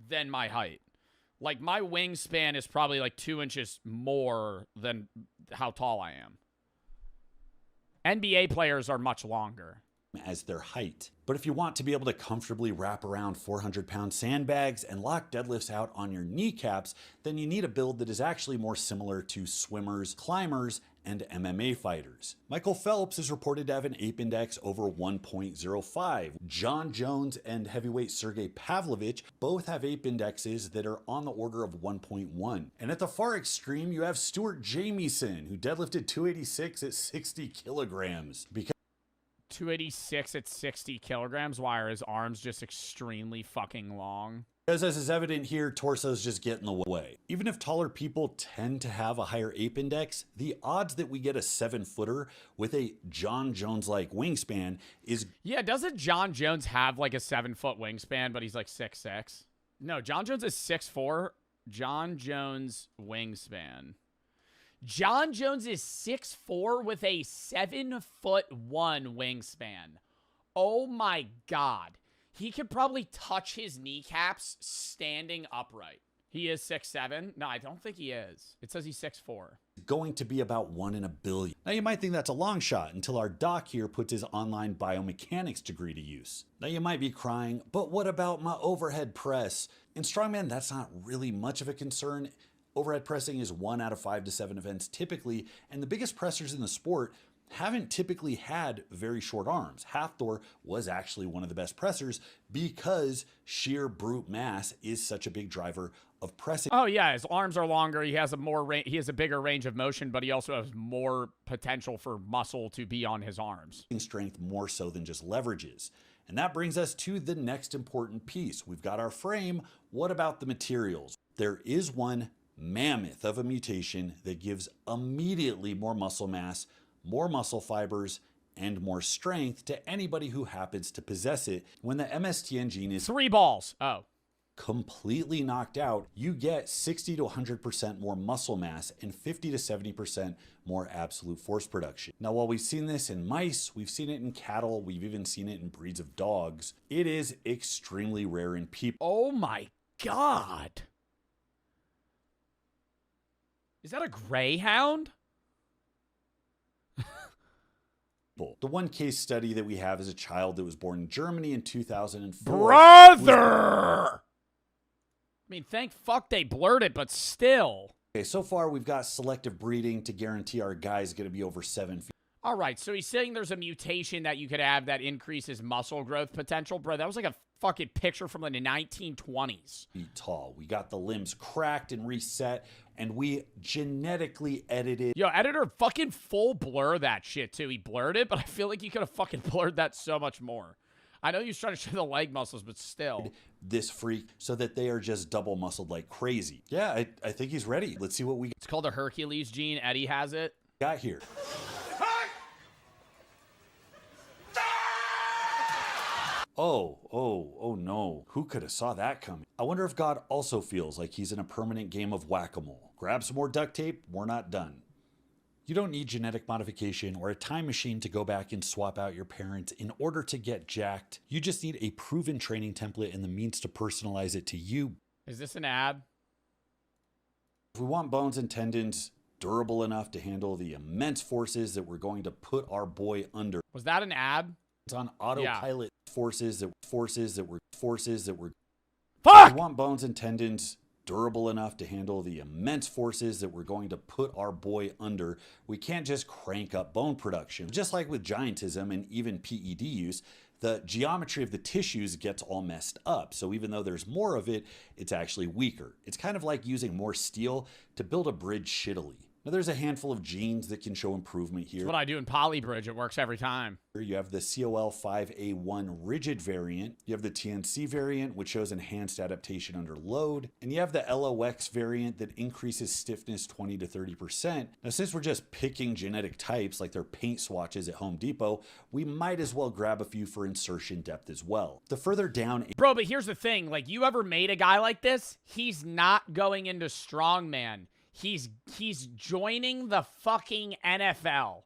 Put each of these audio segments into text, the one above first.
than my height. Like, my wingspan is probably like 2 inches more than how tall I am. NBA players are much longer. As their height. But if you want to be able to comfortably wrap around 400-pound sandbags and lock deadlifts out on your kneecaps, then you need a build that is actually more similar to swimmers, climbers, and MMA fighters. Michael Phelps is reported to have an ape index over 1.05. John Jones and heavyweight Sergey Pavlovich both have ape indexes that are on the order of 1.1. And at the far extreme, you have Stuart Jamieson, who deadlifted 286 at 60 kilograms. Because 286 at 60 kilograms. Why are his arms just extremely fucking long? As is evident here, torsos just get in the way. Even if taller people tend to have a higher ape index, the odds that we get a 7-footer with a John Jones-like wingspan is... Yeah, doesn't John Jones have like a 7-foot wingspan, but he's like 6'6"? No, John Jones is 6'4". John Jones wingspan. John Jones is 6'4" with a 7'1" wingspan. Oh my God. He could probably touch his kneecaps standing upright. He is 6'7". No, I don't think he is. It says he's 6'4". Going to be about 1 in a billion. Now you might think that's a long shot until our doc here puts his online biomechanics degree to use. Now you might be crying, but what about my overhead press? In strongman, that's not really much of a concern. Overhead pressing is 1 out of 5 to 7 events typically, and the biggest pressers in the sport haven't typically had very short arms. Hathor was actually one of the best pressers because sheer brute mass is such a big driver of pressing. Oh yeah, his arms are longer. He has a bigger range of motion, but he also has more potential for muscle to be on his arms. Strength more so than just leverages. And that brings us to the next important piece. We've got our frame. What about the materials? There is one mammoth of a mutation that gives immediately more muscle mass, more muscle fibers, and more strength to anybody who happens to possess it. When the MSTN gene is 3 balls. Oh. Completely knocked out, you get 60 to 100% more muscle mass and 50 to 70% more absolute force production. Now, while we've seen this in mice, we've seen it in cattle, we've even seen it in breeds of dogs, it is extremely rare in people. Oh my God. Is that a greyhound? The one case study that we have is a child that was born in Germany in 2004. Brother! I mean, thank fuck they blurred it, but still. Okay, so far we've got selective breeding to guarantee our guy's going to be over 7 feet. All right, so he's saying there's a mutation that you could have that increases muscle growth potential. Bro, that was like a fucking picture from like the 1920s. Tall. We got the limbs cracked and reset, and we genetically edited. Yo, editor, fucking full blur that shit too. He blurred it, but I feel like he could have fucking blurred that so much more. I know he was trying to show the leg muscles, but still. This freak so that they are just double muscled like crazy. Yeah, I think he's ready. Let's see what we It's called the Hercules gene. Eddie has it. got here. Oh no. Who could have saw that coming? I wonder if God also feels like he's in a permanent game of whack-a-mole. Grab some more duct tape, we're not done. You don't need genetic modification or a time machine to go back and swap out your parents in order to get jacked. You just need a proven training template and the means to personalize it to you. Is this an ad? If we want bones and tendons durable enough to handle the immense forces that we're going to put our boy under. Was that an ad? It's on autopilot. Yeah. Forces that were Fuck! We want bones and tendons durable enough to handle the immense forces that we're going to put our boy under. We can't just crank up bone production. Just like with giantism and even PED use, the geometry of the tissues gets all messed up. So even though there's more of it, it's actually weaker. It's kind of like using more steel to build a bridge shittily. Now there's a handful of genes that can show improvement here. That's what I do in Polybridge. It works every time. You have the COL5A1 rigid variant. You have the TNC variant, which shows enhanced adaptation under load. And you have the LOX variant that increases stiffness 20 to 30%. Now, since we're just picking genetic types like they're paint swatches at Home Depot, we might as well grab a few for insertion depth as well. The further down... Bro, but here's the thing. Like, you ever made a guy like this? He's not going into strongman. He's joining the fucking NFL.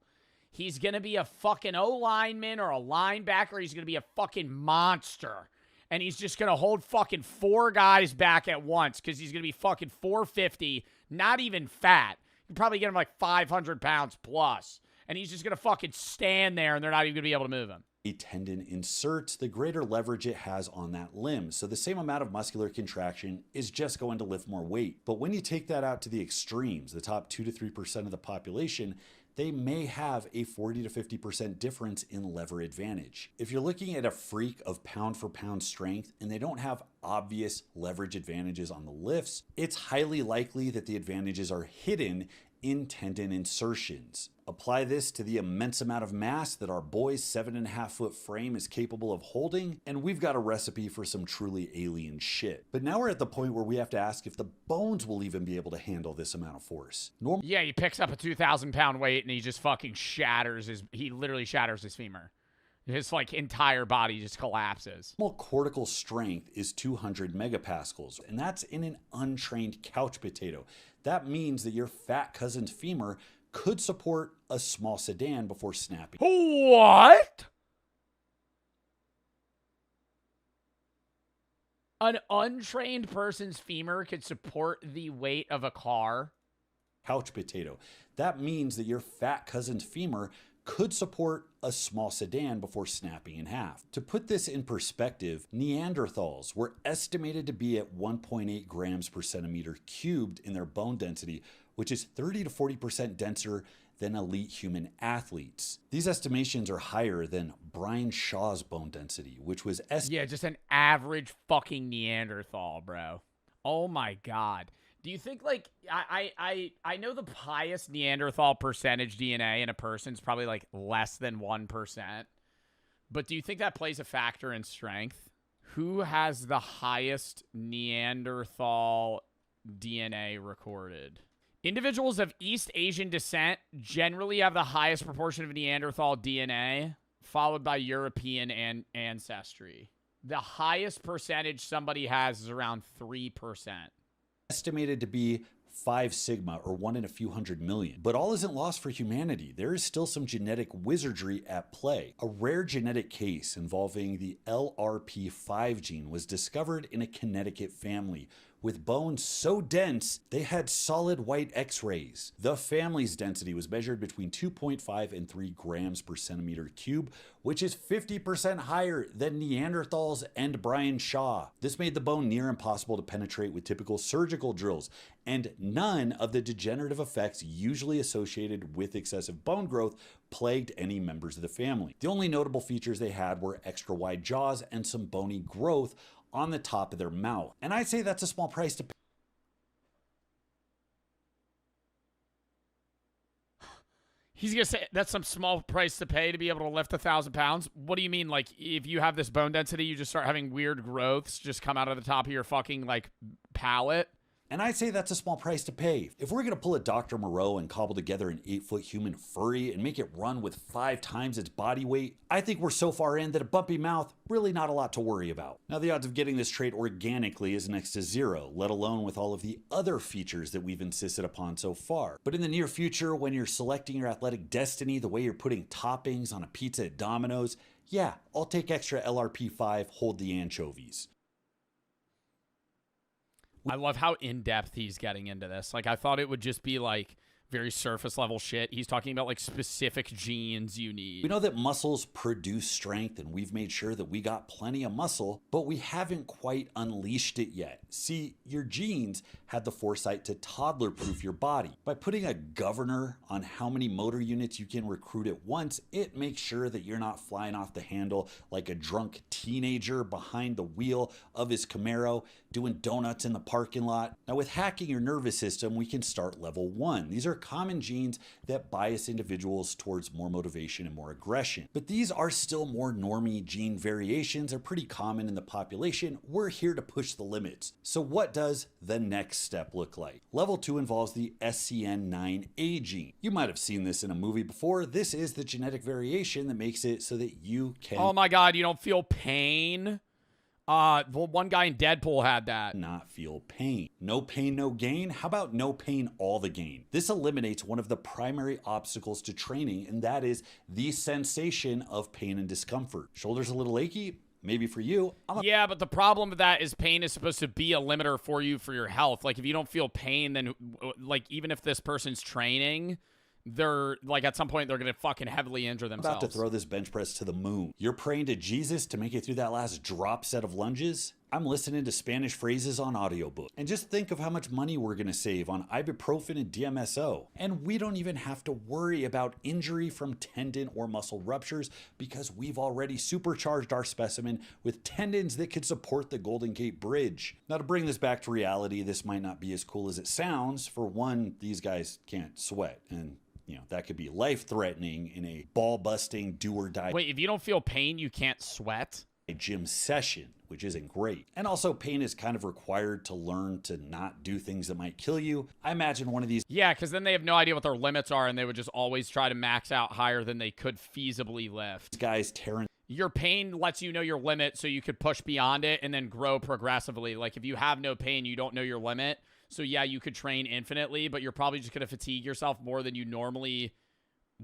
He's going to be a fucking O-lineman or a linebacker. He's going to be a fucking monster. and he's just going to hold fucking 4 guys back at once because he's going to be fucking 450, not even fat. You probably get him like 500 pounds plus, and he's just going to fucking stand there, and they're not even going to be able to move him. A tendon inserts, the greater leverage it has on that limb. So the same amount of muscular contraction is just going to lift more weight. But when you take that out to the extremes, the top 2 to 3% of the population, they may have a 40 to 50% difference in lever advantage. If you're looking at a freak of pound for pound strength and they don't have obvious leverage advantages on the lifts, it's highly likely that the advantages are hidden in tendon insertions. Apply this to the immense amount of mass that our boy's 7.5-foot frame is capable of holding, and we've got a recipe for some truly alien shit. But now we're at the point where we have to ask if the bones will even be able to handle this amount of force. Yeah, he picks up a 2,000-pound weight and he just fucking he literally shatters his femur. His like entire body just collapses. Normal cortical strength is 200 megapascals, and that's in an untrained couch potato. That means that your fat cousin's femur could support a small sedan before snapping. What? An untrained person's femur could support the weight of a car? Couch potato. That means that your fat cousin's femur could support a small sedan before snapping in half. To put this in perspective, Neanderthals were estimated to be at 1.8 grams per centimeter cubed in their bone density, which is 30 to 40% denser than elite human athletes. These estimations are higher than Brian Shaw's bone density, which was yeah, just an average fucking Neanderthal, bro. Oh my God. Do you think, like, I know the highest Neanderthal percentage DNA in a person is probably, like, less than 1%. But do you think that plays a factor in strength? Who has the highest Neanderthal DNA recorded? Individuals of East Asian descent generally have the highest proportion of Neanderthal DNA, followed by European ancestry. The highest percentage somebody has is around 3%. Estimated to be 5 sigma, or 1 in a few hundred million. But all isn't lost for humanity. There is still some genetic wizardry at play. A rare genetic case involving the LRP5 gene was discovered in a Connecticut family with bones so dense they had solid white x-rays. The family's density was measured between 2.5 and 3 grams per centimeter cube, which is 50% higher than Neanderthals and Brian Shaw. This made the bone near impossible to penetrate with typical surgical drills, and none of the degenerative effects usually associated with excessive bone growth plagued any members of the family. The only notable features they had were extra wide jaws and some bony growth on the top of their mouth. And I'd say that's a small price to pay. He's going to say that's some small price to pay to be able to lift 1,000 pounds. What do you mean? Like, if you have this bone density, you just start having weird growths just come out of the top of your fucking, like, palate? And I'd say that's a small price to pay. If we're gonna pull a Dr. Moreau and cobble together an 8-foot human furry and make it run with 5 times its body weight, I think we're so far in that a bumpy mouth, really not a lot to worry about. Now, the odds of getting this trait organically is next to 0, let alone with all of the other features that we've insisted upon so far. But in the near future, when you're selecting your athletic destiny the way you're putting toppings on a pizza at Domino's, yeah, I'll take extra LRP5, hold the anchovies. I love how in-depth he's getting into this. Like, I thought it would just be, like, very surface level shit. He's talking about, like, specific genes you need. We know that muscles produce strength, and we've made sure that we got plenty of muscle, but we haven't quite unleashed it yet. See, your genes had the foresight to toddler-proof your body. By putting a governor on how many motor units you can recruit at once, it makes sure that you're not flying off the handle like a drunk teenager behind the wheel of his Camaro doing donuts in the parking lot. Now, with hacking your nervous system, we can start level 1. These are common genes that bias individuals towards more motivation and more aggression. But these are still more normie gene variations. They're pretty common in the population. We're here to push the limits. So what does the next step look like? Level 2 involves the SCN9A gene. You might have seen this in a movie before. This is the genetic variation that makes it so that you can... Oh my God, you don't feel pain? Well, one guy in Deadpool had that. Not feel pain. No pain, no gain? How about no pain, all the gain? This eliminates one of the primary obstacles to training, and that is the sensation of pain and discomfort. Shoulders a little achy? Maybe for you, yeah, but the problem with that is pain is supposed to be a limiter for you for your health. Like, if you don't feel pain, then, like, even if this person's training, they're, like, at some point, they're going to fucking heavily injure themselves. about to throw this bench press to the moon. You're praying to Jesus to make it through that last drop set of lunges? I'm listening to Spanish phrases on audiobook. And just think of how much money we're going to save on ibuprofen and DMSO. And we don't even have to worry about injury from tendon or muscle ruptures because we've already supercharged our specimen with tendons that could support the Golden Gate Bridge. Now, to bring this back to reality, this might not be as cool as it sounds. For one, these guys can't sweat, and that could be life-threatening in a ball-busting do-or-die Wait, if you don't feel pain, you can't sweat? gym session, which isn't great. And also, pain is kind of required to learn to not do things that might kill you. I imagine one of these Yeah, because then they have no idea what their limits are, and they would just always try to max out higher than they could feasibly lift. guys tearing Your pain lets you know your limit so you could push beyond it and then grow progressively. Like, if you have no pain, you don't know your limit. So, yeah, you could train infinitely, but you're probably just going to fatigue yourself more than you normally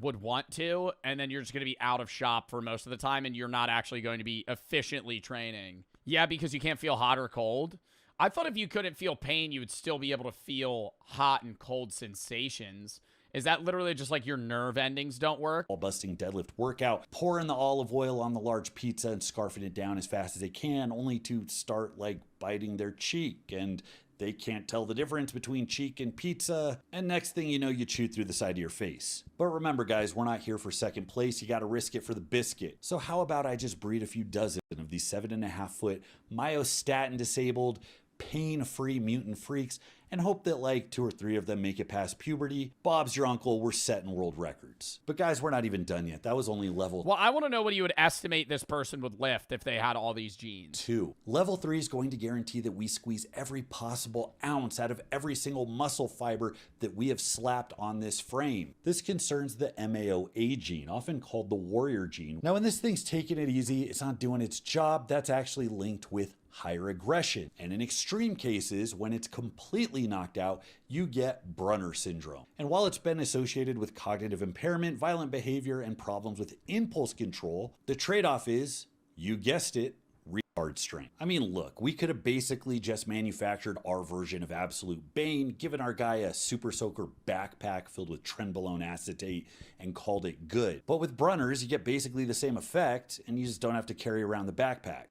would want to, and then you're just going to be out of shop for most of the time, and you're not actually going to be efficiently training. Yeah, because you can't feel hot or cold. I thought if you couldn't feel pain, you would still be able to feel hot and cold sensations. Is that literally just like your nerve endings don't work? ball-busting deadlift workout, pouring the olive oil on the large pizza and scarfing it down as fast as they can, only to start, like, biting their cheek, and they can't tell the difference between cheek and pizza, and next thing you know, you chew through the side of your face. But remember, guys, we're not here for second place. You gotta risk it for the biscuit. So how about I just breed a few dozen of these 7.5-foot myostatin disabled, pain-free mutant freaks and hope that like 2 or 3 of them make it past puberty. Bob's your uncle, we're setting world records. But guys, we're not even done yet. That was only level Well, I want to know what you would estimate this person would lift if they had all these genes. 2. Level 3 is going to guarantee that we squeeze every possible ounce out of every single muscle fiber that we have slapped on this frame. This concerns the MAOA gene, often called the warrior gene. Now, when this thing's taking it easy, it's not doing its job, that's actually linked with higher aggression. And in extreme cases, when it's completely knocked out, you get Brunner syndrome. And while it's been associated with cognitive impairment, violent behavior, and problems with impulse control, the trade-off is, you guessed it, retard strength. I mean, look, we could have basically just manufactured our version of Absolute Bane, given our guy a Super Soaker backpack filled with trenbolone acetate, and called it good. But with Brunners, you get basically the same effect, and you just don't have to carry around the backpack.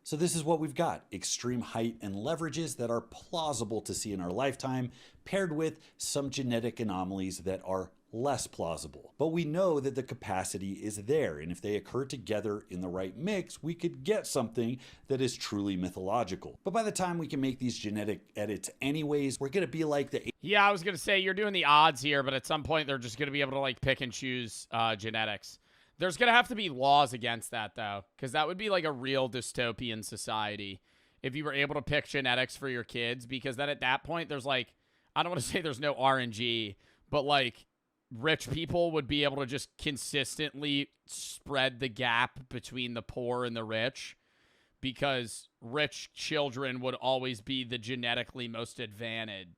So this is what we've got: extreme height and leverages that are plausible to see in our lifetime, paired with some genetic anomalies that are less plausible. But we know that the capacity is there, and if they occur together in the right mix, we could get something that is truly mythological. But by the time we can make these genetic edits anyways, we're gonna be like the... Yeah, I was going to say, you're doing the odds here, but at some point they're just going to be able to like pick and choose genetics. There's going to have to be laws against that, though, because that would be like a real dystopian society if you were able to pick genetics for your kids, because then at that point, there's like, I don't want to say there's no RNG, but like rich people would be able to just consistently spread the gap between the poor and the rich, because rich children would always be the genetically most advantaged,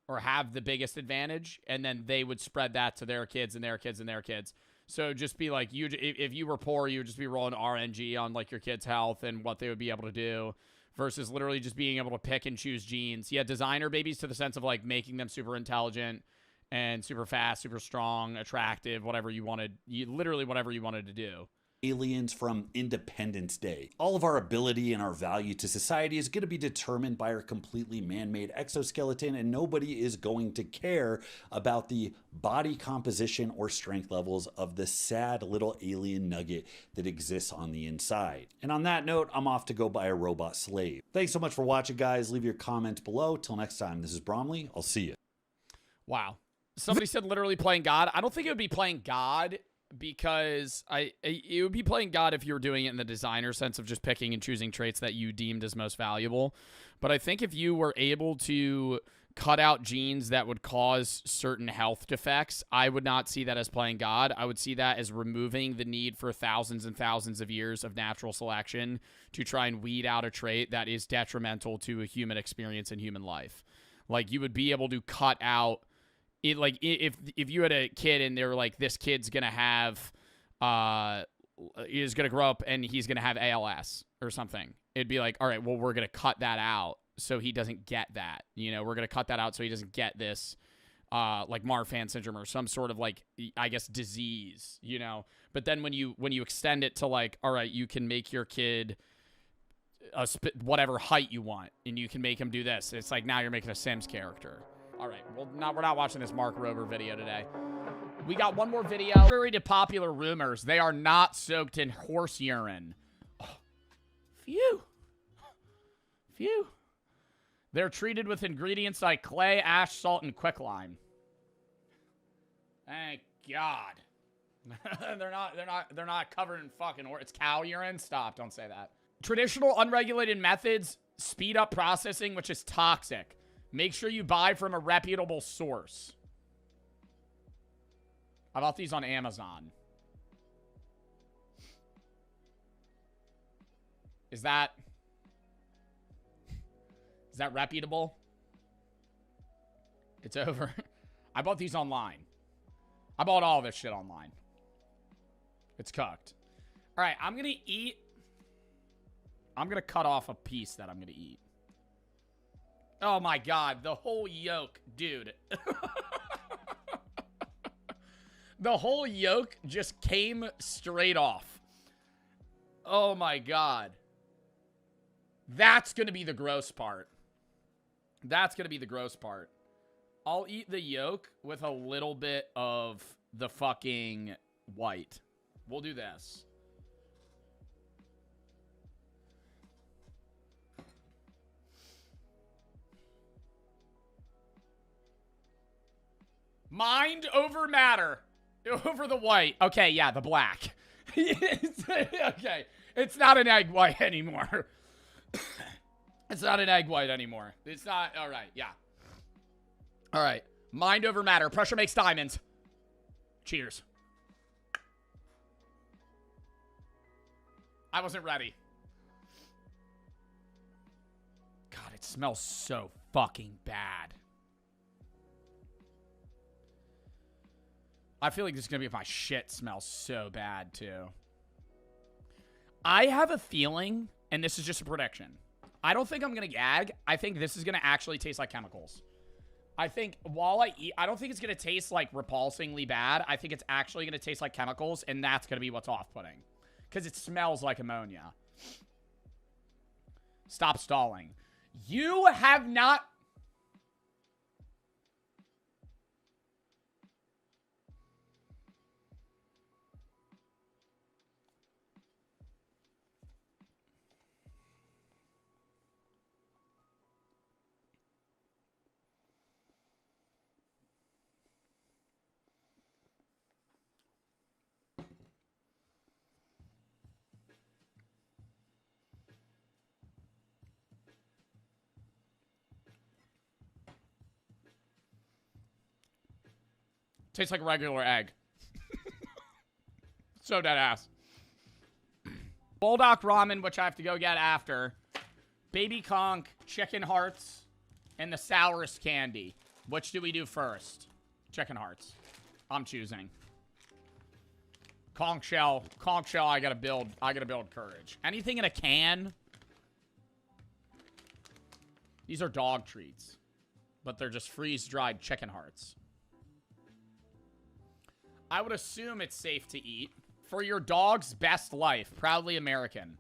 or have the biggest advantage, and then they would spread that to their kids and their kids and their kids. So just be like, if you were poor, you would just be rolling RNG on like your kids' health and what they would be able to do, versus literally just being able to pick and choose genes. Yeah, designer babies to the sense of like making them super intelligent and super fast, super strong, attractive, whatever you wanted, literally whatever you wanted to do. Aliens from Independence Day. All of our ability and our value to society is going to be determined by our completely man-made exoskeleton, and nobody is going to care about the body composition or strength levels of the sad little alien nugget that exists on the inside. And on that note, I'm off to go buy a robot slave. Thanks so much for watching, guys. Leave your comments below. Till next time, this is Bromley. I'll see you. Wow. Somebody said literally playing God. I don't think it would be playing God, because it would be playing God if you were doing it in the designer sense of just picking and choosing traits that you deemed as most valuable. But I think if you were able to cut out genes that would cause certain health defects, I would not see that as playing God. I would see that as removing the need for thousands and thousands of years of natural selection to try and weed out a trait that is detrimental to a human experience and human life. Like, you would be able to cut out If you had a kid and they were like, this kid's gonna have is gonna grow up and he's gonna have ALS or something, it'd be like, all right, well, we're gonna cut that out so he doesn't get that. We're gonna cut that out so he doesn't get this like Marfan syndrome or some sort of like, I guess, disease. But then when you extend it to like, all right, you can make your kid whatever height you want, and you can make him do this. It's like, now you're making a Sims character. All right, well, we're not watching this Mark Rober video today. We got one more video. Contrary to popular rumors, they are not soaked in horse urine. Oh, phew. They're treated with ingredients like clay, ash, salt, and quicklime. Thank God. they're not covered in fucking it's cow urine. Stop, don't say that. Traditional unregulated methods speed up processing, which is toxic. Make sure you buy from a reputable source. I bought these on Amazon. Is that reputable? It's over. I bought these online. I bought all this shit online. It's cooked. All right, I'm going to eat. I'm going to cut off a piece that I'm going to eat. Oh my God, the whole yolk, dude. The whole yolk just came straight off. Oh my God. That's going to be the gross part. That's going to be the gross part. I'll eat the yolk with a little bit of the fucking white. We'll do this. Mind over matter. Over the white. Okay, yeah, the black. Okay. It's not an egg white anymore. It's not an egg white anymore. It's not. All right, yeah. All right. Mind over matter. Pressure makes diamonds. Cheers. I wasn't ready. God, it smells so fucking bad. I feel like this is going to be my shit smells so bad, too. I have a feeling, and this is just a prediction. I don't think I'm going to gag. I think this is going to actually taste like chemicals. I think while I eat, I don't think it's going to taste like repulsingly bad. I think it's actually going to taste like chemicals, and that's going to be what's off-putting. Because it smells like ammonia. Stop stalling. You have not... Tastes like a regular egg. So dead ass. Bulldog ramen, which I have to go get after. Baby conch, chicken hearts, and the sourest candy. Which do we do first? Chicken hearts. I'm choosing. Conch shell. Conch shell, I gotta build courage. Anything in a can? These are dog treats. But they're just freeze-dried chicken hearts. I would assume it's safe to eat. For your dog's best life, proudly American.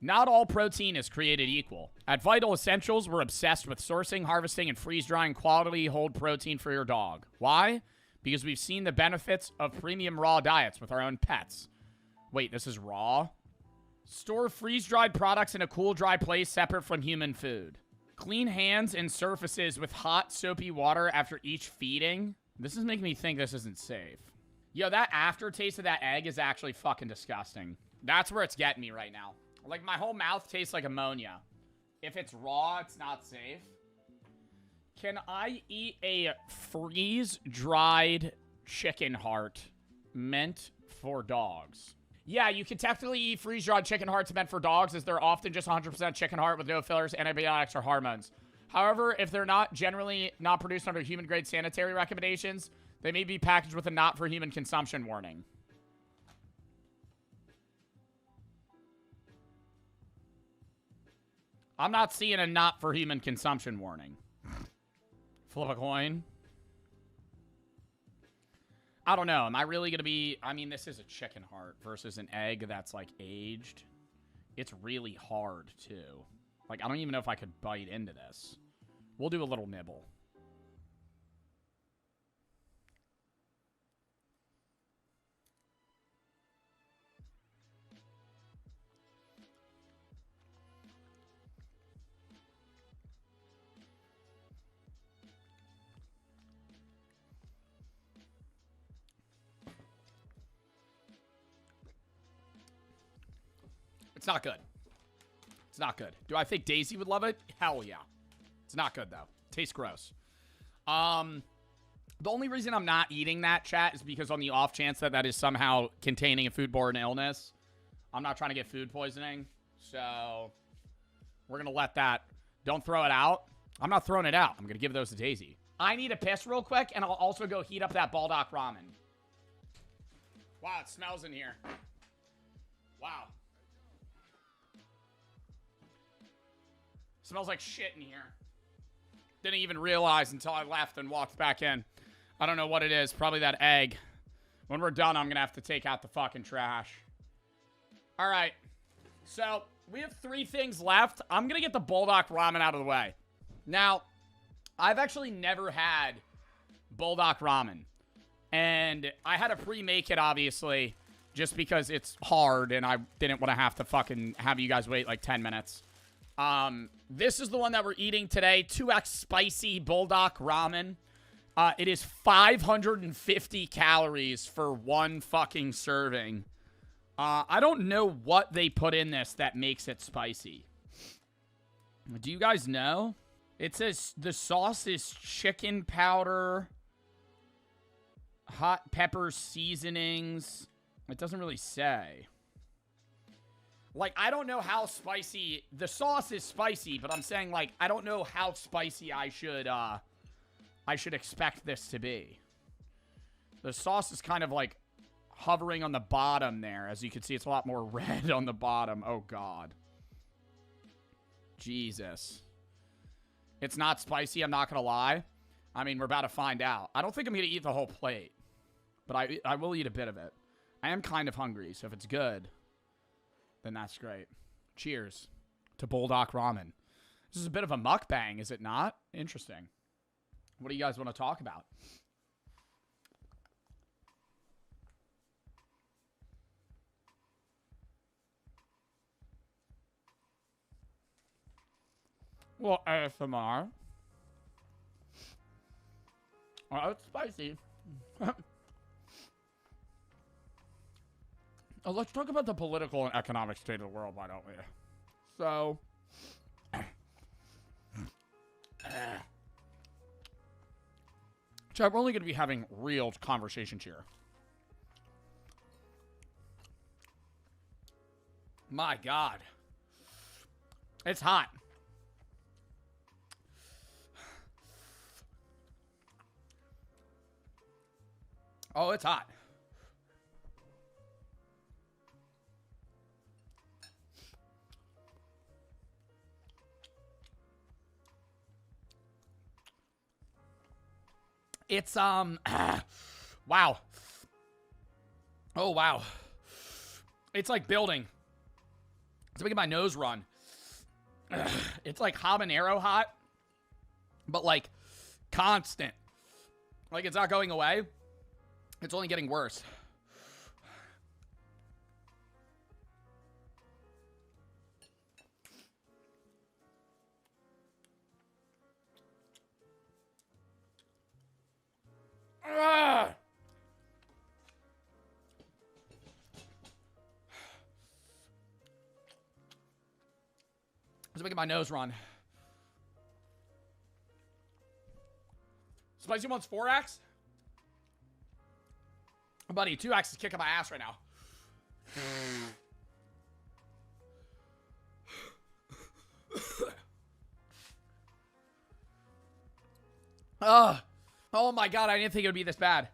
Not all protein is created equal. At Vital Essentials, we're obsessed with sourcing, harvesting, and freeze-drying quality whole protein for your dog. Why? Because we've seen the benefits of premium raw diets with our own pets. Wait, this is raw? Store freeze-dried products in a cool, dry place separate from human food. Clean hands and surfaces with hot, soapy water after each feeding. This is making me think this isn't safe. Yo, that aftertaste of that egg is actually fucking disgusting. That's where it's getting me right now. Like, my whole mouth tastes like ammonia. If it's raw, it's not safe. Can I eat a freeze-dried chicken heart meant for dogs? Yeah, you can technically eat freeze-dried chicken hearts meant for dogs, as they're often just 100% chicken heart with no fillers, antibiotics, or hormones. However, if they're not generally not produced under human-grade sanitary recommendations, they may be packaged with a not for human consumption warning. I'm not seeing a not for human consumption warning. Flip a coin. I don't know. Am I really going to be... I mean, this is a chicken heart versus an egg that's, like, aged. It's really hard, too. Like, I don't even know if I could bite into this. We'll do a little nibble. It's not good. It's not good. Do I think Daisy would love it? Hell yeah. It's not good, though. Tastes gross. The only reason I'm not eating that, chat, is because on the off chance that that is somehow containing a foodborne illness, I'm not trying to get food poisoning. So we're going to let that. Don't throw it out. I'm not throwing it out. I'm going to give those to Daisy. I need a piss real quick, and I'll also go heat up that Baldock ramen. Wow, it smells in here. Wow. Smells like shit in here. Didn't even realize until I left and walked back in. I don't know what it is. Probably that egg. When we're done, I'm going to have to take out the fucking trash. All right. So, we have 3 things left. I'm going to get the Bulldog ramen out of the way. Now, I've actually never had Bulldog ramen. And I had to pre-make it, obviously, just because it's hard and I didn't want to have to fucking have you guys wait like 10 minutes. This is the one that we're eating today. 2x spicy Bulldog ramen. It is 550 calories for one fucking serving. I don't know what they put in this that makes it spicy. Do you guys know? It says the sauce is chicken powder, hot pepper seasonings. It doesn't really say. Like, I don't know how spicy... The sauce is spicy, but I'm saying, like, I don't know how spicy I should expect this to be. The sauce is kind of, like, hovering on the bottom there. As you can see, it's a lot more red on the bottom. Oh, God. Jesus. It's not spicy, I'm not going to lie. I mean, we're about to find out. I don't think I'm going to eat the whole plate. But I will eat a bit of it. I am kind of hungry, so if it's good... then that's great. Cheers to Bulldog ramen. This is a bit of a mukbang, is it not? Interesting. What do you guys want to talk about? Well, ASMR. Oh, it's spicy. Let's talk about the political and economic state of the world, why don't we? So, chat, we're only going to be having real conversations here. My God. It's hot. Oh, it's hot. It's, wow. Oh, wow. It's like building. It's making my nose run. It's like habanero hot, but like constant. Like it's not going away. It's only getting worse. It's making my nose run. Spicy one's 4x? Buddy, 2x is kicking my ass right now. Oh my God, I didn't think it would be this bad.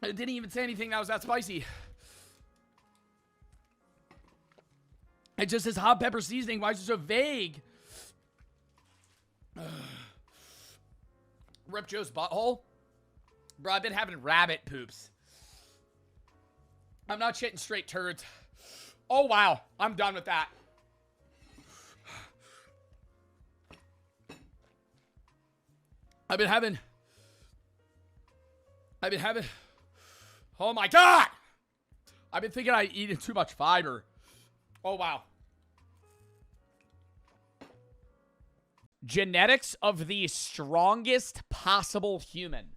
It didn't even say anything that was that spicy. It just says hot pepper seasoning. Why is it so vague? Rip Joe's butthole? Bro, I've been having rabbit poops. I'm not shitting straight turds. Oh, wow. I'm done with that. I've been having... Oh, my God! I've been thinking I eating too much fiber. Oh, wow. Genetics of the strongest possible human.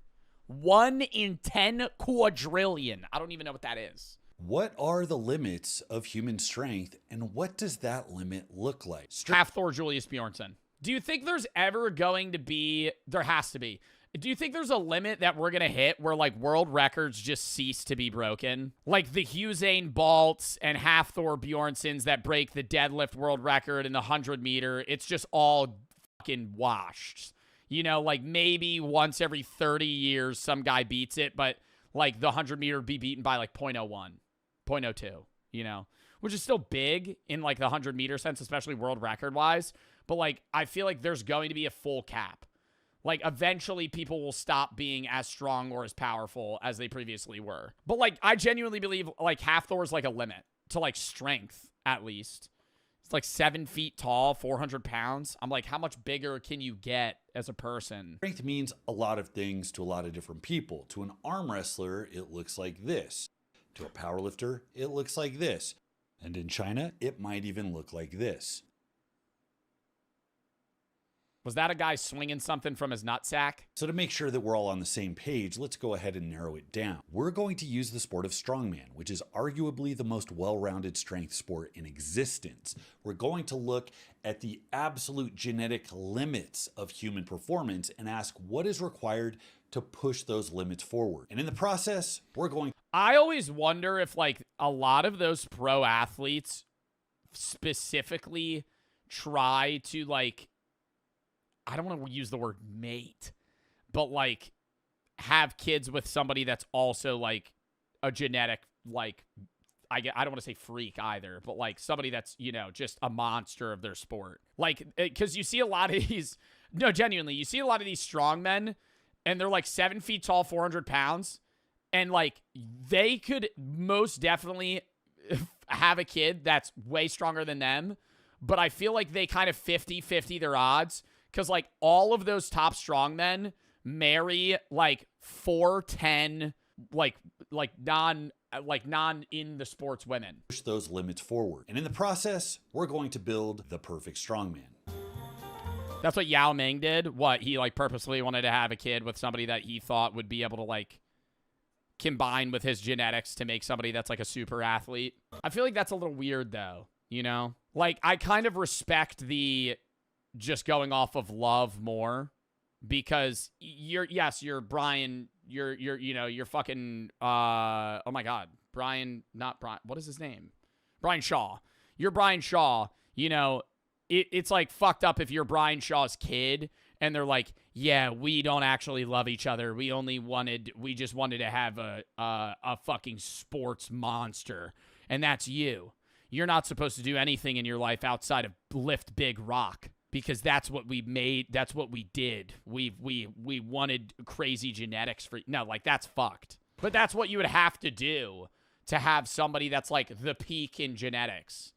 1 in 10 quadrillion. I don't even know what that is. What are the limits of human strength, and what does that limit look like? Half Thor Julius Bjornsson. Do you think there's ever going to be... There has to be. Do you think there's a limit that we're going to hit where, like, world records just cease to be broken? Like the Usain Bolts and Half Thor Bjornssons that break the deadlift world record in the 100-meter. It's just all fucking washed. You know, like, maybe once every 30 years some guy beats it, but, like, the 100-meter would be beaten by, like, 0.01, 0.02, you know? Which is still big in, like, the 100-meter sense, especially world record-wise. But, like, I feel like there's going to be a full cap. Like, eventually people will stop being as strong or as powerful as they previously were. But, like, I genuinely believe, like, Half Thor is, like, a limit to, like, strength, at least. It's, like, 7 feet tall, 400 pounds. I'm like, how much bigger can you get as a person? Strength means a lot of things to a lot of different people. To an arm wrestler, it looks like this. To a powerlifter, it looks like this. And in China, it might even look like this. Was that a guy swinging something from his nutsack? So to make sure that we're all on the same page, let's go ahead and narrow it down. We're going to use the sport of strongman, which is arguably the most well-rounded strength sport in existence. We're going to look at the absolute genetic limits of human performance and ask what is required to push those limits forward. And in the process, we're going... I always wonder if, like, a lot of those pro athletes specifically try to, like... I don't want to use the word mate, but, like, have kids with somebody that's also, like, a genetic, like, I don't want to say freak either, but, like, somebody that's, you know, just a monster of their sport. Like, because you see a lot of these, no, genuinely, you see a lot of these strong men, and they're, like, 7 feet tall, 400 pounds, and, like, they could most definitely have a kid that's way stronger than them, but I feel like they kind of 50-50 their odds. Because, like, all of those top strongmen marry, like, 4'10", non in the sports women. Push those limits forward. And in the process, we're going to build the perfect strongman. That's what Yao Ming did. What, he, like, purposely wanted to have a kid with somebody that he thought would be able to, like, combine with his genetics to make somebody that's, like, a super athlete. I feel like that's a little weird, though, you know? Like, I kind of respect the... just going off of love more, because you're Brian, you're fucking, oh my God, what is his name? Brian Shaw. You're Brian Shaw, you know, it's like fucked up if you're Brian Shaw's kid and they're like, yeah, we don't actually love each other. We just wanted to have a fucking sports monster. And that's you. You're not supposed to do anything in your life outside of lift big rock. Because that's what we made. That's what we did. We wanted crazy genetics for... No, like, that's fucked. But that's what you would have to do to have somebody that's, like, the peak in genetics.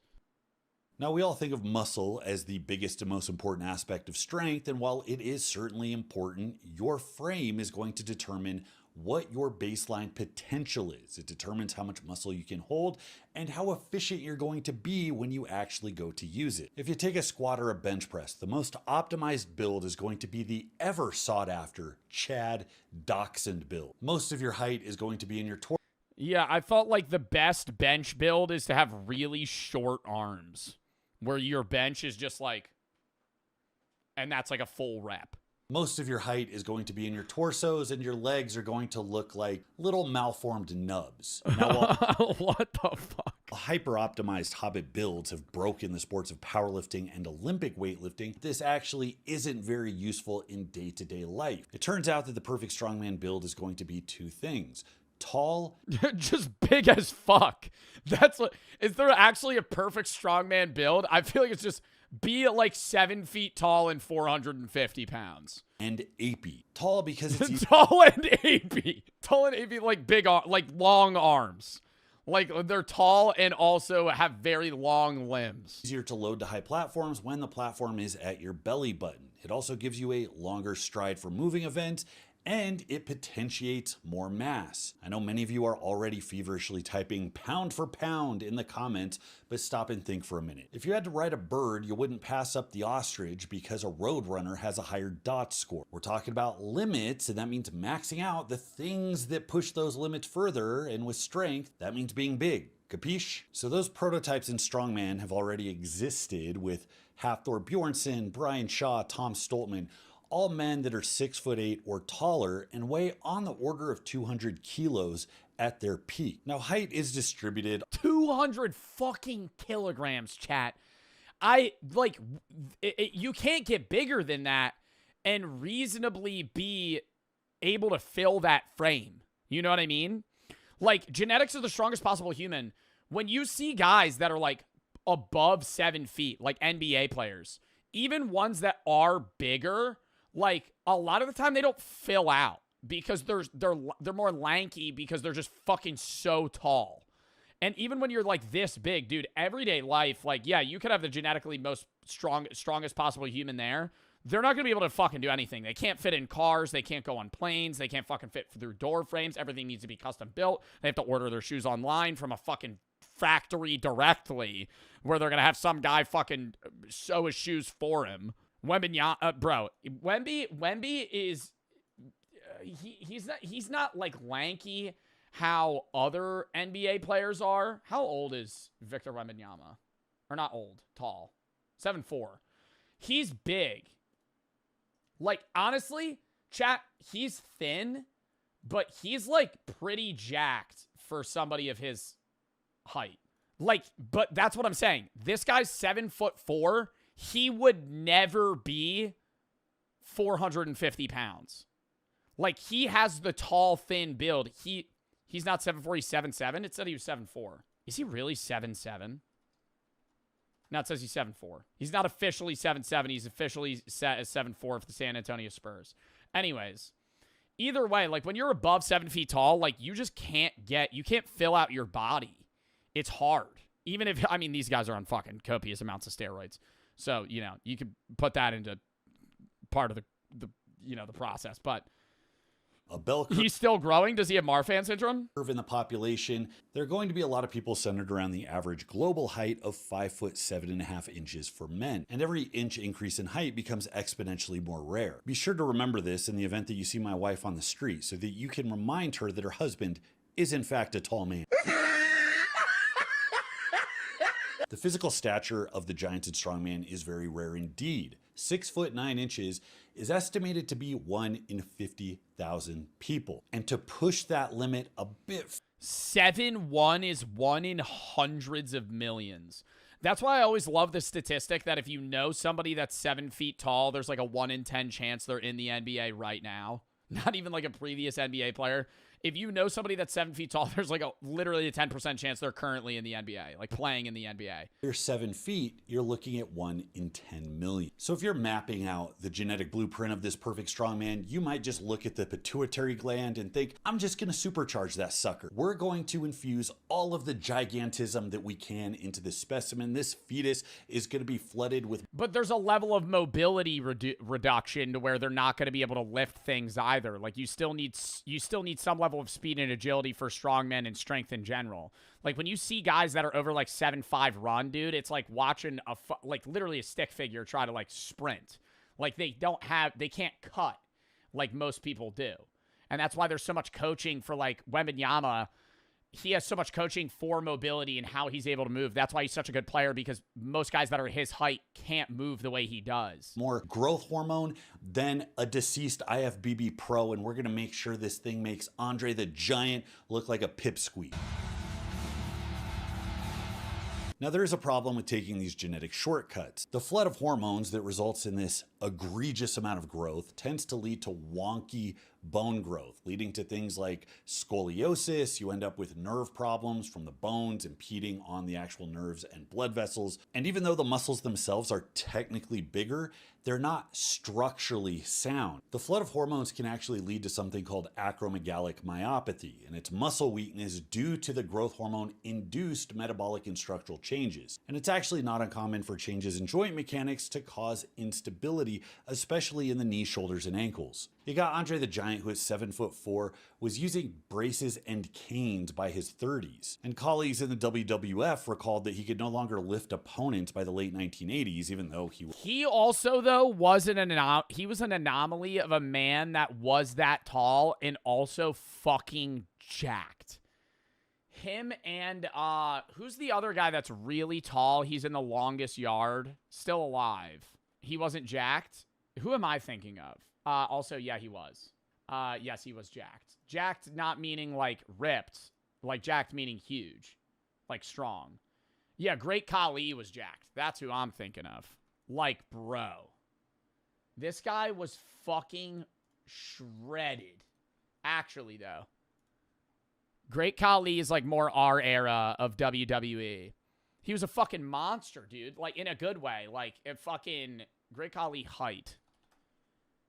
Now, we all think of muscle as the biggest and most important aspect of strength, and while it is certainly important, your frame is going to determine what your baseline potential is. It determines how much muscle you can hold and how efficient you're going to be when you actually go to use it. If you take a squat or a bench press, the most optimized build is going to be the ever sought after Chad Dachshund build. Most of your height is going to be in your torso. Yeah, I felt like the best bench build is to have really short arms, where your bench is just like, and that's like a full rep. Most of your height is going to be in your torsos, and your legs are going to look like little malformed nubs. Now, what the fuck? Hyper-optimized Hobbit builds have broken the sports of powerlifting and Olympic weightlifting. This actually isn't very useful in day-to-day life. It turns out that the perfect strongman build is going to be two things. Tall. Just big as fuck. That's what. Is there actually a perfect strongman build? I feel like it's just be like 7 feet tall and 450 pounds. And apey. Tall because it's tall and apey. Tall and apey, like big, like long arms. Like they're tall and also have very long limbs. Easier to load to high platforms when the platform is at your belly button. It also gives you a longer stride for moving events, and it potentiates more mass. I know many of you are already feverishly typing pound for pound in the comments, but stop and think for a minute. If you had to ride a bird, you wouldn't pass up the ostrich because a roadrunner has a higher dot score. We're talking about limits, and that means maxing out the things that push those limits further, and with strength, that means being big. Capiche? So those prototypes in strongman have already existed with Hafthor Bjornsson, Brian Shaw, Tom Stoltman, all men that are 6'8" or taller and weigh on the order of 200 kilos at their peak. Now, height is distributed 200 fucking kilograms, chat. You can't get bigger than that and reasonably be able to fill that frame. You know what I mean? Like, genetics of the strongest possible human. When you see guys that are like above 7 feet, like NBA players, even ones that are bigger, like a lot of the time they don't fill out because they're more lanky because they're just fucking so tall. And even when you're like this big, dude, everyday life, like, yeah, you could have the genetically most strongest possible human there. They're not going to be able to fucking do anything. They can't fit in cars. They can't go on planes. They can't fucking fit through door frames. Everything needs to be custom built. They have to order their shoes online from a fucking factory directly where they're going to have some guy fucking sew his shoes for him. Wembanyama, bro, Wemby is, he's not like lanky how other NBA players are. How old is Victor Wembanyama? Or not old, tall. 7'4". He's big. Like, honestly, chat, he's thin, but he's like pretty jacked for somebody of his height. Like, but that's what I'm saying. This guy's 7'4". He would never be 450 pounds. Like, he has the tall, thin build. He's not 7'4", he's 7'7". It said he was 7'4". Is he really 7'7"? No, it says he's 7'4". He's not officially 7'7". He's officially set as 7'4" for the San Antonio Spurs. Anyways, either way, like, when you're above 7 feet tall, like, you just can't fill out your body. It's hard. Even if, I mean, these guys are on fucking copious amounts of steroids. So, you know, you could put that into part of the process. But a bell curve. He's still growing. Does he have Marfan syndrome? In the population, there are going to be a lot of people centered around the average global height of 5'7.5" for men. And every inch increase in height becomes exponentially more rare. Be sure to remember this in the event that you see my wife on the street so that you can remind her that her husband is in fact a tall man. The physical stature of the giant and strongman is very rare indeed. 6'9" is estimated to be 1 in 50,000 people. And to push that limit a bit, 7'1" is 1 in hundreds of millions. That's why I always love the statistic that if you know somebody that's 7 feet tall, there's like a 1 in 10 chance they're in the NBA right now. Not even like a previous NBA player. If you know somebody that's 7 feet tall, there's like literally a 10% chance they're currently in the NBA, like playing in the NBA. You're 7 feet, you're looking at 1 in 10 million. So if you're mapping out the genetic blueprint of this perfect strongman, you might just look at the pituitary gland and think, I'm just gonna supercharge that sucker. We're going to infuse all of the gigantism that we can into this specimen. This fetus is gonna be flooded with... But there's a level of mobility reduction to where they're not gonna be able to lift things either. Like you still need some level of speed and agility for strongmen and strength in general. Like when you see guys that are over like 7'5" run, dude, it's like watching like literally a stick figure try to like sprint. Like they can't cut like most people do. And that's why there's so much coaching for like Wembanyama. He has so much coaching for mobility and how he's able to move. That's why he's such a good player, because most guys that are his height can't move the way he does. More growth hormone than a deceased IFBB pro, and we're going to make sure this thing makes Andre the Giant look like a pipsqueak. Now, there is a problem with taking these genetic shortcuts. The flood of hormones that results in this egregious amount of growth tends to lead to wonky bone growth, leading to things like scoliosis. You end up with nerve problems from the bones impeding on the actual nerves and blood vessels. And even though the muscles themselves are technically bigger, they're not structurally sound. The flood of hormones can actually lead to something called acromegalic myopathy, and it's muscle weakness due to the growth hormone-induced metabolic and structural changes. And it's actually not uncommon for changes in joint mechanics to cause instability, especially in the knees, shoulders, and ankles. You got Andre the Giant, who at 7'4", was using braces and canes by his 30s. And colleagues in the WWF recalled that he could no longer lift opponents by the late 1980s, even though he also, though, was an anomaly of a man that was that tall and also fucking jacked. Him and, who's the other guy that's really tall? He's in the longest yard, still alive. He wasn't jacked. Who am I thinking of? Also, yeah, he was. Yes, he was jacked. Jacked not meaning, like, ripped. Like, jacked meaning huge. Like, strong. Yeah, Great Khali was jacked. That's who I'm thinking of. Like, bro. This guy was fucking shredded. Actually, though. Great Khali is, like, more our era of WWE. He was a fucking monster, dude. Like, in a good way. Like, a fucking Great Khali height.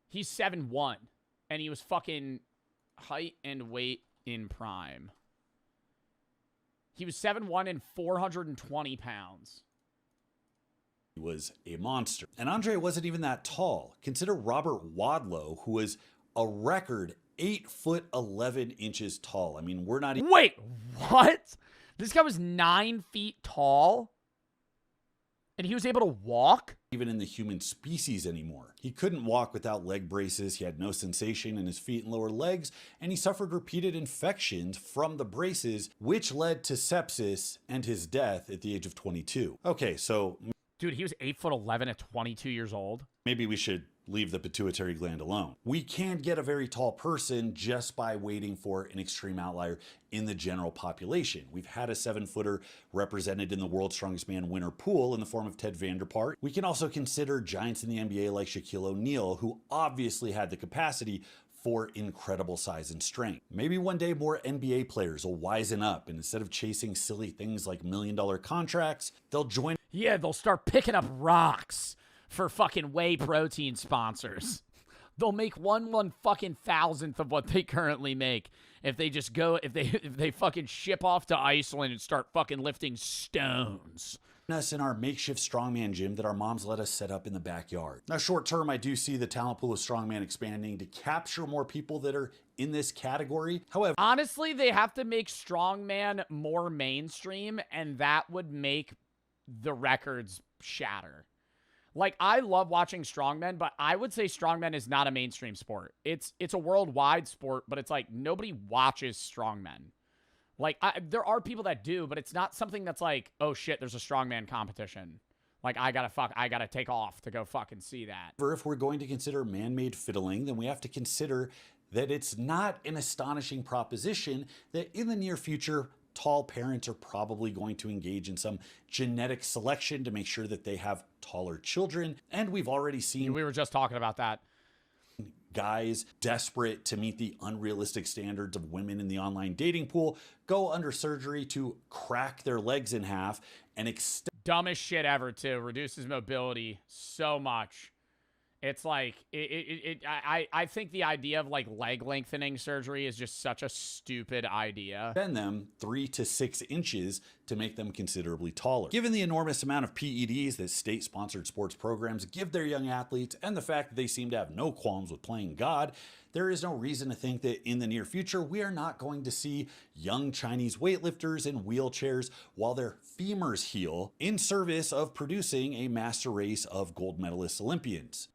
He's 7'1", and he was fucking height and weight in prime. He was 7'1" and 420 pounds. He was a monster. And Andre wasn't even that tall. Consider Robert Wadlow, who was a record 8'11" tall. I mean, we're not even... Wait, what? This guy was 9 feet tall? And he was able to walk? Even in the human species anymore. He couldn't walk without leg braces, he had no sensation in his feet and lower legs, and he suffered repeated infections from the braces, which led to sepsis and his death at the age of 22. Okay, so... Dude, he was 8'11" at 22 years old. Maybe we should leave the pituitary gland alone. We can get a very tall person just by waiting for an extreme outlier in the general population. We've had a 7-footer represented in the World's Strongest Man winner pool in the form of Ted Vanderpart. We can also consider giants in the NBA like Shaquille O'Neal, who obviously had the capacity for incredible size and strength. Maybe one day more NBA players will wisen up, and instead of chasing silly things like $1 million contracts, they'll join... Yeah, they'll start picking up rocks for fucking whey protein sponsors. They'll make one fucking thousandth of what they currently make if they just go, if they fucking ship off to Iceland and start fucking lifting stones. Us in our makeshift strongman gym that our moms let us set up in the backyard. Now, short term, I do see the talent pool of strongman expanding to capture more people that are in this category. However, honestly, they have to make strongman more mainstream, and that would make the records shatter. Like, I love watching strongmen, but I would say strongmen is not a mainstream sport. It's a worldwide sport, but it's like nobody watches strongmen. Like, there are people that do, but it's not something that's like, oh shit, there's a strongman competition. Like, I gotta take off to go fucking see that. If we're going to consider man-made fiddling, then we have to consider that it's not an astonishing proposition that in the near future, tall parents are probably going to engage in some genetic selection to make sure that they have taller children. And we've already seen... We were just talking about that. Guys desperate to meet the unrealistic standards of women in the online dating pool go under surgery to crack their legs in half and extend... Dumbest shit ever, too. Reduces mobility so much. It's like, I think the idea of like leg lengthening surgery is just such a stupid idea. Bend them 3 to 6 inches to make them considerably taller. Given the enormous amount of PEDs that state-sponsored sports programs give their young athletes and the fact that they seem to have no qualms with playing God, there is no reason to think that in the near future, we are not going to see young Chinese weightlifters in wheelchairs while their femurs heal in service of producing a master race of gold medalist Olympians.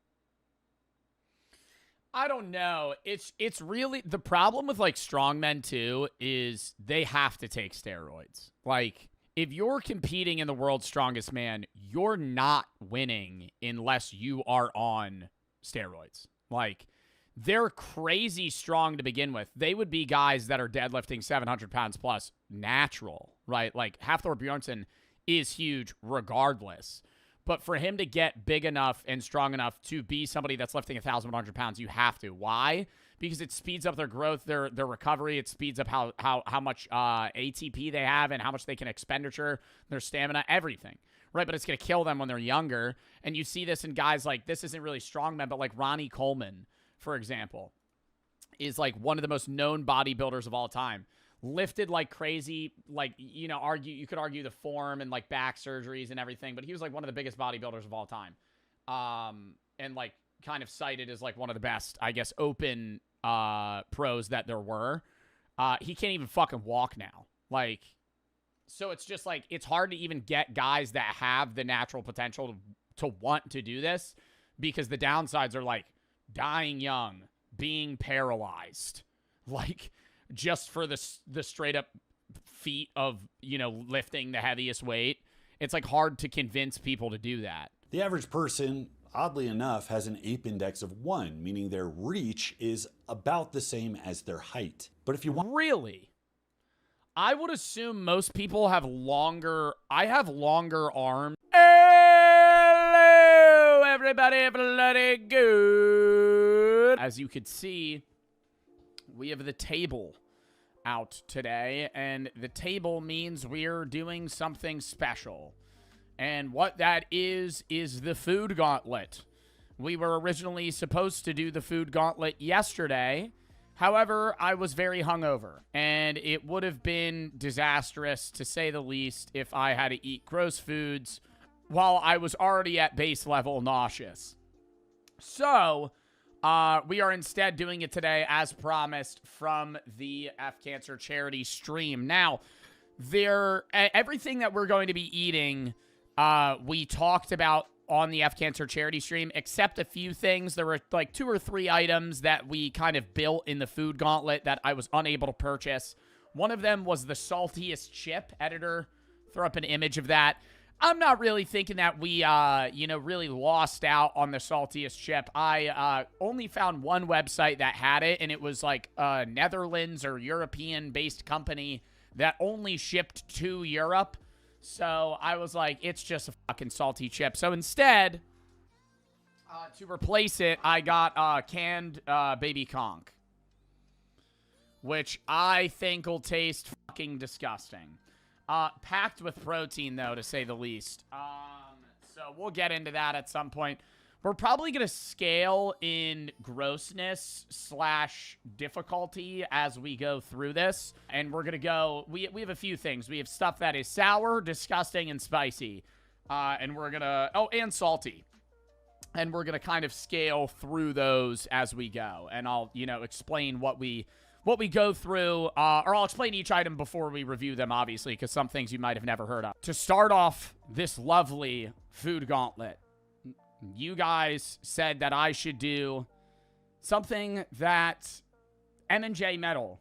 I don't know. It's really the problem with like strongmen too is they have to take steroids. Like if you're competing in the world's strongest man, you're not winning unless you are on steroids. Like they're crazy strong to begin with. They would be guys that are deadlifting 700 pounds plus natural, right? Like Hafthor Bjornsson is huge regardless. But for him to get big enough and strong enough to be somebody that's lifting 1,100 pounds, you have to. Why? Because it speeds up their growth, their recovery. It speeds up how much ATP they have and how much they can expenditure, their stamina, everything. Right, but it's going to kill them when they're younger. And you see this in guys like, this isn't really strongmen, but like Ronnie Coleman, for example, is like one of the most known bodybuilders of all time. Lifted like crazy, like, you know, you could argue the form and like back surgeries and everything, but he was like one of the biggest bodybuilders of all time. And like kind of cited as like one of the best, I guess, open pros that there were. He can't even fucking walk now. Like, so it's just like, it's hard to even get guys that have the natural potential to want to do this, because the downsides are like dying young, being paralyzed, like just for the straight up feat of, you know, lifting the heaviest weight. It's like hard to convince people to do that. The average person, oddly enough, has an ape index of 1, meaning their reach is about the same as their height. But if you want... Really? I would assume most people have longer... I have longer arms. Hello, everybody, bloody good. As you could see, we have the table out today, and the table means we're doing something special. And what that is the food gauntlet. We were originally supposed to do the food gauntlet yesterday. However, I was very hungover, and it would have been disastrous, to say the least, if I had to eat gross foods while I was already at base level nauseous. So, we are instead doing it today, as promised, from the F Cancer charity stream. Now, everything that we're going to be eating, we talked about on the F Cancer charity stream, except a few things. There were like 2 or 3 items that we kind of built in the food gauntlet that I was unable to purchase. One of them was the saltiest chip. Editor, throw up an image of that. I'm not really thinking that we, really lost out on the saltiest chip. I only found one website that had it, and it was like a Netherlands or European-based company that only shipped to Europe. So I was like, it's just a fucking salty chip. So instead, to replace it, I got canned baby conch, which I think will taste fucking disgusting. Packed with protein, though, to say the least. So we'll get into that at some point. We're probably going to scale in grossness / difficulty as we go through this. And we're going to go... We have a few things. We have stuff that is sour, disgusting, and spicy. And we're going to... Oh, and salty. And we're going to kind of scale through those as we go. And I'll, explain what we go through. Or I'll explain each item before we review them, obviously, because some things you might have never heard of. To start off this lovely food gauntlet, you guys said that I should do something that M&J Metal,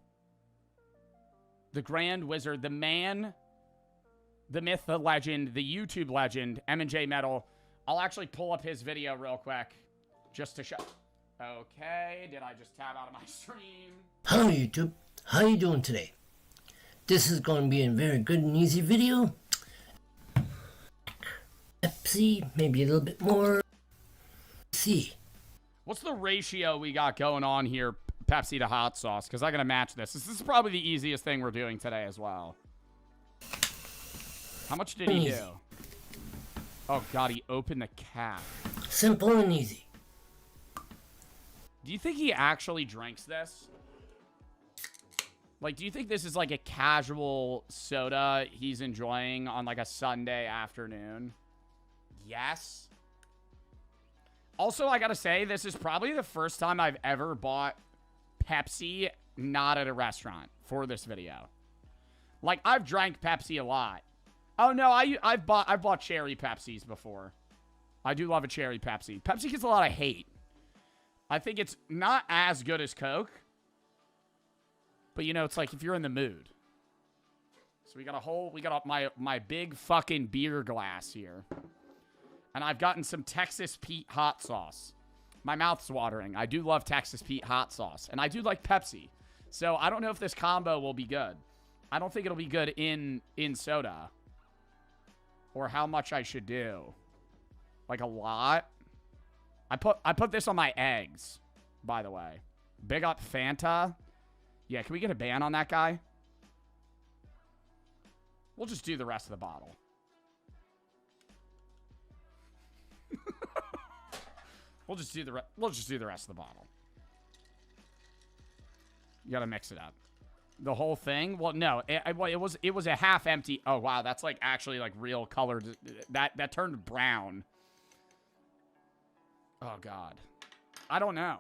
the Grand Wizard, the man, the myth, the legend, the YouTube legend, M&J Metal. I'll actually pull up his video real quick just to show. Okay, did I just tab out of my stream? Hello YouTube, how you doing today? This is going to be a very good and easy video. Pepsi, maybe a little bit more. See. What's the ratio we got going on here, Pepsi to hot sauce? Because I gotta match this. This is probably the easiest thing we're doing today as well. How much did he do? Oh god, he opened the cap. Simple and easy. Do you think he actually drinks this? Like, do you think this is like a casual soda he's enjoying on like a Sunday afternoon? Yes. Also, I gotta say, this is probably the first time I've ever bought Pepsi not at a restaurant for this video. Like, I've drank Pepsi a lot. Oh no, I've bought cherry Pepsis before. I do love a cherry Pepsi. Pepsi gets a lot of hate. I think it's not as good as Coke. But it's like if you're in the mood. So we got my big fucking beer glass here. And I've gotten some Texas Pete hot sauce. My mouth's watering. I do love Texas Pete hot sauce. And I do like Pepsi. So I don't know if this combo will be good. I don't think it'll be good in soda. or how much I should do. Like a lot. I put this on my eggs, by the way. Big up Fanta. Yeah, can we get a ban on that guy? We'll just do the rest of the bottle. We'll just do the rest of the bottle. You gotta mix it up. The whole thing? Well, no. It was a half empty. Oh wow, that's like actually like real color. That turned brown. Oh god. I don't know.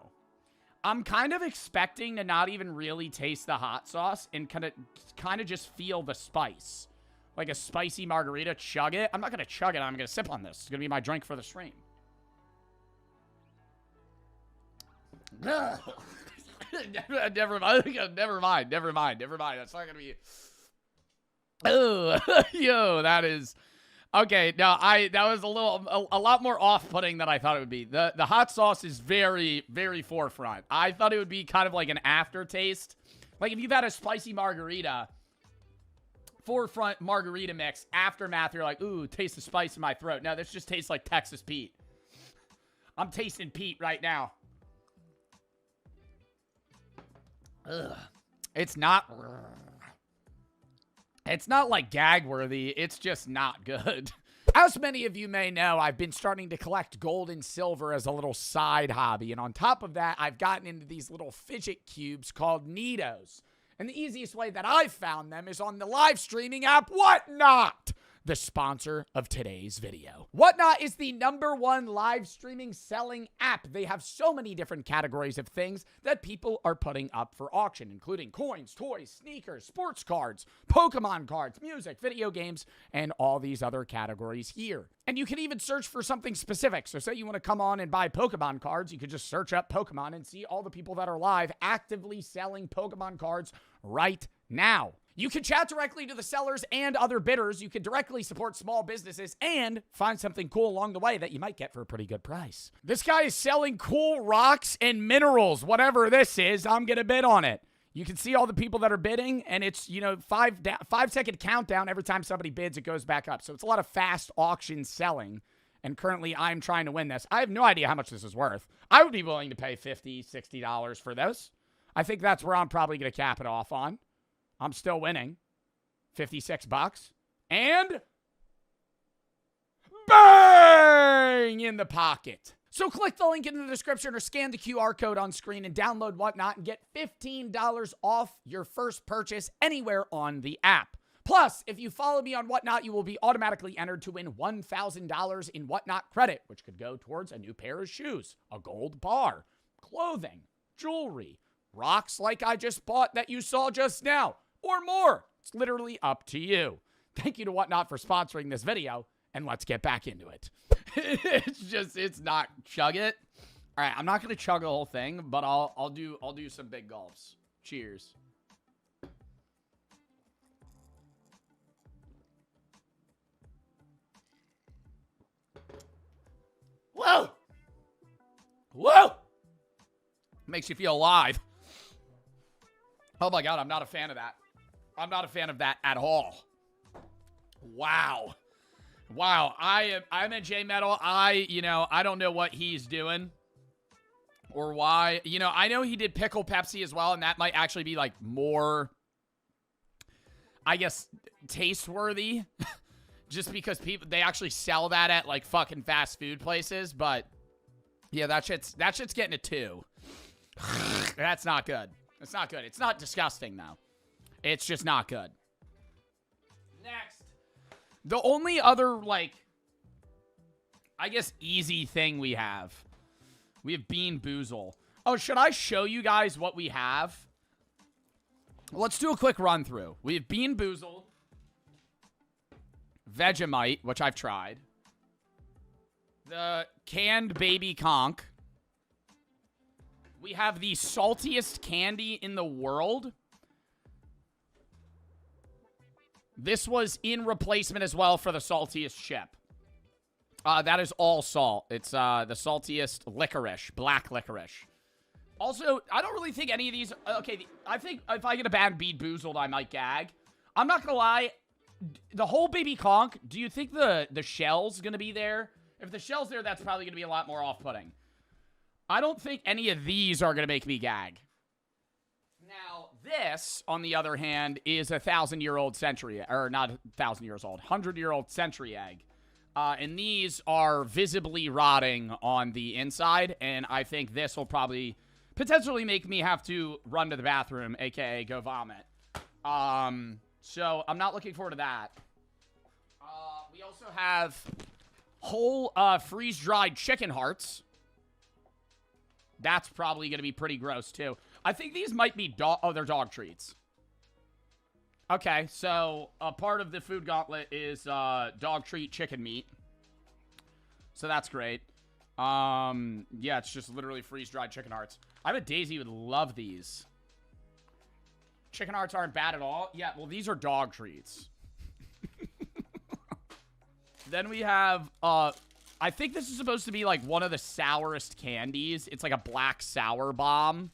I'm kind of expecting to not even really taste the hot sauce and kind of just feel the spice. Like a spicy margarita, chug it. I'm not gonna chug it, I'm gonna sip on this. It's gonna be my drink for the stream. Never mind. That's not gonna be. Oh, yo, that is okay. No, that was a lot more off-putting than I thought it would be. The hot sauce is very, very forefront. I thought it would be kind of like an aftertaste. Like if you've had a spicy margarita, forefront margarita mix, aftermath, you're like, ooh, taste the spice in my throat. No, this just tastes like Texas Pete. I'm tasting Pete right now. Ugh. It's not like gag worthy. It's just not good. As many of you may know, I've been starting to collect gold and silver as a little side hobby. And on top of that, I've gotten into these little fidget cubes called Neatos. And the easiest way that I've found them is on the live streaming app Whatnot, the sponsor of today's video. Whatnot is the #1 live streaming selling app. They have so many different categories of things that people are putting up for auction, including coins, toys, sneakers, sports cards, Pokemon cards, music, video games, and all these other categories here. And you can even search for something specific. So say you want to come on and buy Pokemon cards, you could just search up Pokemon and see all the people that are live actively selling Pokemon cards right now. You can chat directly to the sellers and other bidders. You can directly support small businesses and find something cool along the way that you might get for a pretty good price. This guy is selling cool rocks and minerals. Whatever this is, I'm going to bid on it. You can see all the people that are bidding, and it's, 5-second countdown. Every time somebody bids, it goes back up. So it's a lot of fast auction selling, and currently I'm trying to win this. I have no idea how much this is worth. I would be willing to pay $50, $60 for this. I think that's where I'm probably going to cap it off on. I'm still winning. $56. And bang in the pocket. So click the link in the description or scan the QR code on screen and download Whatnot and get $15 off your first purchase anywhere on the app. Plus, if you follow me on Whatnot, you will be automatically entered to win $1,000 in Whatnot credit, which could go towards a new pair of shoes, a gold bar, clothing, jewelry, rocks like I just bought that you saw just now, or more. It's literally up to you. Thank you to Whatnot for sponsoring this video, and let's get back into it. It's not chug it. All right, I'm not gonna chug the whole thing, but I'll do some big gulps. Cheers. Whoa! Whoa! Makes you feel alive. Oh my god, I'm not a fan of that. I'm not a fan of that at all. Wow. Wow, I'm in J-Metal. I don't know what he's doing or why. I know he did Pickle Pepsi as well, and that might actually be like more, I guess, taste-worthy. Just because they actually sell that at like fucking fast food places, but yeah, that shit's getting a 2. That's not good. It's not good. It's not disgusting, though. It's just not good. Next. The only other, I guess, easy thing we have Bean Boozle. Oh, should I show you guys what we have? Let's do a quick run through. We have Bean Boozle, Vegemite, which I've tried, the canned baby conch. We have the saltiest candy in the world. This was in replacement as well for the saltiest chip. That is all salt. It's the saltiest licorice, black licorice. Also, I don't really think any of these... Okay, I think if I get a bad Bean Boozled, I might gag. I'm not gonna lie. the whole baby conch, do you think the shell's going to be there? If the shell's there, that's probably going to be a lot more off-putting. I don't think any of these are going to make me gag. Now, this, on the other hand, is a 1,000-year-old century, or not 1,000 years old, 100-year-old century egg. And these are visibly rotting on the inside, and I think this will probably potentially make me have to run to the bathroom, a.k.a. go vomit. So I'm not looking forward to that. We also have whole freeze-dried chicken hearts. That's probably going to be pretty gross, too. I think these might be they're dog treats. Okay, so a part of the food gauntlet is dog treat chicken meat. So that's great. Yeah, it's just literally freeze-dried chicken hearts. I bet Daisy would love these. Chicken hearts aren't bad at all. Yeah, well, these are dog treats. Then we have, I think this is supposed to be like one of the sourest candies. It's like a black sour bomb.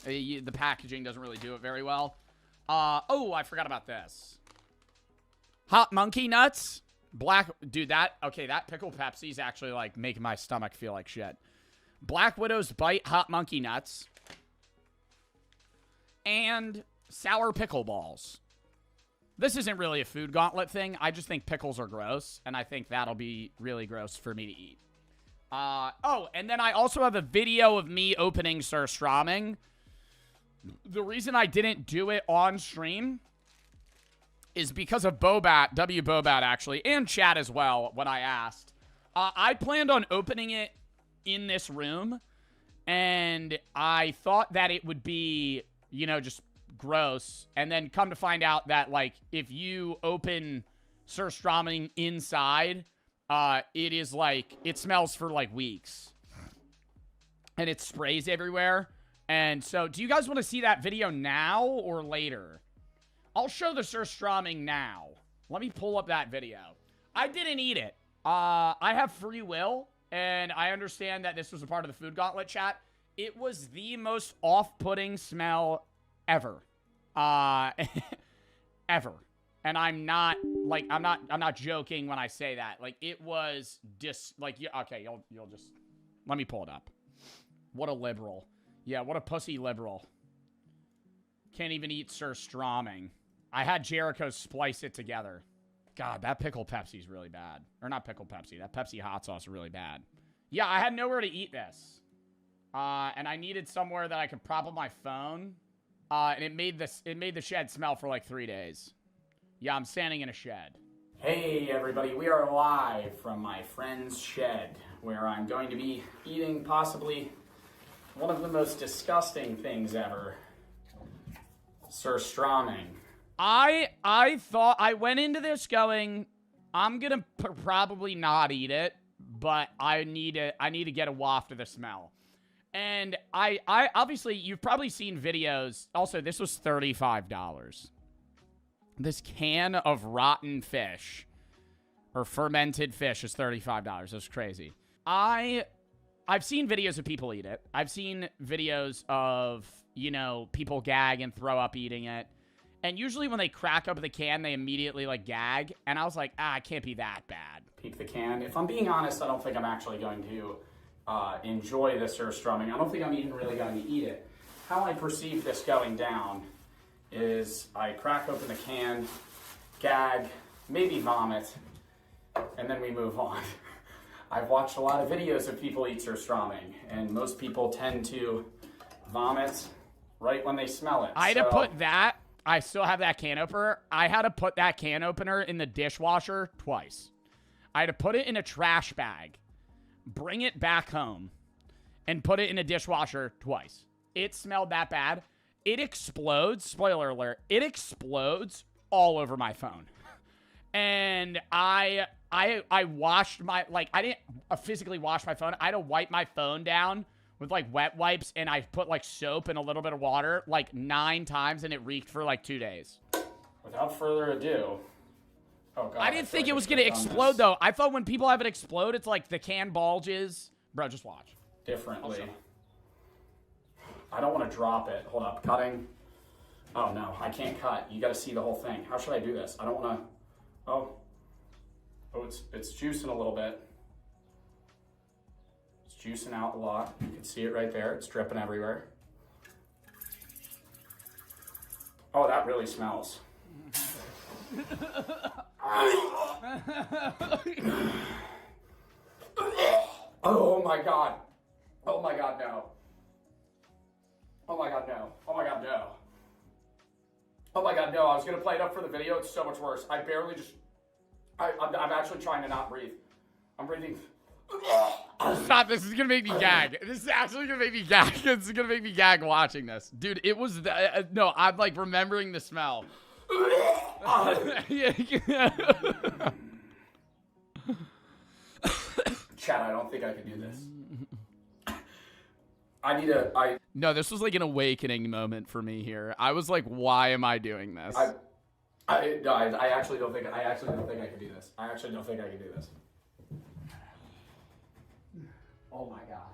The packaging doesn't really do it very well. Oh, I forgot about this. Hot monkey nuts. Dude, that pickle Pepsi is actually like making my stomach feel like shit. Black Widow's Bite hot monkey nuts. And sour pickle balls. This isn't really a food gauntlet thing. I just think pickles are gross, and I think that'll be really gross for me to eat. Oh, and then I also have a video of me opening surströmming. The reason I didn't do it on stream is because of Bobat, Bobat actually, and chat as well when I asked. I planned on opening it in this room, and I thought that it would be, you know, just gross, and then come to find out that, like, if you open surströmming inside, it is like, it smells for like weeks, and it sprays everywhere. And so, do you guys want to see that video now or later? I'll show the surströmming now. Let me pull up that video. I didn't eat it. I have free will, and I understand that this was a part of the food gauntlet chat. It was the most off-putting smell ever. Ever. And I'm not joking when I say that. Like, it was just, like, okay, you'll just, let me pull it up. What a liberal. Yeah, what a pussy liberal. Can't even eat surströmming. I had Jericho splice it together. God, that pickle Pepsi is really bad. Or not pickle Pepsi. That Pepsi hot sauce is really bad. Yeah, I had nowhere to eat this. And I needed somewhere that I could prop up my phone. And it made the shed smell for like 3 days. Yeah, I'm standing in a shed. Hey everybody, we are live from my friend's shed, where I'm going to be eating possibly one of the most disgusting things ever. Surströmming. I thought, I went into this going, I'm gonna probably not eat it, but I need to get a waft of the smell. And I obviously, you've probably seen videos. Also, this was $35. This can of rotten fish or fermented fish is $35. That's crazy. I've seen videos of people eat it. I've seen videos of, you know, people gag and throw up eating it. And usually when they crack open the can, they immediately, like, gag. And I was like, it can't be that bad. Peek the can. If I'm being honest, I don't think I'm actually going to enjoy this surströmming. I don't think I'm even really going to eat it. How I perceive this going down is I crack open the can, gag, maybe vomit, and then we move on. I've watched a lot of videos of people eat surströmming, and most people tend to vomit right when they smell it. I had to put that, I still have that can opener. I had to put that can opener in the dishwasher twice. I had to put it in a trash bag, bring it back home, and put it in a dishwasher twice. It smelled that bad. It explodes. Spoiler alert. It explodes all over my phone. And I washed my, like, I didn't physically wash my phone. I had to wipe my phone down with, like, wet wipes, and I put, like, soap and a little bit of water, like, 9 times, and it reeked for, like, 2 days. Without further ado. Oh, God. I didn't think it was going to explode, though. I thought when people have it explode, it's like the can bulges. Bro, just watch. Differently. I don't want to drop it. Hold up. Cutting. Oh no, I can't cut. You gotta see the whole thing. How should I do this? I don't wanna, oh, it's juicing a little bit. It's juicing out a lot. You can see it right there. It's dripping everywhere. Oh, that really smells. Oh my God. Oh my God, no. Oh my God, no. Oh my God, no. Oh my God, no. I was gonna play it up for the video. It's so much worse. I barely just, I'm actually trying to not breathe. I'm breathing. Stop, this is gonna make me gag. This is actually gonna make me gag. This is gonna make me gag watching this. Dude, it was, no, I'm like remembering the smell. Chad, I don't think I can do this. No, this was like an awakening moment for me here. I was like, why am I doing this? I actually don't think I can do this. I actually don't think I can do this. Oh my God.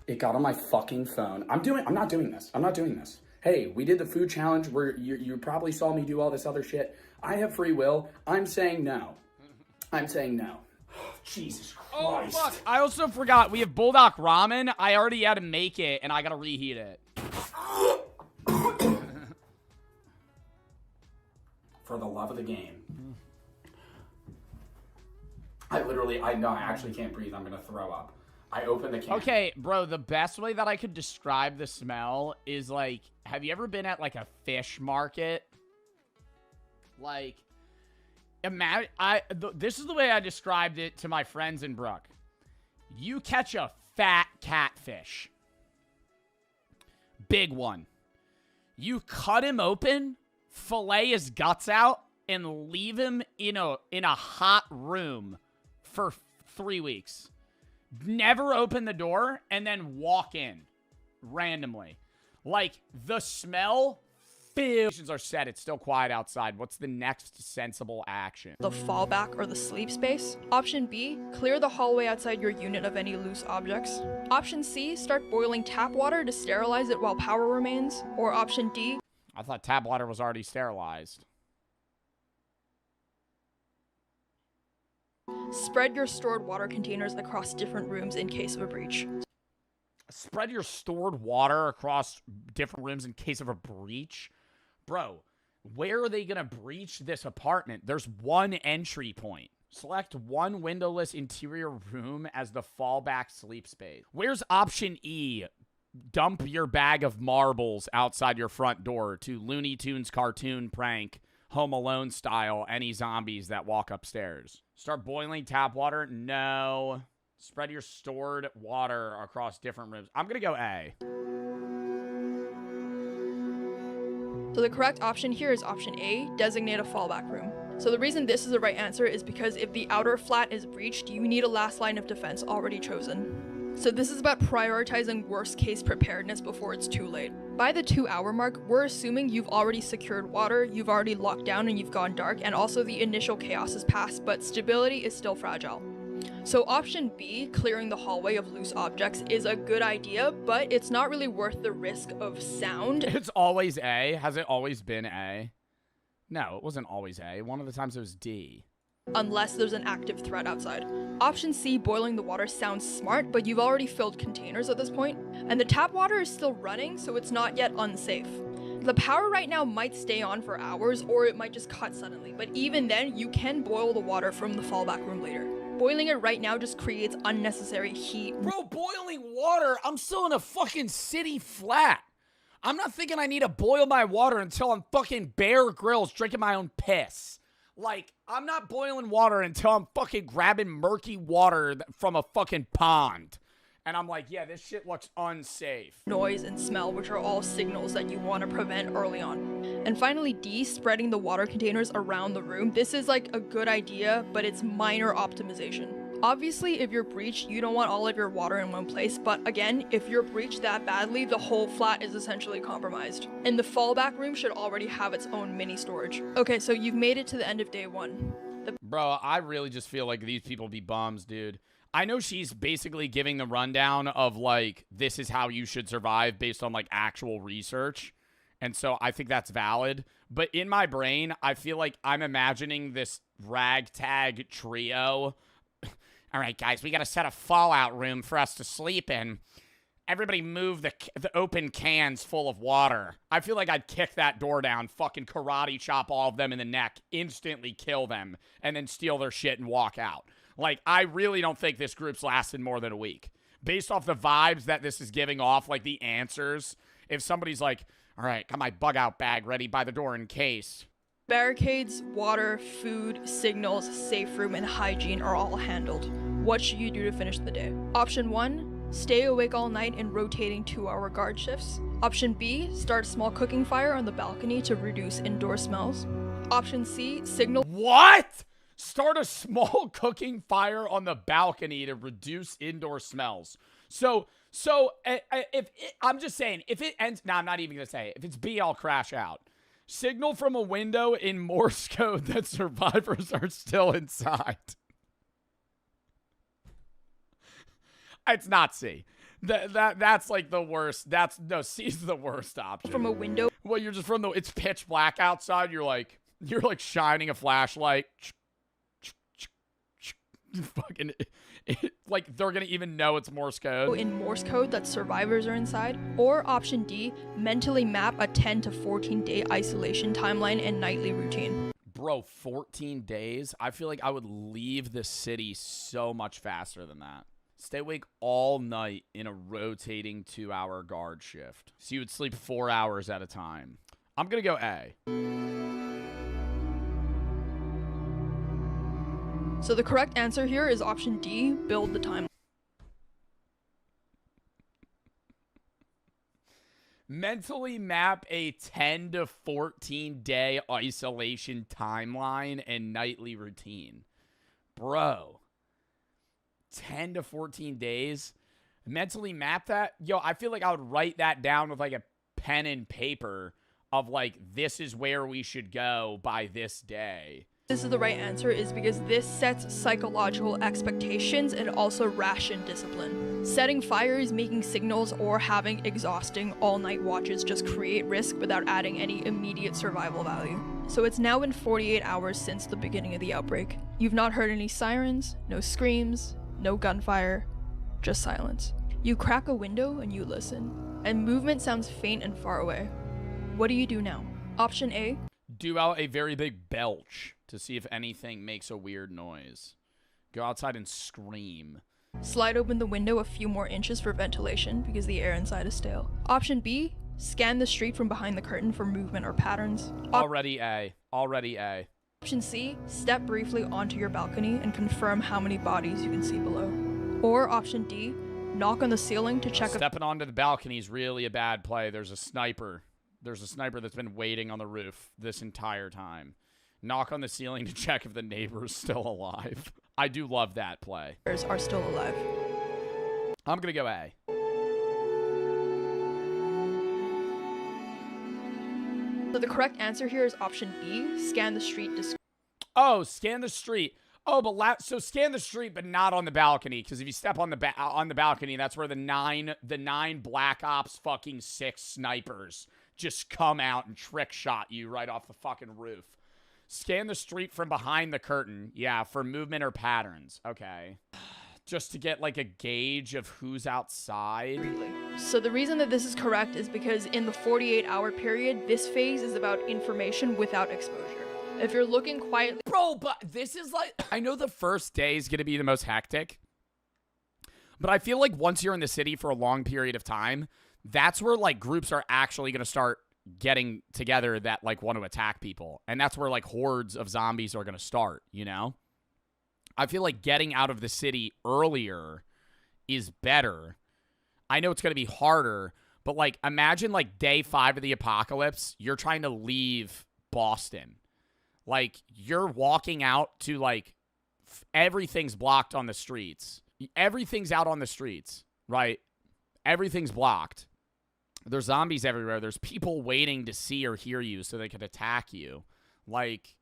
It got on my fucking phone. I'm not doing this. Hey, we did the food challenge where you probably saw me do all this other shit. I have free will. I'm saying no. Jesus Christ. Oh, fuck. I also forgot. We have Bulldog Ramen. I already had to make it, and I gotta reheat it. For the love of the game. I actually can't breathe. I'm gonna throw up. I opened the can. Okay, bro, the best way that I could describe the smell is like, have you ever been at like a fish market? Like, imagine, this is the way I described it to my friends in Brook. You catch a fat catfish. Big one. You cut him open, fillet his guts out, and leave him in a hot room for 3 weeks. Never open the door, and then walk in randomly. Like, the smell, conditions are set. It's still quiet outside. What's the next sensible action? The fallback or the sleep space. Option B, clear the hallway outside your unit of any loose objects. Option C, start boiling tap water to sterilize it while power remains. Or option D, I thought tap water was already sterilized. spread your stored water containers across different rooms in case of a breach. Spread your stored water across different rooms in case of a breach? Bro, where are they going to breach this apartment? There's one entry point. Select one windowless interior room as the fallback sleep space. Where's option E? Dump your bag of marbles outside your front door to Looney Tunes cartoon prank, Home Alone style, any zombies that walk upstairs. Start boiling tap water? No. Spread your stored water across different rooms. I'm going to go A. So the correct option here is option A, designate a fallback room. So the reason this is the right answer is because if the outer flat is breached, you need a last line of defense already chosen. So this is about prioritizing worst case preparedness before it's too late. By the 2-hour mark, we're assuming you've already secured water, you've already locked down and you've gone dark, and also the initial chaos has passed, but stability is still fragile. So option B, clearing the hallway of loose objects, is a good idea, but it's not really worth the risk of sound. It's always A. Has it always been A? No, it wasn't always A. One of the times it was D. Unless there's an active threat outside. Option C, boiling the water, sounds smart, but you've already filled containers at this point, and the tap water is still running, so it's not yet unsafe. The power right now might stay on for hours, or it might just cut suddenly, but even then, you can boil the water from the fallback room later. Boiling it right now just creates unnecessary heat. Bro, boiling water? I'm still in a fucking city flat. I'm not thinking I need to boil my water until I'm fucking Bear Grylls drinking my own piss. Like, I'm not boiling water until I'm fucking grabbing murky water from a fucking pond. And I'm like, yeah, this shit looks unsafe. Noise and smell, which are all signals that you want to prevent early on. And finally, D, spreading the water containers around the room. This is like a good idea, but it's minor optimization. Obviously, if you're breached, you don't want all of your water in one place, but again, if you're breached that badly, the whole flat is essentially compromised. And the fallback room should already have its own mini storage. Okay, so you've made it to the end of day one. Bro, I really just feel like these people be bums, dude. I know she's basically giving the rundown of, like, this is how you should survive based on, like, actual research. And so I think that's valid. But in my brain, I feel like I'm imagining this ragtag trio. All right, guys, we got to set a fallout room for us to sleep in. Everybody move the open cans full of water. I feel like I'd kick that door down, fucking karate chop all of them in the neck, instantly kill them, and then steal their shit and walk out. Like, I really don't think this group's lasted more than a week. Based off the vibes that this is giving off, like the answers, if somebody's like, all right, got my bug out bag ready by the door in case. Barricades, water, food, signals, safe room, and hygiene are all handled. What should you do to finish the day? Option 1. Stay awake all night in rotating 2-hour guard shifts. Option B, start a small cooking fire on the balcony to reduce indoor smells. Option C, signal. What? Start a small cooking fire on the balcony to reduce indoor smells. So if I'm just saying, if it ends, no, I'm not even gonna say it. If it's B, I'll crash out. Signal from a window in Morse code that survivors are still inside. It's not C. That's like the worst. C's the worst option. From a window. Well, you're just it's pitch black outside. You're like shining a flashlight. Fucking, like they're gonna even know it's Morse code. In Morse code that survivors are inside. Or option D, mentally map a 10 to 14 day isolation timeline and nightly routine. Bro, 14 days? I feel like I would leave the city so much faster than that. Stay awake all night in a rotating 2-hour guard shift. So you would sleep 4 hours at a time. I'm going to go A. So the correct answer here is option D, build the timeline. Mentally map a 10 to 14 day isolation timeline and nightly routine. Bro. 10 to 14 days, mentally map that. Yo, I feel like I would write that down with like a pen and paper of like, this is where we should go by this day. This is the right answer is because this sets psychological expectations and also ration discipline. Setting fires, making signals, or having exhausting all-night watches just create risk without adding any immediate survival value. So it's now been 48 hours since the beginning of the outbreak. You've not heard any sirens, no screams, no gunfire, just silence. You crack a window and you listen, and movement sounds faint and far away. What do you do now? Option A. Do out a very big belch to see if anything makes a weird noise. Go outside and scream. Slide open the window a few more inches for ventilation because the air inside is stale. Option B. Scan the street from behind the curtain for movement or patterns. Already A. Already A. Option C, step briefly onto your balcony and confirm how many bodies you can see below. Or option D, knock on the ceiling to check. Stepping onto the balcony is really a bad play. There's a sniper. There's a sniper that's been waiting on the roof this entire time. Knock on the ceiling to check if the neighbor's still alive. I do love that play. Are still alive. I'm gonna go A. So the correct answer here is option B, scan the street. Oh, scan the street. Oh, but so scan the street, but not on the balcony, because if you step on the balcony, that's where the nine Black Ops fucking 6 snipers just come out and trick shot you right off the fucking roof. Scan the street from behind the curtain, yeah, for movement or patterns. Okay. Just to get like a gauge of who's outside. So the reason that this is correct is because in the 48-hour period, this phase is about information without exposure. If you're looking quietly... Bro, but this is like... I know the first day is going to be the most hectic. But I feel like once you're in the city for a long period of time, that's where like groups are actually going to start getting together that like want to attack people. And that's where like hordes of zombies are going to start, you know? I feel like getting out of the city earlier is better. I know it's going to be harder, but like imagine like day 5 of the apocalypse, you're trying to leave Boston. Like you're walking out to like everything's blocked on the streets. Everything's out on the streets, right? Everything's blocked. There's zombies everywhere. There's people waiting to see or hear you so they can attack you. Like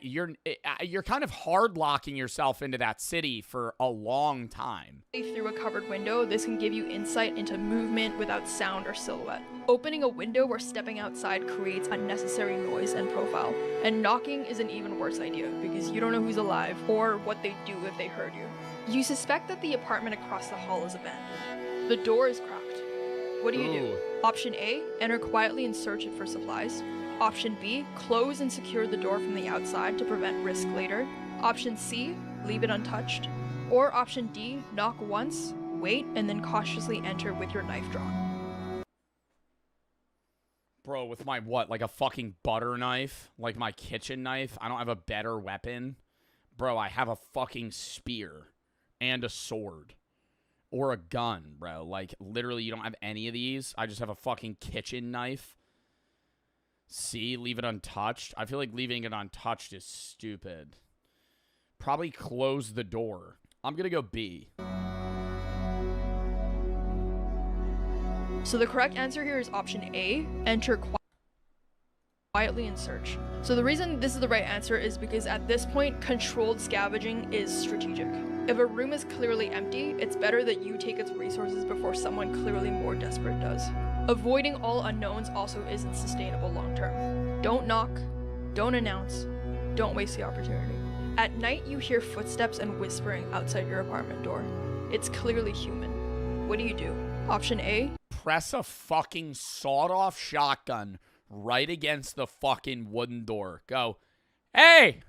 you're kind of hard locking yourself into that city for a long time. Through a covered window, this can give you insight into movement without sound or silhouette. Opening a window or stepping outside creates unnecessary noise and profile. And knocking is an even worse idea because you don't know who's alive or what they'd do if they heard you. You suspect that the apartment across the hall is abandoned. The door is cracked. What do you do? Option A, enter quietly and search it for supplies. Option B, close and secure the door from the outside to prevent risk later. Option C, leave it untouched. Or option D, knock once, wait, and then cautiously enter with your knife drawn. Bro, with my what? Like a fucking butter knife? Like my kitchen knife? I don't have a better weapon? Bro, I have a fucking spear and a sword. Or a gun, bro. Like, literally, you don't have any of these. I just have a fucking kitchen knife. C, leave it untouched. I feel like leaving it untouched is stupid. Probably close the door. I'm gonna go B. So the correct answer here is option A, enter quietly and search. So the reason this is the right answer is because at this point, controlled scavenging is strategic. If a room is clearly empty, it's better that you take its resources before someone clearly more desperate does. Avoiding all unknowns also isn't sustainable long term. Don't knock, don't announce, don't waste the opportunity. At night, you hear footsteps and whispering outside your apartment door. It's clearly human. What do you do? Option A, Press a fucking sawed-off shotgun right against the fucking wooden door. Go, hey!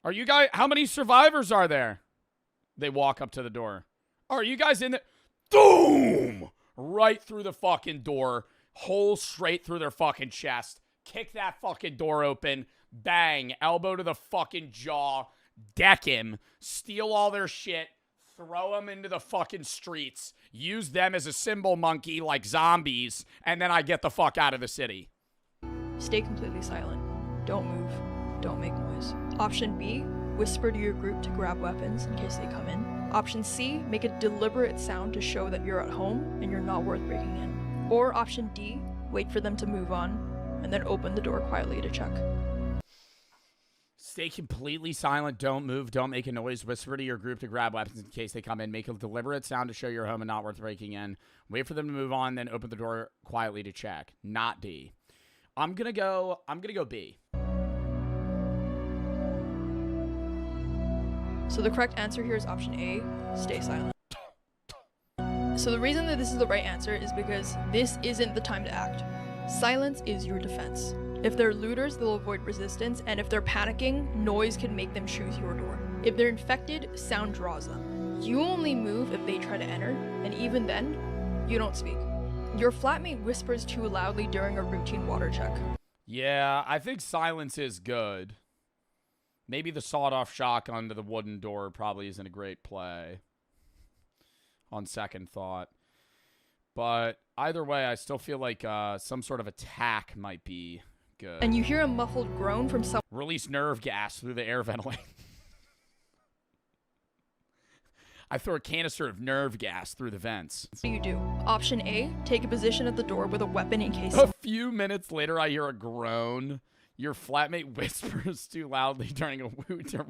Are you guys, how many survivors are there? They walk up to the door. Are you guys in there? Boom! Right through the fucking door. Hole straight through their fucking chest. Kick that fucking door open. Bang. Elbow to the fucking jaw. Deck him. Steal all their shit. Throw them into the fucking streets. Use them as a symbol monkey like zombies. And then I get the fuck out of the city. stay completely silent. Don't move. Don't make noise. Option B, whisper to your group to grab weapons in case they come in. Option C, make a deliberate sound to show that you're at home and you're not worth breaking in. Or option D, wait for them to move on and then open the door quietly to check. Stay completely silent. Don't move. Don't make a noise. Whisper to your group to grab weapons in case they come in. Make a deliberate sound to show you're home and not worth breaking in. Wait for them to move on, then open the door quietly to check. Not D. I'm gonna go B. So the correct answer here is option A, stay silent. So the reason that this is the right answer is because this isn't the time to act. Silence is your defense. If they're looters, they'll avoid resistance, and if they're panicking, noise can make them choose your door. If they're infected, sound draws them. You only move if they try to enter, and even then, you don't speak. Your flatmate whispers too loudly during a routine water check. Yeah, I think silence is good. Maybe the sawed-off shotgun to the wooden door probably isn't a great play on second thought. But either way, I still feel like some sort of attack might be good. And you hear a muffled groan from someone. Release nerve gas through the air ventilation. I throw a canister of nerve gas through the vents. What do you do? Option A, take a position at the door with a weapon in case. A few minutes later, I hear a groan. Your flatmate whispers too loudly during a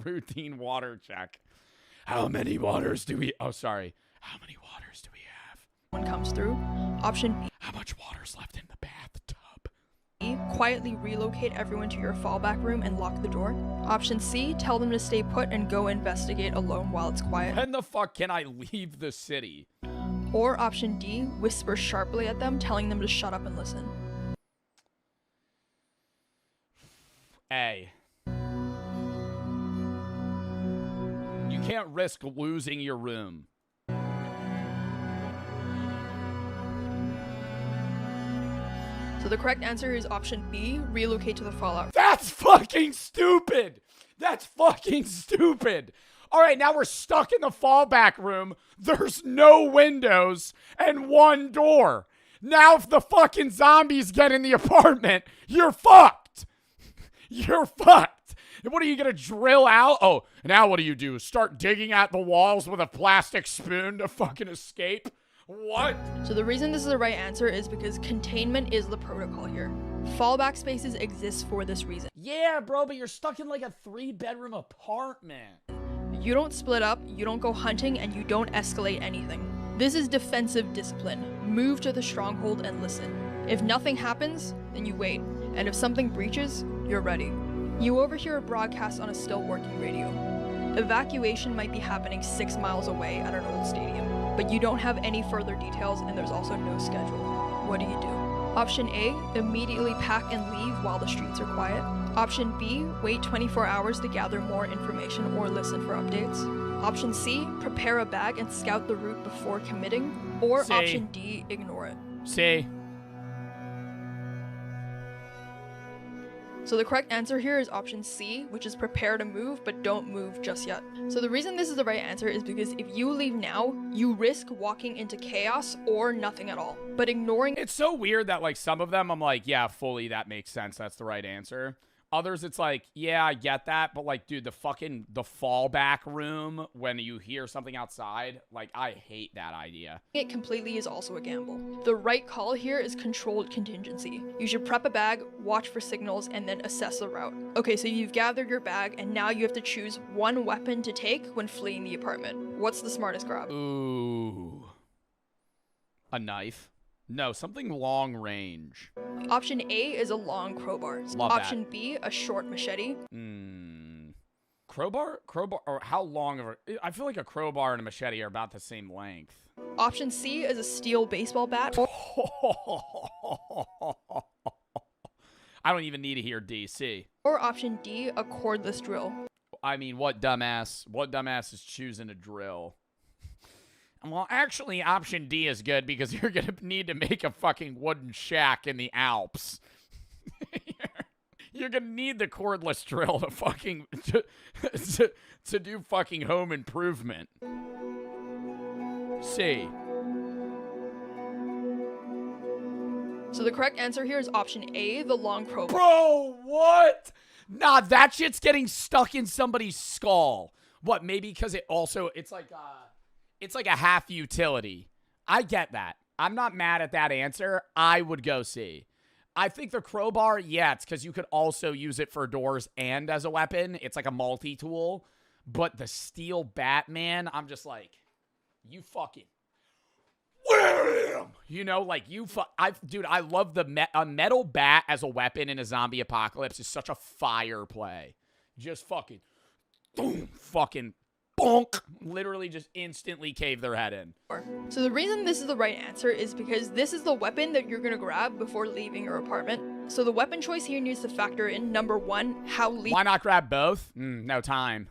routine water check. How many waters do we... Oh, sorry. How many waters do we have? One comes through. Option B, How much water's left in the bathtub? quietly relocate everyone to your fallback room and lock the door. Option C, tell them to stay put and go investigate alone while it's quiet. When the fuck can I leave the city? Or option D, whisper sharply at them, telling them to shut up and listen. A. You can't risk losing your room. So the correct answer is option B, relocate to the fallout. That's fucking stupid. That's fucking stupid. All right, now we're stuck in the fallback room. There's no windows and one door. Now if the fucking zombies get in the apartment, you're fucked. You're fucked. What are you going to drill out? Oh, now what do you do? Start digging at the walls with a plastic spoon to fucking escape? What? So the reason this is the right answer is because containment is the protocol here. Fallback spaces exist for this reason. Yeah, bro, but you're stuck in like a 3-bedroom apartment. You don't split up, you don't go hunting, and you don't escalate anything. This is defensive discipline. Move to the stronghold and listen. If nothing happens, then you wait. And if something breaches, you're ready. You overhear a broadcast on a still working radio. Evacuation might be happening 6 miles away at an old stadium, but you don't have any further details and there's also no schedule. What do you do? Option A, immediately pack and leave while the streets are quiet. Option B, wait 24 hours to gather more information or listen for updates. Option C, prepare a bag and scout the route before committing. Or C. Option D, ignore it. See? So the correct answer here is option C, which is prepare to move, but don't move just yet. So the reason this is the right answer is because if you leave now, you risk walking into chaos or nothing at all. But ignoring It's so weird that like some of them I'm like, yeah, fully that makes sense. That's the right answer. Others, it's like, yeah, I get that, but like, dude, the fallback room when you hear something outside, like, I hate that idea. it completely is also a gamble. The right call here is controlled contingency. You should prep a bag, watch for signals, and then assess the route. Okay, so you've gathered your bag, and now you have to choose one weapon to take when fleeing the apartment. What's the smartest grab? Ooh. A knife? No, something long range. Option A is a long crowbar. Love Option B, a short machete. Crowbar, or how long of a... I feel like a crowbar and a machete are about the same length. Option C is a steel baseball bat. I don't even need to hear DC. Or option D, a cordless drill. I mean, what dumbass is choosing a drill? Well, actually, option D is good because you're going to need to make a fucking wooden shack in the Alps. You're going to need the cordless drill to fucking to do fucking home improvement. C. So the correct answer here is option A, the long crowbar. Bro, what? Nah, that shit's getting stuck in somebody's skull. What, maybe because it's like a half utility. I get that. I'm not mad at that answer. I would go C. I think the crowbar, yeah, it's because you could also use it for doors and as a weapon. It's like a multi-tool. But the steel Batman, I'm just like, you fucking wham! You know, like dude, I love a metal bat as a weapon in a zombie apocalypse is such a fire play. Just fucking, boom, fucking bonk, literally just instantly cave their head in. So the reason this is the right answer is because this is the weapon that you're gonna grab before leaving your apartment. So the weapon choice here needs to factor in, number one, how lethal. Why not grab both? No time.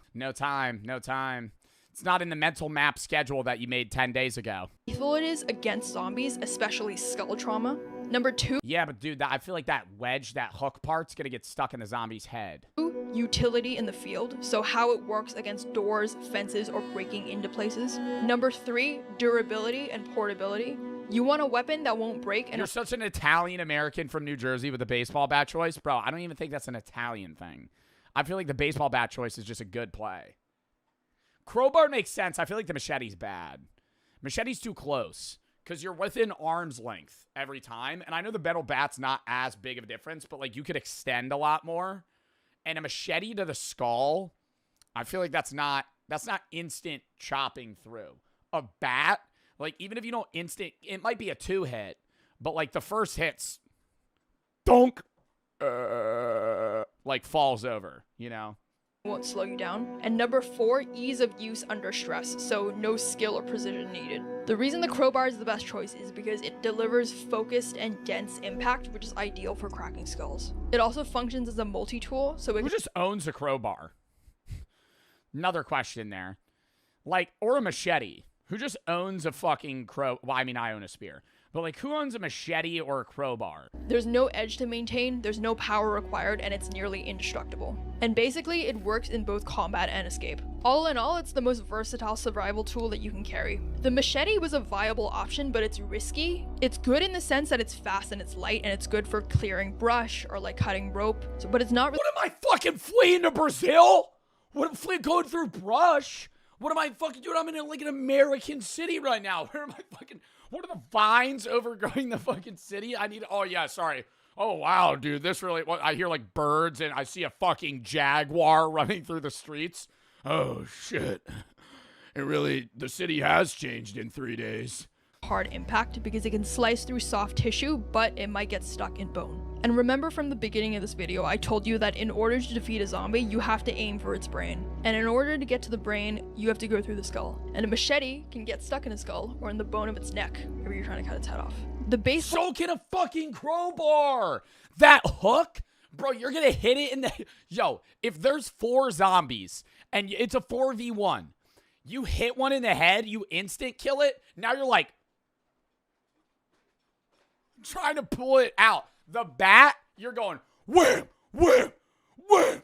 It's not in the mental map schedule that you made 10 days ago. Lethal it is against zombies, especially skull trauma. Number two, Yeah, but dude, I feel like that wedge, that hook part's gonna get stuck in the zombie's head. utility in the field, so how it works against doors, fences, or breaking into places. Number three, durability and portability. You want a weapon that won't break and You're such an Italian American from New Jersey with a baseball bat choice. Bro, I don't even think that's an Italian thing. I feel like the baseball bat choice is just a good play. Crowbar makes sense. I feel like the machete's bad. Machete's too close because you're within arm's length every time. And I know the metal bat's not as big of a difference, but like you could extend a lot more. And a machete to the skull, I feel like that's not instant chopping through. A bat, like even if you don't instant, it might be a 2-hit, but like the first hit's donk, like falls over, you know? won't slow you down. And number four, ease of use under stress, so no skill or precision needed. The reason the crowbar is the best choice is because it delivers focused and dense impact, which is ideal for cracking skulls. It also functions as a multi-tool, so it Who just owns a crowbar? Another question there. Like, or a machete. Who just owns a fucking well, I mean, I own a spear. But, like, who owns a machete or a crowbar? There's no edge to maintain, there's no power required, and it's nearly indestructible. And basically, it works in both combat and escape. All in all, it's the most versatile survival tool that you can carry. The machete was a viable option, but it's risky. It's good in the sense that it's fast and it's light, and it's good for clearing brush or, like, cutting rope, but it's not really— What am I fucking fleeing to Brazil? What am I going through brush? What am I fucking doing? I'm in like an American city right now. Where am I fucking? What are the vines overgrowing the fucking city? Oh yeah, sorry. Oh, wow, dude. This really, I hear like birds and I see a fucking jaguar running through the streets. Oh, shit. The city has changed in 3 days. Hard impact because it can slice through soft tissue, but it might get stuck in bone. And remember from the beginning of this video, I told you that in order to defeat a zombie, you have to aim for its brain. And in order to get to the brain, you have to go through the skull. And a machete can get stuck in a skull or in the bone of its neck if you're trying to cut its head off. The baseball— So can a fucking crowbar. That hook, bro, you're going to hit it in the... Yo, if there's 4 zombies and it's a 4v1, you hit one in the head, you instant kill it, now you're like... trying to pull it out. The bat, you're going, wham, wham, wham,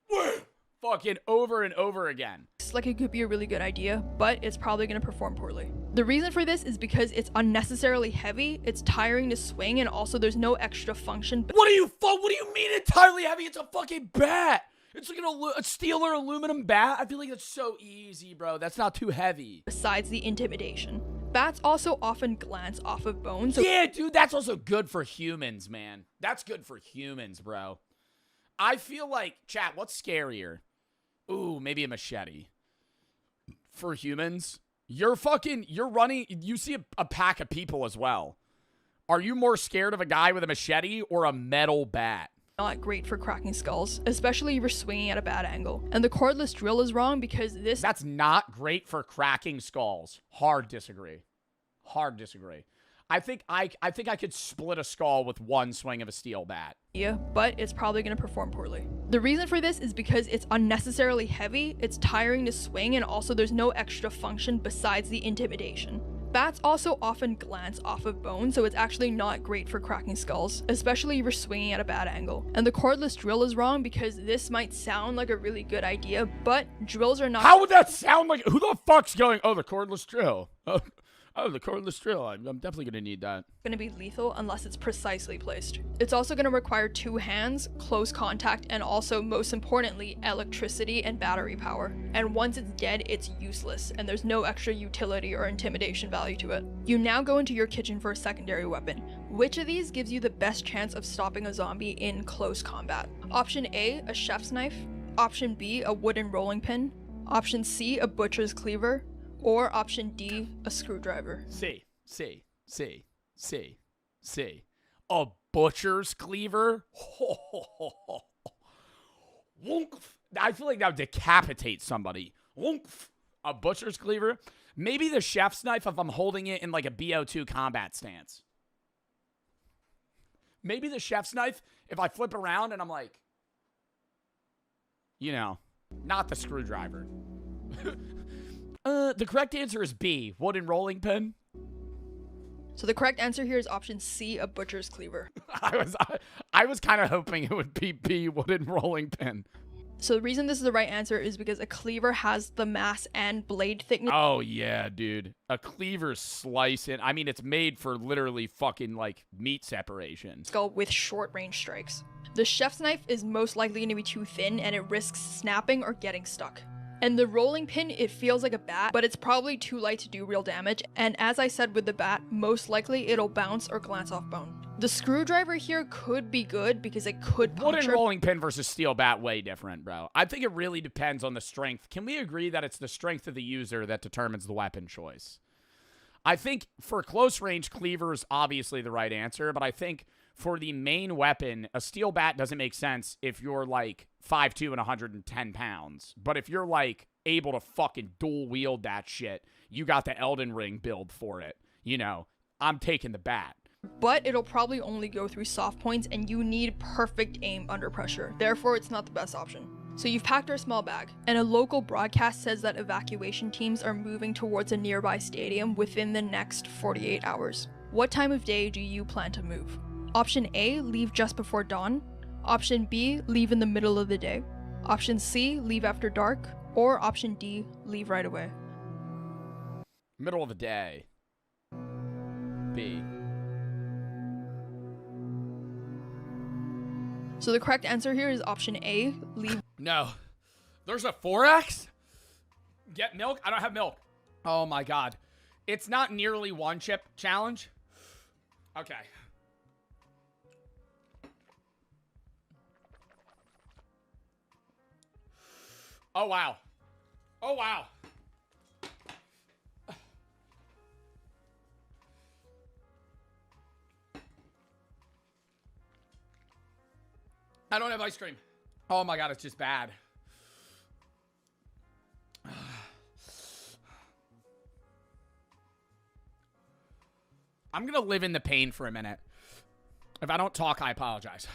wham, fucking over and over again. It's like it could be a really good idea, but it's probably going to perform poorly. The reason for this is because it's unnecessarily heavy, it's tiring to swing, and also there's no extra function. What do you mean entirely heavy? It's a fucking bat. It's like a steel or aluminum bat. I feel like that's so easy, bro. That's not too heavy. Besides the intimidation. Bats also often glance off of bones. Yeah, dude, that's also good for humans, man. That's good for humans, bro. I feel like, chat, what's scarier? Ooh, maybe a machete. For humans, you're running, you see a pack of people as well. Are you more scared of a guy with a machete or a metal bat? Not great for cracking skulls, especially if you're swinging at a bad angle. And the cordless drill is wrong because that's not great for cracking skulls. Hard disagree. Hard disagree. I think I could split a skull with one swing of a steel bat. Yeah, but it's probably going to perform poorly. The reason for this is because it's unnecessarily heavy, it's tiring to swing, and also there's no extra function besides the intimidation. Bats also often glance off of bone, so it's actually not great for cracking skulls, especially if you're swinging at a bad angle. And the cordless drill is wrong because this might sound like a really good idea, but drills are not— How would that sound like? Who the fuck's going, oh, the cordless drill? Oh, the cordless drill. I'm definitely going to need that. Going to be lethal unless it's precisely placed. It's also going to require 2 hands, close contact, and also, most importantly, electricity and battery power. And once it's dead, it's useless, and there's no extra utility or intimidation value to it. You now go into your kitchen for a secondary weapon. Which of these gives you the best chance of stopping a zombie in close combat? Option A, a chef's knife. Option B, a wooden rolling pin. Option C, a butcher's cleaver. Or option D, a screwdriver. C. A butcher's cleaver? I feel like that would decapitate somebody. A butcher's cleaver? Maybe the chef's knife if I'm holding it in like a BO2 combat stance. Maybe the chef's knife if I flip around and I'm like, not the screwdriver. The correct answer is B, wooden rolling pin. So the correct answer here is option C, a butcher's cleaver. I was kind of hoping it would be B, wooden rolling pin. So the reason this is the right answer is because a cleaver has the mass and blade thickness. Oh yeah, dude. A cleaver slicing. I mean, it's made for literally fucking like meat separation. Skull with short range strikes. The chef's knife is most likely going to be too thin and it risks snapping or getting stuck. And the rolling pin, it feels like a bat, but it's probably too light to do real damage. And as I said with the bat, most likely it'll bounce or glance off bone. The screwdriver here could be good because it could puncture. Wooden rolling pin versus steel bat, way different, bro. I think it really depends on the strength. Can we agree that it's the strength of the user that determines the weapon choice? I think for close range, cleaver is obviously the right answer, but I think for the main weapon, a steel bat doesn't make sense if you're like 5'2" and 110 pounds. But if you're like able to fucking dual wield that shit, you got the Elden Ring build for it. I'm taking the bat. But it'll probably only go through soft points and you need perfect aim under pressure. Therefore, it's not the best option. So you've packed our small bag, and a local broadcast says that evacuation teams are moving towards a nearby stadium within the next 48 hours. What time of day do you plan to move? Option A, leave just before dawn. Option B, leave in the middle of the day. Option C, leave after dark. Or option D, leave right away. Middle of the day. B. So the correct answer here is option A, leave. No. There's a 4X? Get milk? I don't have milk. Oh my god. It's not nearly one chip challenge? Okay. Oh, wow. Oh, wow. I don't have ice cream. Oh my God, it's just bad. I'm gonna live in the pain for a minute. If I don't talk, I apologize.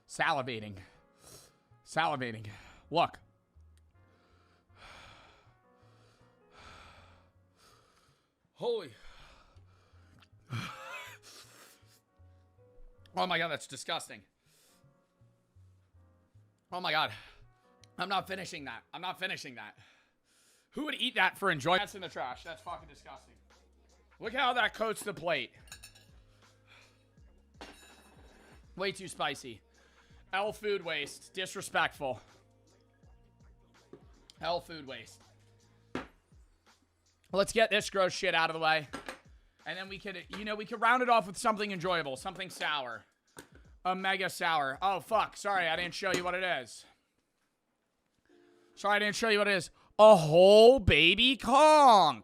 Salivating. Salivating. Look. Holy. Oh my God, that's disgusting. Oh my God. I'm not finishing that. I'm not finishing that. Who would eat that for enjoyment? That's in the trash. That's fucking disgusting. Look how that coats the plate. Way too spicy. L food waste. Disrespectful. L food waste. Let's get this gross shit out of the way. And then we could, you know, we could round it off with something enjoyable. Something sour. A mega sour. Oh, fuck. Sorry, I didn't show you what it is. Sorry, I didn't show you what it is. A whole baby conch.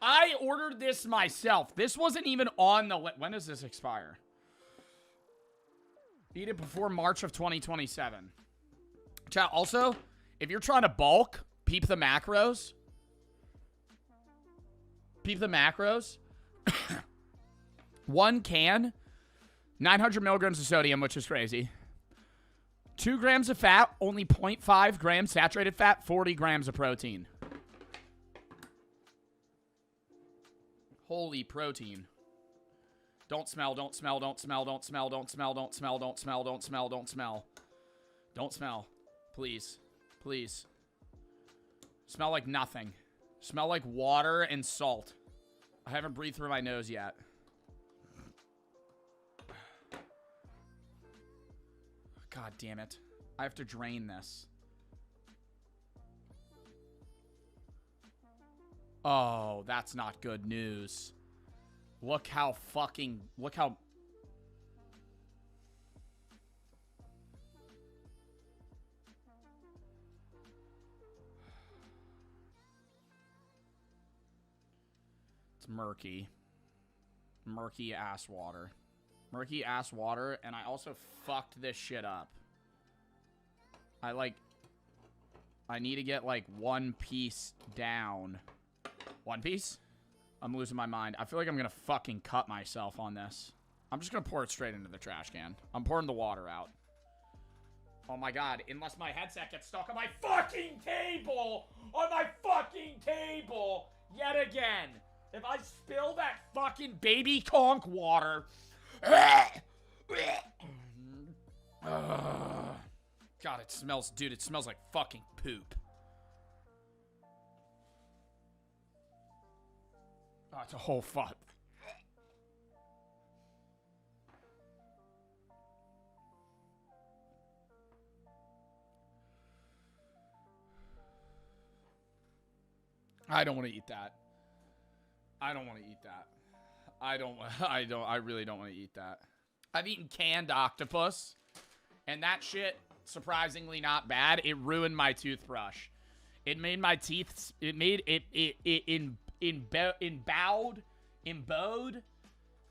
I ordered this myself. This wasn't even on the... When does this expire? Eat it before March of 2027. Chat, also, if you're trying to bulk, peep the macros. Peep the macros. 1 can, 900 milligrams of sodium, which is crazy. 2 grams of fat, only 0.5 grams saturated fat, 40 grams of protein. Holy protein. Don't smell, don't smell, don't smell, don't smell, don't smell, don't smell, don't smell, don't smell, don't smell. Don't smell. Please. Please. Smell like nothing. Smell like water and salt. I haven't breathed through my nose yet. God damn it. I have to drain this. Oh, that's not good news. Look how fucking... Look how... It's murky. Murky ass water. Murky ass water, and I also fucked this shit up. I need to get, like, 1 piece down. 1 piece? I'm losing my mind. I feel like I'm gonna fucking cut myself on this. I'm just gonna pour it straight into the trash can. I'm pouring the water out. Oh my God, unless my headset gets stuck on my fucking table! On my fucking table! Yet again! If I spill that fucking baby conch water... God, it smells... Dude, it smells like fucking poop. Oh, it's a whole fuck. I don't want to eat that. I don't want to eat that. I really don't want to eat that. I've eaten canned octopus, and that shit, surprisingly not bad. It ruined my toothbrush. It made my teeth, imbowed.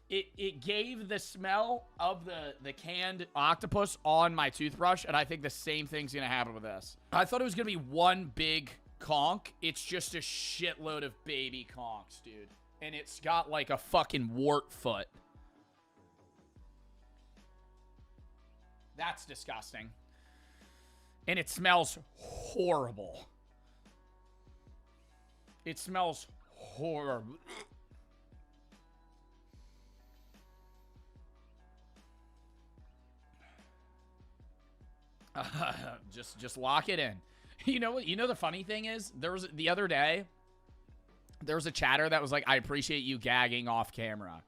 It gave the smell of the canned octopus on my toothbrush, and I think the same thing's gonna happen with this. I thought it was gonna be one big conch. It's just a shitload of baby conchs, dude. And it's got like a fucking wart foot. That's disgusting. And it smells horrible. It smells horrible. Just lock it in. You know what? You know the funny thing is, there was the other day, there was a chatter that was like, I appreciate you gagging off camera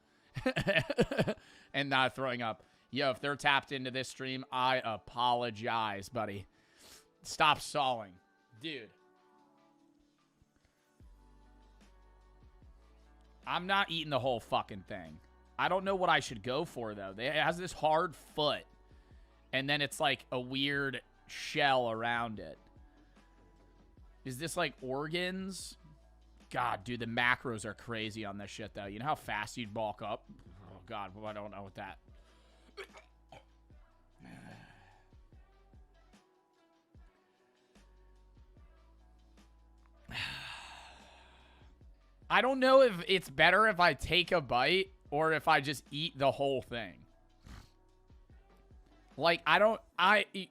and not throwing up. Yo, if they're tapped into this stream, I apologize, buddy. Stop stalling. Dude. I'm not eating the whole fucking thing. I don't know what I should go for, though. It has this hard foot. and then it's like a weird shell around it. Is this like organs? God, dude, the macros are crazy on this shit, though. You know how fast you'd bulk up? Oh, God, well, I don't know what that... I don't know if it's better if I take a bite or if I just eat the whole thing. Like,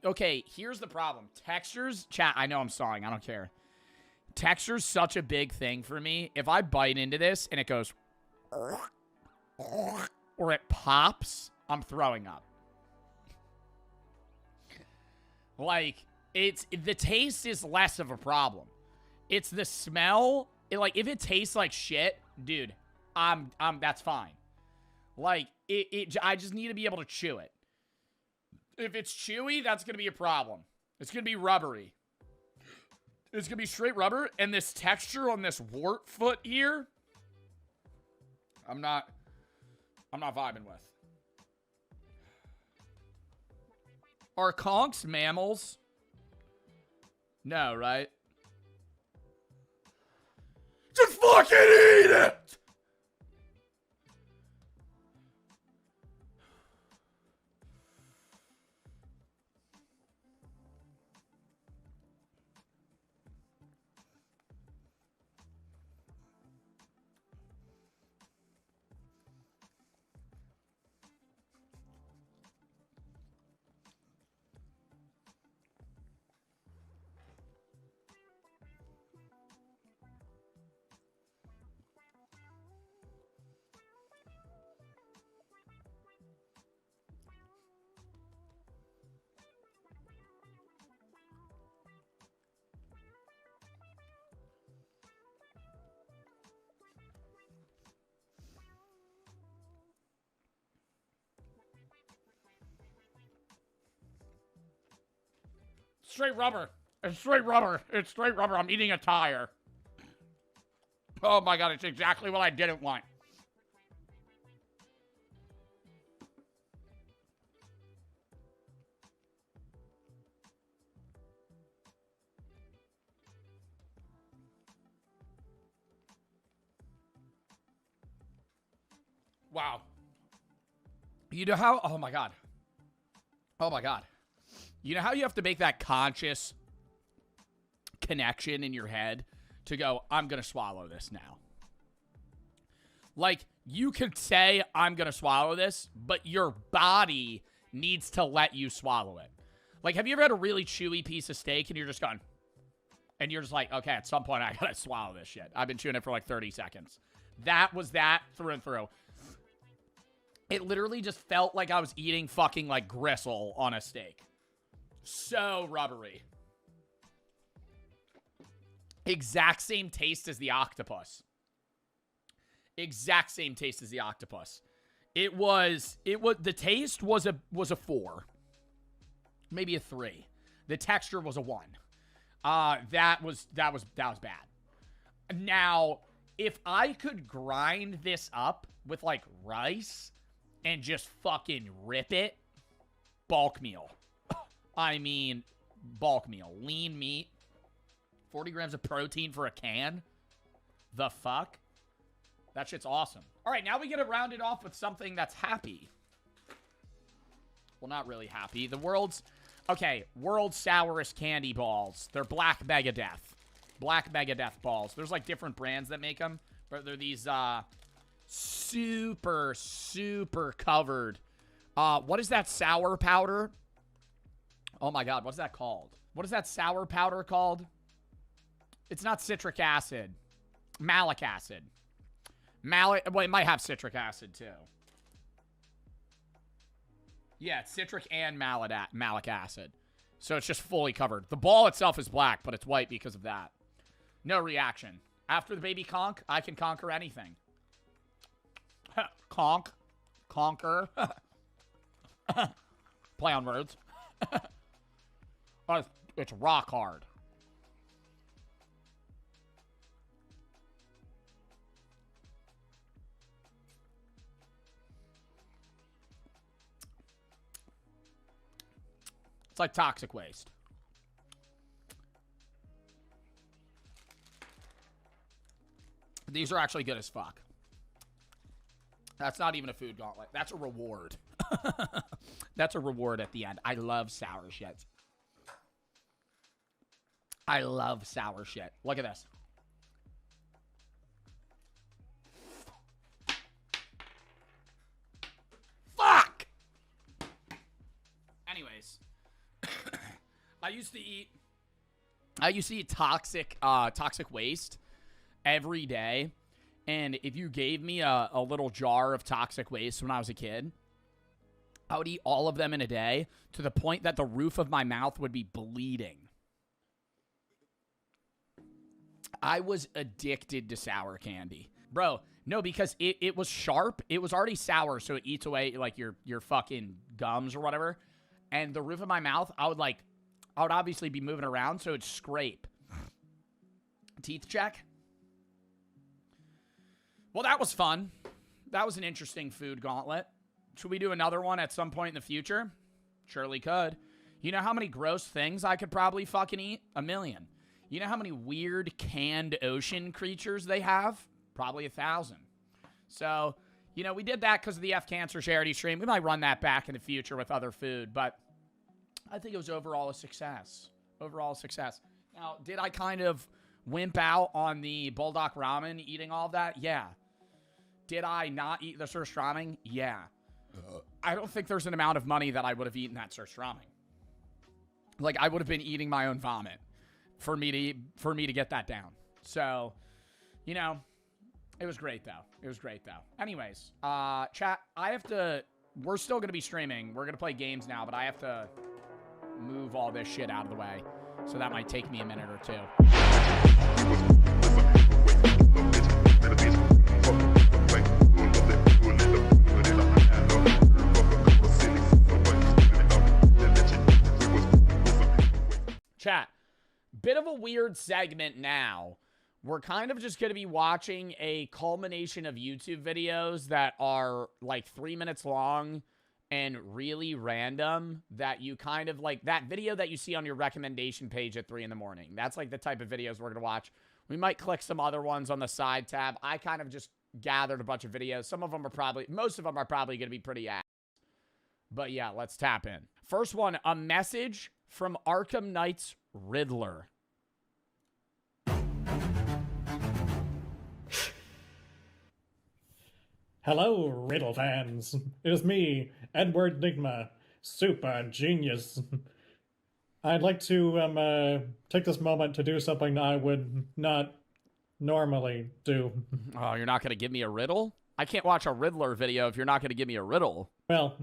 okay, here's the problem. Textures, chat, I know I'm sawing, I don't care. Texture's such a big thing for me. If I bite into this and it goes, or it pops, I'm throwing up. Like, the taste is less of a problem. It's the smell. Like, if it tastes like shit, dude, that's fine. Like, I just need to be able to chew it. If it's chewy, that's gonna be a problem. It's gonna be rubbery. It's gonna be straight rubber, and this texture on this wart foot here, I'm not vibing with. Are conchs mammals? No, right? Just fucking eat it! Straight rubber. It's straight rubber. It's straight rubber. I'm eating a tire. Oh my God, it's exactly what I didn't want. Wow. You know how, oh my God. Oh my God. You know how you have to make that conscious connection in your head to go, I'm going to swallow this now. Like, you could say, I'm going to swallow this, but your body needs to let you swallow it. Like, have you ever had a really chewy piece of steak and you're just going, and you're just like, okay, at some point I got to swallow this shit. I've been chewing it for like 30 seconds. That was that through and through. It literally just felt like I was eating fucking like gristle on a steak. So rubbery. Exact same taste as the octopus. Exact same taste as the octopus. The taste was a 4. Maybe a 3. The texture was a 1. That was bad. Now, if I could grind this up with like rice and just fucking rip it, bulk meal. I mean, bulk meal. Lean meat. 40 grams of protein for a can. The fuck? That shit's awesome. All right, now we get to round it off with something that's happy. Well, not really happy. The world's sourest candy balls. They're Black Megadeth. Black Megadeth balls. There's like different brands that make them, but they're these super, super covered. What is that sour powder? Oh my God, what's that called? What is that sour powder called? It's not citric acid. Malic acid. Well, it might have citric acid too. Yeah, it's citric and malic acid. So it's just fully covered. The ball itself is black, but it's white because of that. No reaction. After the baby conch, I can conquer anything. Conch. Conquer. Play on words. It's rock hard. It's like toxic waste. These are actually good as fuck. That's not even a food gauntlet. That's a reward. That's a reward at the end. I love sour shit. I love sour shit. Look at this. Fuck! Anyways. I used to eat toxic waste every day. And if you gave me a little jar of toxic waste when I was a kid, I would eat all of them in a day to the point that the roof of my mouth would be bleeding. I was addicted to sour candy. Bro, no, because it was sharp. It was already sour, so it eats away like your fucking gums or whatever. And the roof of my mouth, I would obviously be moving around, so it'd scrape. Teeth check. Well, that was fun. That was an interesting food gauntlet. Should we do another one at some point in the future? Surely could. You know how many gross things I could probably fucking eat? 1 million. You know how many weird canned ocean creatures they have? Probably 1,000. So, you know, we did that because of the F Cancer charity stream. We might run that back in the future with other food, but I think it was overall a success. Overall success. Now, did I kind of wimp out on the Bulldog ramen eating all of that? Yeah. Did I not eat the surströmming? Yeah. I don't think there's an amount of money that I would have eaten that surströmming. Like, I would have been eating my own vomit for me to get that down. So, you know, it was great though. It was great though. Anyways, chat, we're still going to be streaming. We're going to play games now, but I have to move all this shit out of the way. So that might take me a minute or two. Chat, bit of a weird segment now. We're kind of just going to be watching a culmination of YouTube videos that are like 3 minutes long and really random, that you kind of like that video that you see on your recommendation page at 3 in the morning. That's like the type of videos we're going to watch. We might click some other ones on the side tab. I kind of just gathered a bunch of videos. Most of them are probably going to be pretty ass. But yeah, let's tap in. First one, a message from Arkham Knight's Riddler. Hello, Riddle fans. It is me, Edward Nigma, super genius. I'd like to take this moment to do something I would not normally do. Oh, you're not going to give me a riddle? I can't watch a Riddler video if you're not going to give me a riddle. Well,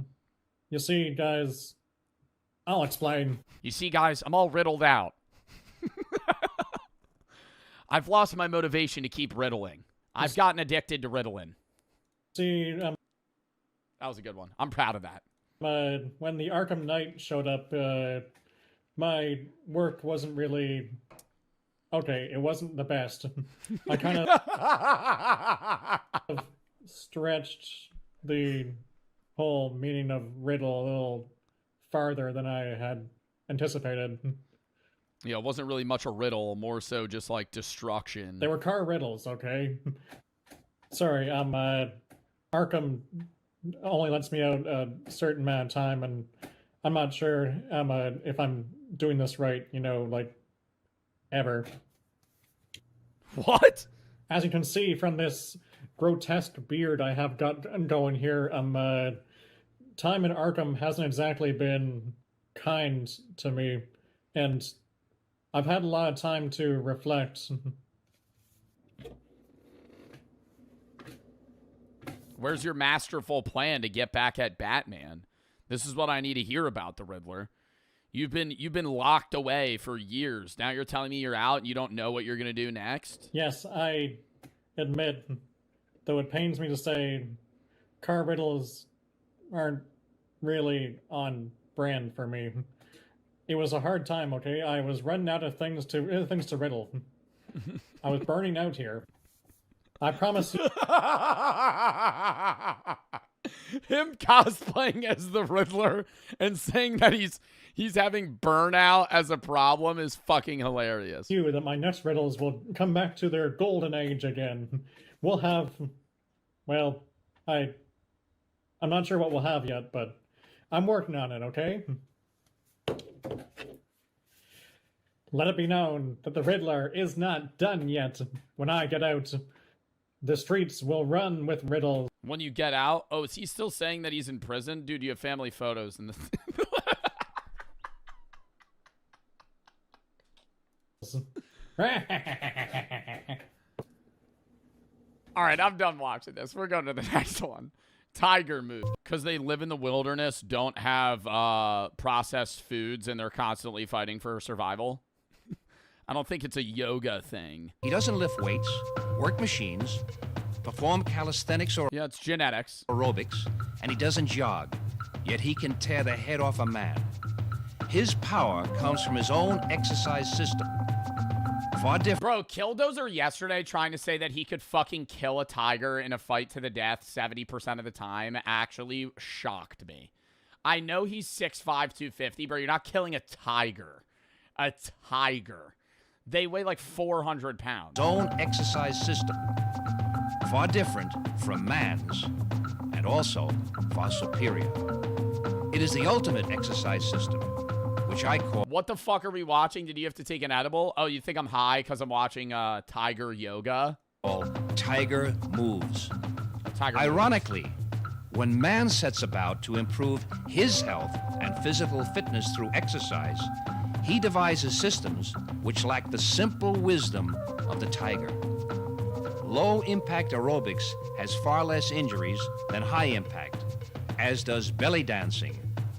you see, guys, I'll explain. You see, guys, I'm all riddled out. I've lost my motivation to keep riddling. I've gotten addicted to riddling. See, that was a good one. I'm proud of that. When the Arkham Knight showed up, my work wasn't really... Okay, it wasn't the best. I kind of stretched the whole meaning of riddle a little farther than I had anticipated. Yeah, it wasn't really much a riddle, more so just like destruction. They were car riddles, okay? Sorry, Arkham only lets me out a certain amount of time, and I'm not sure if I'm doing this right, you know, like, ever. What? As you can see from this grotesque beard I have got going here, time in Arkham hasn't exactly been kind to me, and I've had a lot of time to reflect. Where's your masterful plan to get back at Batman? This is what I need to hear about the Riddler. You've been locked away for years. Now you're telling me you're out and you don't know what you're going to do next? Yes, I admit, though it pains me to say, car riddles aren't really on brand for me. It was a hard time, okay? I was running out of things to riddle. I was burning out here. I promise you. him cosplaying as the Riddler and saying that he's having burnout as a problem is fucking hilarious. You that my next riddles will come back to their golden age again. We'll have, well, I'm not sure what we'll have yet, but I'm working on it, okay? Let it be known that the Riddler is not done yet. When I get out, the streets will run with riddles. When you get out, oh, is he still saying that he's in prison? Dude, you have family photos in the All right, I'm done watching this. We're going to the next one. Tiger move. Because they live in the wilderness, don't have processed foods, and they're constantly fighting for survival. I don't think it's a yoga thing. He doesn't lift weights, work machines, perform calisthenics or Yeah, it's genetics. aerobics, and he doesn't jog. Yet he can tear the head off a man. His power comes from his own exercise system. Far different. Bro, Killdozer yesterday trying to say that he could fucking kill a tiger in a fight to the death 70% of the time actually shocked me. I know he's 6'5", 250, but you're not killing a tiger. A tiger. They weigh like 400 pounds. His own exercise system. Far different from man's, and also far superior. It is the ultimate exercise system, which I call What the fuck are we watching? Did you have to take an edible? Oh, you think I'm high because I'm watching tiger yoga? Tiger Moves. Tiger Ironically, when man sets about to improve his health and physical fitness through exercise, he devises systems which lack the simple wisdom of the tiger. Low-impact aerobics has far less injuries than high-impact, as does belly dancing,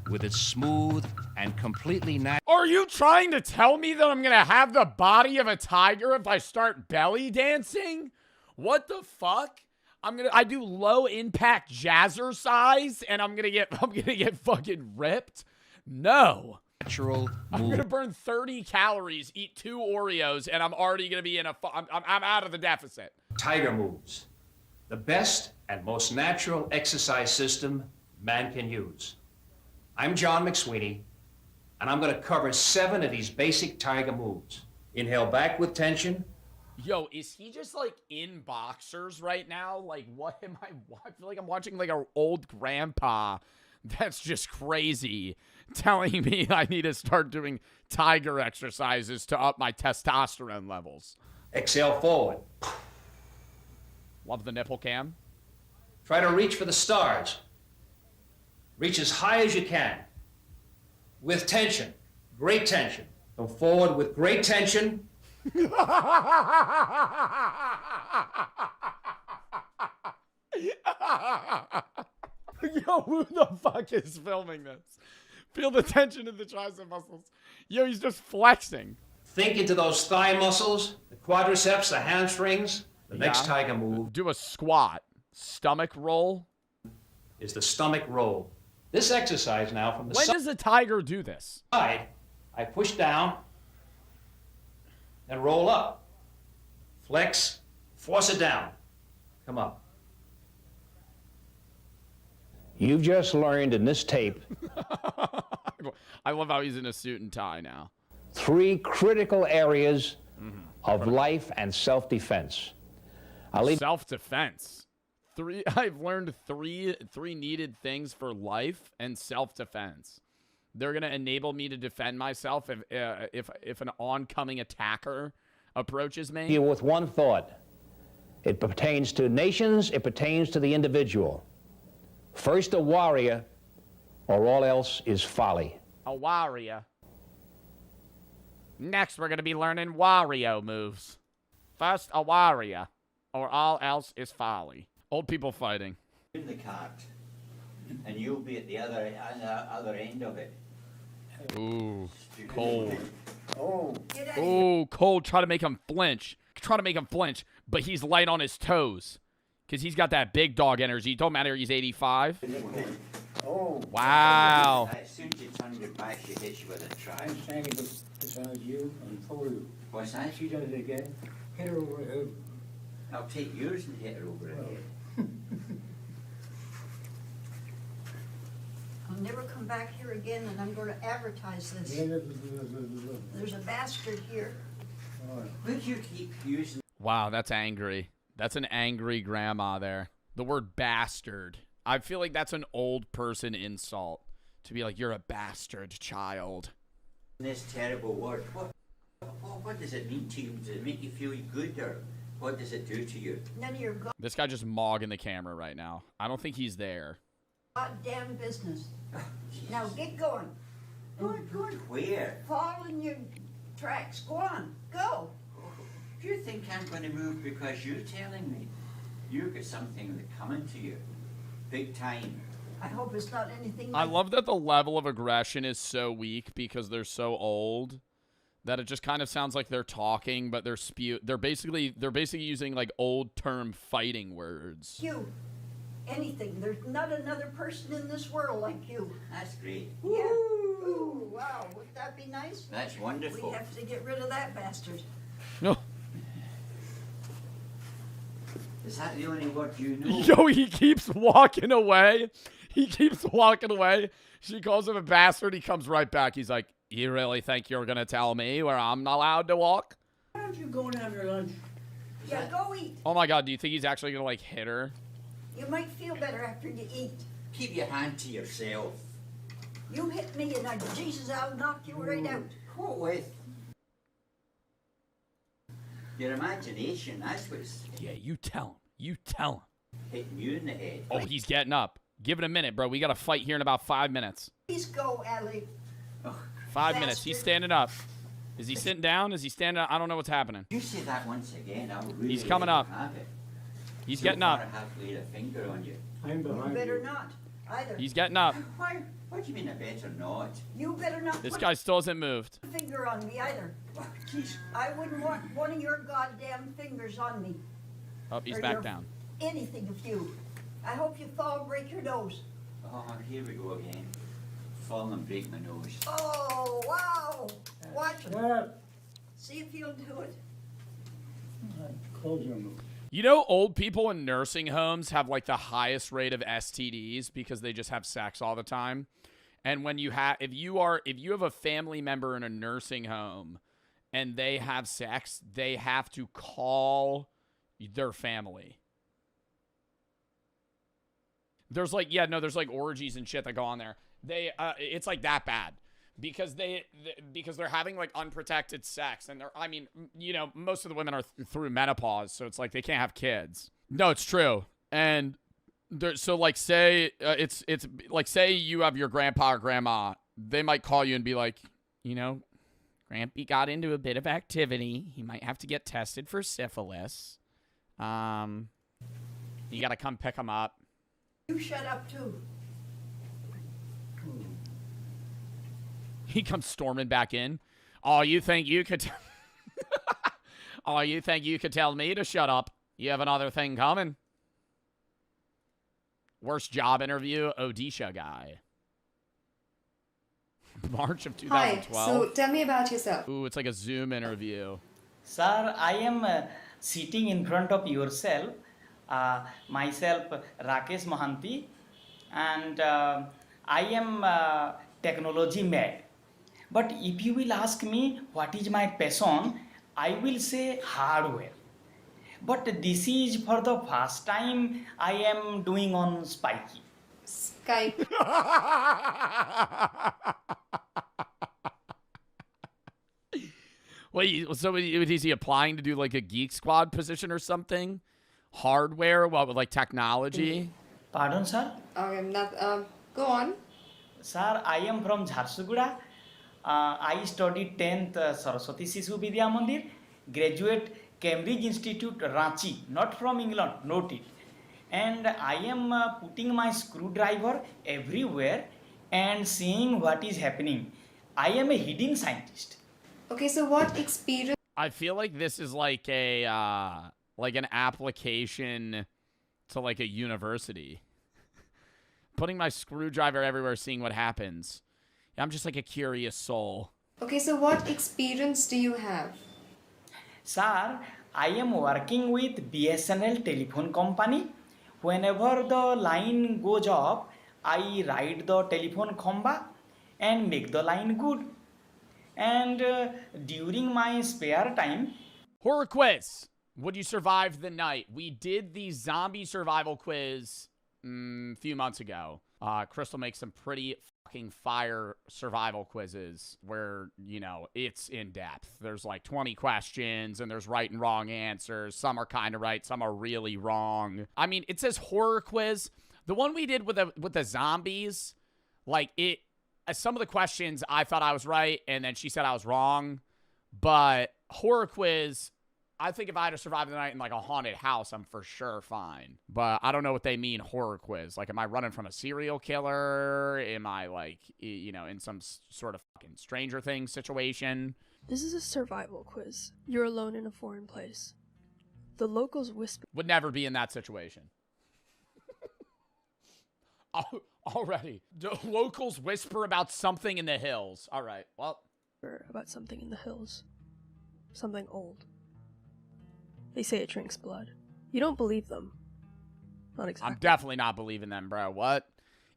with its smooth and completely natural. Are you trying to tell me that I'm going to have the body of a tiger if I start belly dancing? What the fuck? I do low impact jazzercise and I'm going to get fucking ripped? No. Natural I'm move. going to burn 30 calories, eat 2 Oreos, and I'm already going to be in I'm out of the deficit. Tiger Moves. The best and most natural exercise system man can use. I'm John McSweeney, and I'm going to cover 7 of these basic tiger moves. Inhale back with tension. Yo, is he just like in boxers right now? Like, what am I feel like I'm watching like an old grandpa that's just crazy telling me I need to start doing tiger exercises to up my testosterone levels. Exhale forward. Love the nipple cam. Try to reach for the stars. Reach as high as you can. With tension. Great tension. Come forward with great tension. Yo, who the fuck is filming this? Feel the tension in the tricep muscles. Yo, he's just flexing. Think into those thigh muscles, the quadriceps, the hamstrings. The next tiger move Do a squat. Stomach roll. is the stomach roll. This exercise now from the When does a tiger do this? side, I push down and roll up. Flex, force it down. Come up. You've just learned in this tape I love how he's in a suit and tie now. 3 critical areas of life and self-defense. I'll leave Self-defense. I've learned three needed things for life and self-defense. They're gonna enable me to defend myself if an oncoming attacker approaches me. you with one thought. It pertains to nations, it pertains to the individual. First a warrior, or all else is folly. A warrior. Next, we're gonna be learning Wario moves. First, a warrior, or all else is folly. Old people fighting. In the cart, and you'll be at the other end of it. Ooh, cold. Oh, Ooh, cold. Try to make him flinch. But he's light on his toes. Because he's got that big dog energy. Don't matter, he's 85. oh. Wow. As soon as you turn your back, she hits you with a trap. I'm standing beside you and pull you. What's that? She does it again. Hit her over the head. I'll take yours and hit her over the head. come back here again and I'm going to advertise this. There's a bastard here. Would you keep using... Wow, that's angry. That's an angry grandma there. The word bastard. I feel like that's an old person insult. To be like, you're a bastard child. this terrible word? What does it mean to you? Does it make you feel good, or what does it do to you? None of your This guy just mogging the camera right now. I don't think he's there. goddamn business. Now get going. Going where? Fall in your tracks. Go on. Go. Do you think I'm going to move because you're telling me? You've got something coming to you. Big time. I hope it's not anything I like love that the level of aggression is so weak because they're so old that it just kind of sounds like they're talking, but they're basically using like old term fighting words. you. Anything. There's not another person in this world like you. That's great. Yeah. Ooh, wow. Would that be nice? That's wonderful. We have to get rid of that bastard. No. Is that the only word you know? Yo, he keeps walking away. He keeps walking away. She calls him a bastard. He comes right back. He's like, you really think you're going to tell me where I'm not allowed to walk? Why don't you go and have your lunch? Yeah, go eat. Oh my God, do you think he's actually going to like hit her? You might feel better after you eat. Keep your hand to yourself. You hit me and Jesus, I'll knock you right out. What with? Your imagination, that's what's Yeah, you tell him. You tell him. hitting you in the head. Oh, he's getting up. Give it a minute, bro. We got to fight here in about 5 minutes. Please go, Allie. 5 minutes. He's standing up. Is he sitting down? Is he standing up? I don't know what's happening. You say that once again, I'll really He's coming let up. you have it. He's So getting far, up. I have laid a finger on you. I'm You behind better you. not, either. He's getting up. Why? What do you mean I better not? You better not This put guy still hasn't moved. a finger on me, either. Jeez. I wouldn't want one of your goddamn fingers on me. Oh, he's Or back your- down. Anything of you. I hope you fall and break your nose. Oh, here we go again. Fall and break my nose. Oh, wow. Watch it. Yeah. See if you'll do it. Close your mouth. You know, old people in nursing homes have like the highest rate of STDs because they just have sex all the time. And when you have, if you have a family member in a nursing home and they have sex, they have to call their family. There's like, yeah, no, there's like orgies and shit that go on there. It's like that bad because because they're having like unprotected sex and I mean, you know, most of the women are through menopause, so it's like they can't have kids. No, it's true. And so like say it's like say you have your grandpa or grandma, they might call you and be like, you know, Grampy got into a bit of activity. He might have to get tested for syphilis. You got to come pick him up. You shut up, too. He comes storming back in. Oh, you think you could... Oh, you think you could tell me to shut up? You have another thing coming. Worst job interview, Odisha guy. March of 2012. Hi, so tell me about yourself. Ooh, it's like a Zoom interview. Sir, I am sitting in front of yourself, myself Rakesh Mohanty, and I am technology mad. But if you will ask me what is my passion, I will say hardware. But this is for the first time I am doing on Spiky. Skype. Wait, so is he applying to do like a Geek Squad position or something? Hardware, what, with like technology? Pardon, sir? Okay, go on. Sir, I am from Jharsuguda. I studied 10th Saraswati Sishu Vidya Mandir, graduate Cambridge Institute Ranchi, not from England, note it. And I am putting my screwdriver everywhere and seeing what is happening. I am a hidden scientist. Okay, so what experience I feel like this is like a like an application to like a university. Putting my screwdriver everywhere, seeing what happens. I'm just like a curious soul. Okay, so what experience do you have? Sir, I am working with BSNL telephone company. Whenever the line goes off, I ride the telephone khamba and make the line good. And during my spare time, Horror quiz. Would you survive the night? We did the zombie survival quiz a few months ago. Crystal makes some pretty fucking fire survival quizzes where, you know, it's in depth. There's like 20 questions and there's right and wrong answers. Some are kind of right, some are really wrong. I mean, it says horror quiz. The one we did with the zombies, like some of the questions I thought I was right and then she said I was wrong. But horror quiz, I think if I had to survive the night in like a haunted house, I'm for sure fine. But I don't know what they mean horror quiz. Like, am I running from a serial killer? Am I like, you know, in some sort of fucking Stranger Things situation? This is a survival quiz. You're alone in a foreign place. The locals whisper. Would never be in that situation. Already. The locals whisper about something in the hills. All right, well. About something in the hills. Something old. They say it drinks blood. You don't believe them. Not exactly. I'm definitely not believing them, bro. What?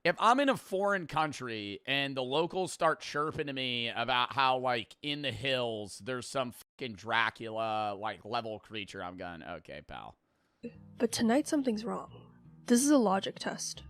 If I'm in a foreign country and the locals start chirping to me about how, like, in the hills, there's some fucking Dracula, like, level creature, I'm going, okay, pal. But tonight something's wrong. This is a logic test.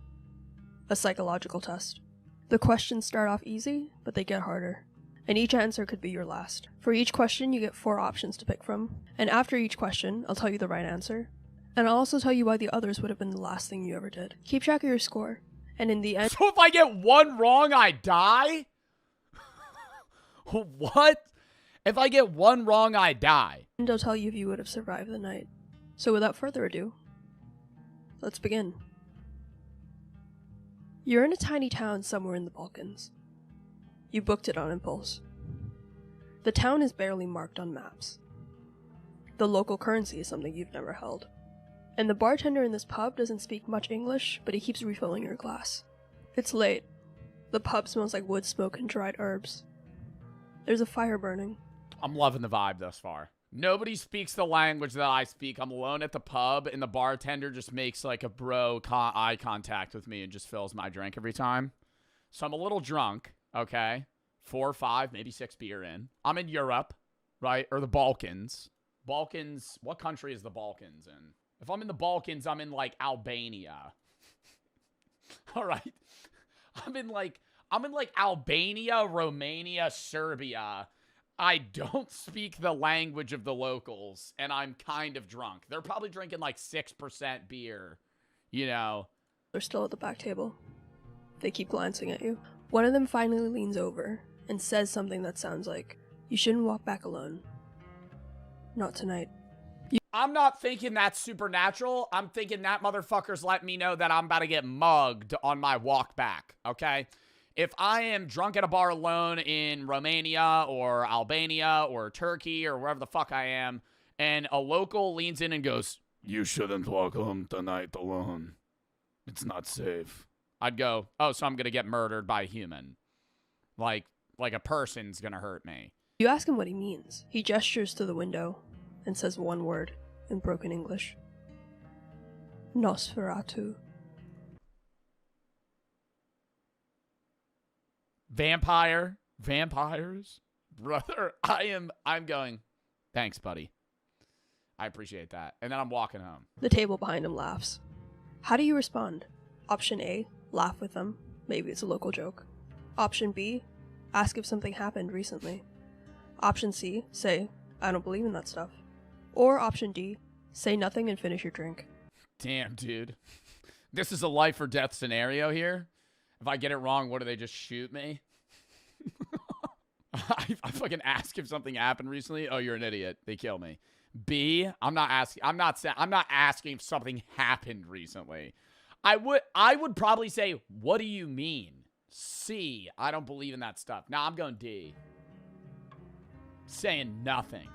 A psychological test. The questions start off easy, but they get harder. And each answer could be your last. For each question, you get 4 options to pick from. And after each question, I'll tell you the right answer. And I'll also tell you why the others would have been the last thing you ever did. Keep track of your score. And in the end... So if I get one wrong, I die? What? If I get one wrong, I die. And I'll tell you if you would have survived the night. So without further ado, let's begin. You're in a tiny town somewhere in the Balkans. You booked it on impulse. The town is barely marked on maps. The local currency is something you've never held. And the bartender in this pub doesn't speak much English, but he keeps refilling your glass. It's late. The pub smells like wood smoke and dried herbs. There's a fire burning. I'm loving the vibe thus far. Nobody speaks the language that I speak. I'm alone at the pub, and the bartender just makes like a bro eye contact with me and just fills my drink every time. So I'm a little drunk, okay? 4 or 5, maybe 6 beer in. I'm in Europe, right? Or the Balkans. Balkans, what country is the Balkans in? If I'm in the Balkans, I'm in like Albania. All right. I'm in like Albania, Romania, Serbia. I don't speak the language of the locals, and I'm kind of drunk. They're probably drinking like 6% beer, you know. They're still at the back table. They keep glancing at you. One of them finally leans over and says something that sounds like, "You shouldn't walk back alone. Not tonight." I'm not thinking that's supernatural. I'm thinking that motherfucker's letting me know that I'm about to get mugged on my walk back, okay? If I am drunk at a bar alone in Romania or Albania or Turkey or wherever the fuck I am, and a local leans in and goes, "You shouldn't walk home tonight alone. It's not safe." I'd go, "Oh, so I'm going to get murdered by a human. Like a person's going to hurt me." You ask him what he means. He gestures to the window and says one word in broken English. Nosferatu. Vampires, brother. I'm going, "Thanks, buddy. I appreciate that." And then I'm walking home. The table behind him laughs. How do you respond? Option A, laugh with them. Maybe it's a local joke. Option B, ask if something happened recently. Option C, say, "I don't believe in that stuff." Or option D, say nothing and finish your drink. Damn, dude. This is a life or death scenario here. If I get it wrong, what do they just shoot me? I fucking ask if something happened recently. "Oh, you're an idiot. They kill me." B, I'm not asking if something happened recently. I would probably say, "What do you mean?" C, I don't believe in that stuff. Nah, I'm going D. Saying nothing.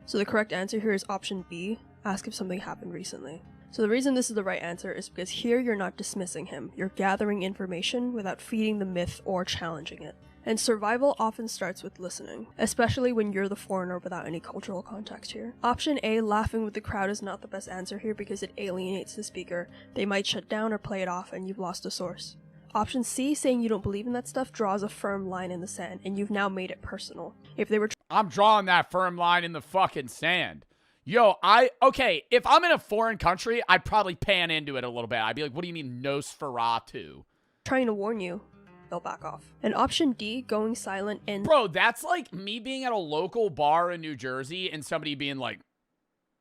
So the correct answer here is option B, ask if something happened recently. So the reason this is the right answer is because here you're not dismissing him. You're gathering information without feeding the myth or challenging it. And survival often starts with listening, especially when you're the foreigner without any cultural context here. Option A, laughing with the crowd, is not the best answer here because it alienates the speaker. They might shut down or play it off and you've lost a source. Option C, saying you don't believe in that stuff, draws a firm line in the sand, and you've now made it personal. If they were I'm drawing that firm line in the fucking sand. Yo, okay, if I'm in a foreign country, I'd probably pan into it a little bit. I'd be like, what do you mean Nosferatu? trying to warn you, they'll back off. And option D, going silent and... Bro, that's like me being at a local bar in New Jersey and somebody being like,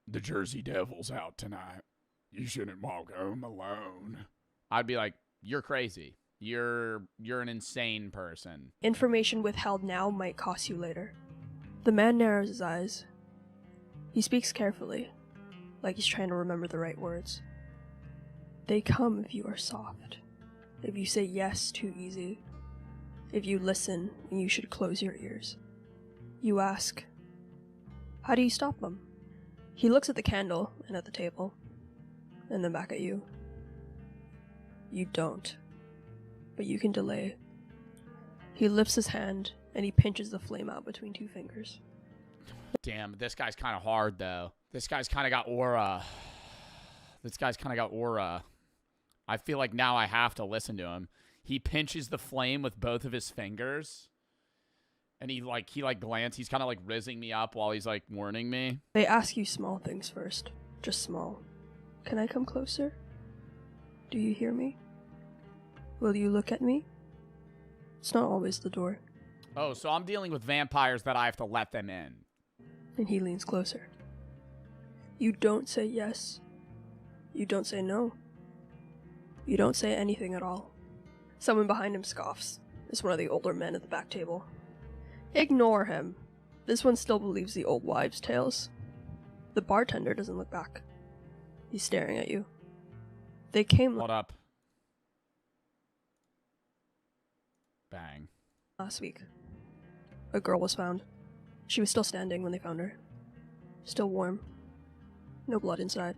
the Jersey Devil's out tonight. You shouldn't walk home alone. I'd be like, you're crazy. You're an insane person. Information withheld now might cost you later. The man narrows his eyes. He speaks carefully, like he's trying to remember the right words. They come if you are soft. If you say yes too easy. If you listen, you should close your ears. You ask, how do you stop them? He looks at the candle and at the table, and then back at you. You don't, but you can delay. He lifts his hand and he pinches the flame out between two fingers. Damn, this guy's kind of hard, though. This guy's kind of got aura. I feel like now I have to listen to him. He pinches the flame with both of his fingers. And he glances. He's kind of like rizzing me up while he's like warning me. They ask you small things first. Just small. Can I come closer? Do you hear me? Will you look at me? It's not always the door. Oh, so I'm dealing with vampires that I have to let them in. And he leans closer. You don't say yes. You don't say no. You don't say anything at all. Someone behind him scoffs. It's one of the older men at the back table. Ignore him. This one still believes the old wives' tales. The bartender doesn't look back. He's staring at you. They came Hold up. Bang. last week. A girl was found. She was still standing when they found her. Still warm. No blood inside.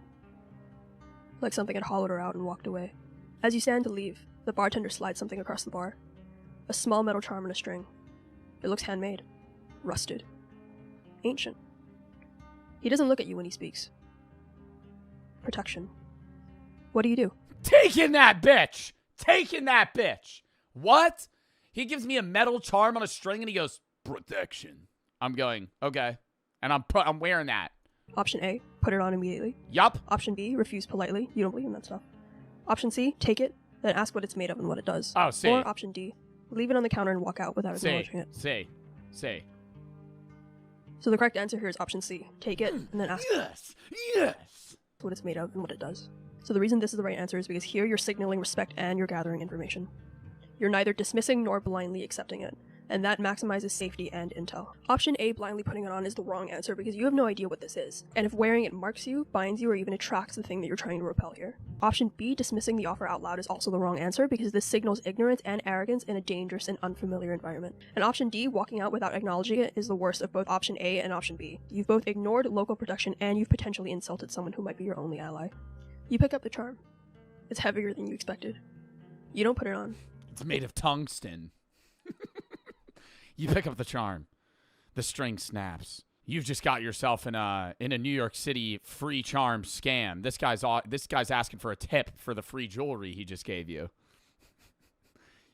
Like something had hollowed her out and walked away. As you stand to leave, the bartender slides something across the bar. A small metal charm and a string. It looks handmade. Rusted. Ancient. He doesn't look at you when he speaks. Protection. What do you do? Taking that bitch! Taking that bitch! What? He gives me a metal charm on a string and he goes, protection. I'm going, okay. And I'm wearing that. Option A, put it on immediately. Yup. Option B, refuse politely. You don't believe in that stuff. Option C, take it, then ask what it's made of and what it does. Oh, C. Or option D, leave it on the counter and walk out without acknowledging it. C. So the correct answer here is option C. Take it, and then ask Yes. what it's made of and what it does. So the reason this is the right answer is because here you're signaling respect and you're gathering information. You're neither dismissing nor blindly accepting it, and that maximizes safety and intel. Option A, blindly putting it on, is the wrong answer because you have no idea what this is, and if wearing it marks you, binds you, or even attracts the thing that you're trying to repel here. Option B, dismissing the offer out loud, is also the wrong answer because this signals ignorance and arrogance in a dangerous and unfamiliar environment. And option D, walking out without acknowledging it, is the worst of both option A and option B. You've both ignored local protection and you've potentially insulted someone who might be your only ally. You pick up the charm. It's heavier than you expected. You don't put it on. It's made of tungsten. You pick up the charm. The string snaps. You've just got yourself in a New York City free charm scam. This guy's asking for a tip for the free jewelry he just gave you.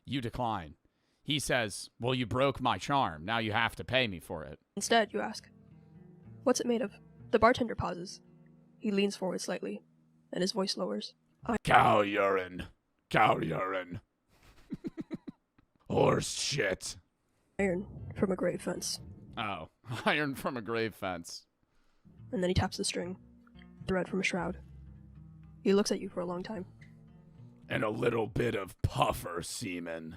You decline. He says, well, you broke my charm. Now you have to pay me for it. Instead, you ask, what's it made of? The bartender pauses. He leans forward slightly, and his voice lowers. Cow urine. Cow urine. Horse shit. Iron from a grave fence. Oh, iron from a grave fence. And then he taps the string. Thread from a shroud. He looks at you for a long time. And a little bit of puffer semen.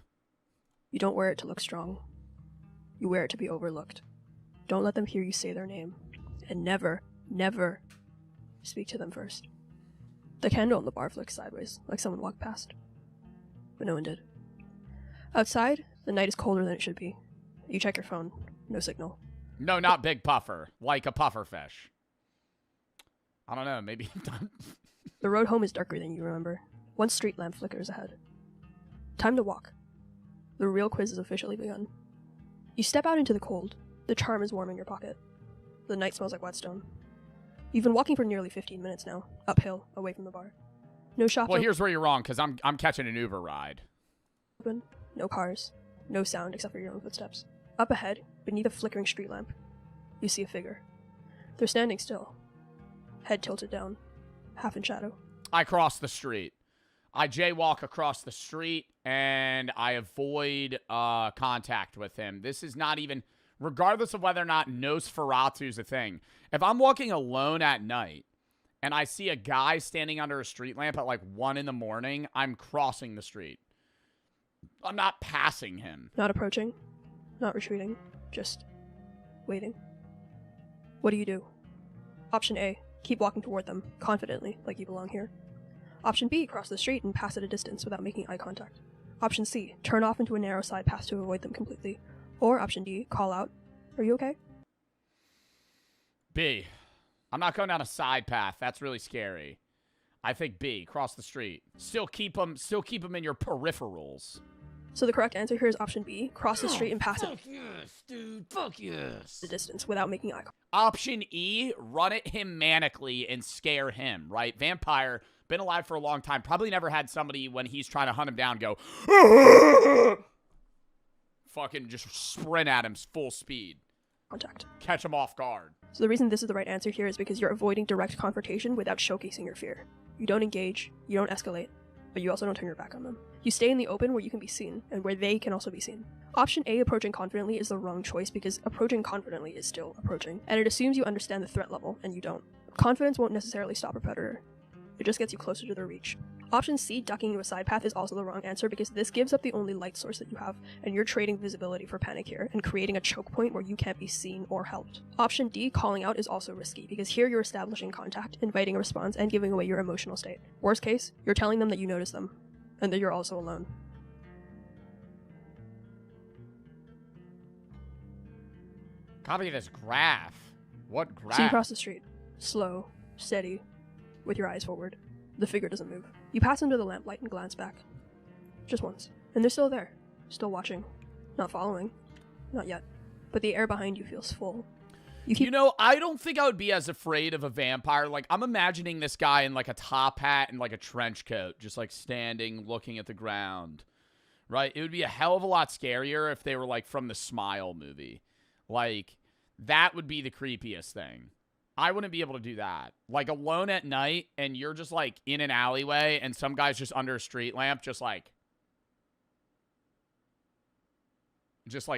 You don't wear it to look strong. You wear it to be overlooked. Don't let them hear you say their name. And never, never speak to them first. The candle on the bar flicks sideways, like someone walked past. But no one did. Outside, the night is colder than it should be. You check your phone. No signal. No, not big puffer. Like a puffer fish. I don't know, maybe... The road home is darker than you remember. One street lamp flickers ahead. Time to walk. The real quiz has officially begun. You step out into the cold. The charm is warm in your pocket. The night smells like whetstone. You've been walking for nearly 15 minutes now, uphill, away from the bar. No shop. Well, here's where you're wrong, because I'm catching an Uber ride. Open, no cars, no sound except for your own footsteps. Up ahead, beneath a flickering street lamp, you see a figure. They're standing still, head tilted down, half in shadow. I cross the street. I jaywalk across the street, and I avoid contact with him. This is not even, regardless of whether or not Nosferatu's a thing. If I'm walking alone at night, and I see a guy standing under a street lamp at like 1 in the morning, I'm crossing the street. I'm not passing him. Not approaching, not retreating, just waiting. What do you do? Option A, keep walking toward them, confidently, like you belong here. Option B, cross the street and pass at a distance without making eye contact. Option C, turn off into a narrow side path to avoid them completely. Or Option D, call out, are you okay? B. I'm not going down a side path. That's really scary. I think B, cross the street. Still keep them in your peripherals. So the correct answer here is Option B, cross the street and pass it. Fuck yes, dude. Fuck yes. The distance without making eye contact. Option E, run at him manically and scare him, right? Vampire, been alive for a long time, probably never had somebody when he's trying to hunt him down go, fucking just sprint at him full speed. Contact. Catch him off guard. So the reason this is the right answer here is because you're avoiding direct confrontation without showcasing your fear. You don't engage, you don't escalate, but you also don't turn your back on them. You stay in the open where you can be seen, and where they can also be seen. Option A, approaching confidently, is the wrong choice because approaching confidently is still approaching, and it assumes you understand the threat level, and you don't. Confidence won't necessarily stop a predator. It just gets you closer to their reach. Option C, ducking into a side path, is also the wrong answer because this gives up the only light source that you have, and you're trading visibility for panic here, and creating a choke point where you can't be seen or helped. Option D, calling out, is also risky because here you're establishing contact, inviting a response, and giving away your emotional state. Worst case, you're telling them that you notice them, and that you're also alone. Copy this graph. What graph? So you cross the street, slow, steady, with your eyes forward. The figure doesn't move. You pass under the lamplight and glance back. Just once. And they're still there. Still watching. Not following. Not yet. But the air behind you feels full. You know, I don't think I would be as afraid of a vampire. Like, I'm imagining this guy in, like, a top hat and, like, a trench coat. Just, like, standing, looking at the ground. Right? It would be a hell of a lot scarier if they were, like, from the Smile movie. Like, that would be the creepiest thing. I wouldn't be able to do that. Like, alone at night, and you're just, like, in an alleyway, and some guy's just under a street lamp, just, like,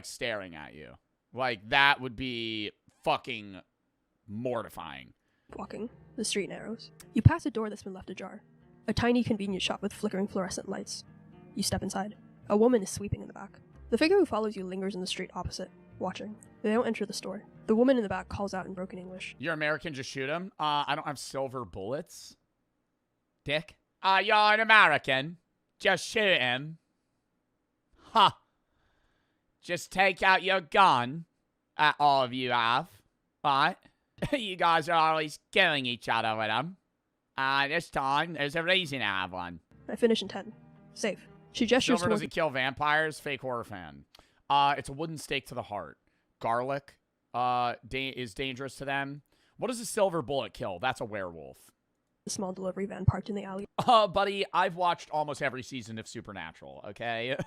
staring at you. Like, that would be fucking mortifying. Walking. The street narrows. You pass a door that's been left ajar. A tiny convenience shop with flickering fluorescent lights. You step inside. A woman is sweeping in the back. The figure who follows you lingers in the street opposite, watching. They don't enter the store. The woman in the back calls out in broken English. You're American, just shoot him. I don't have silver bullets. Dick. You're an American. Just shoot him. Huh. Just take out your gun. All of you have. Right? You guys are always killing each other with them. This time, there's a reason to have one. I finish in 10. Safe. She gestures Silver doesn't kill vampires. Fake horror fan. It's a wooden stake to the heart. Garlic is dangerous to them. What does a silver bullet kill? That's a werewolf. The small delivery van parked in the alley. Buddy, I've watched almost every season of Supernatural, okay?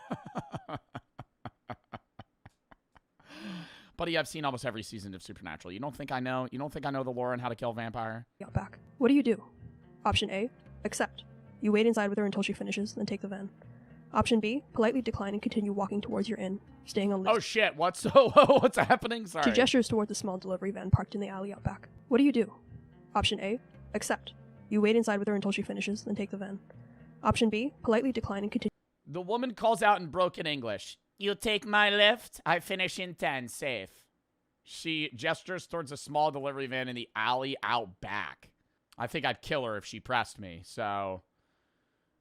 Buddy, I've seen almost every season of Supernatural. You don't think I know? You don't think I know the lore on how to kill a vampire? Got back. What do you do? Option A, accept. You wait inside with her until she finishes, then take the van. Option B, politely decline and continue walking towards your inn, staying on. Oh shit! What's happening? Sorry. She gestures toward the small delivery van parked in the alley out back. What do you do? Option A, accept. You wait inside with her until she finishes, then take the van. Option B, politely decline and continue. The woman calls out in broken English. You take my lift? I finish in 10, safe. She gestures towards a small delivery van in the alley out back. I think I'd kill her if she pressed me, so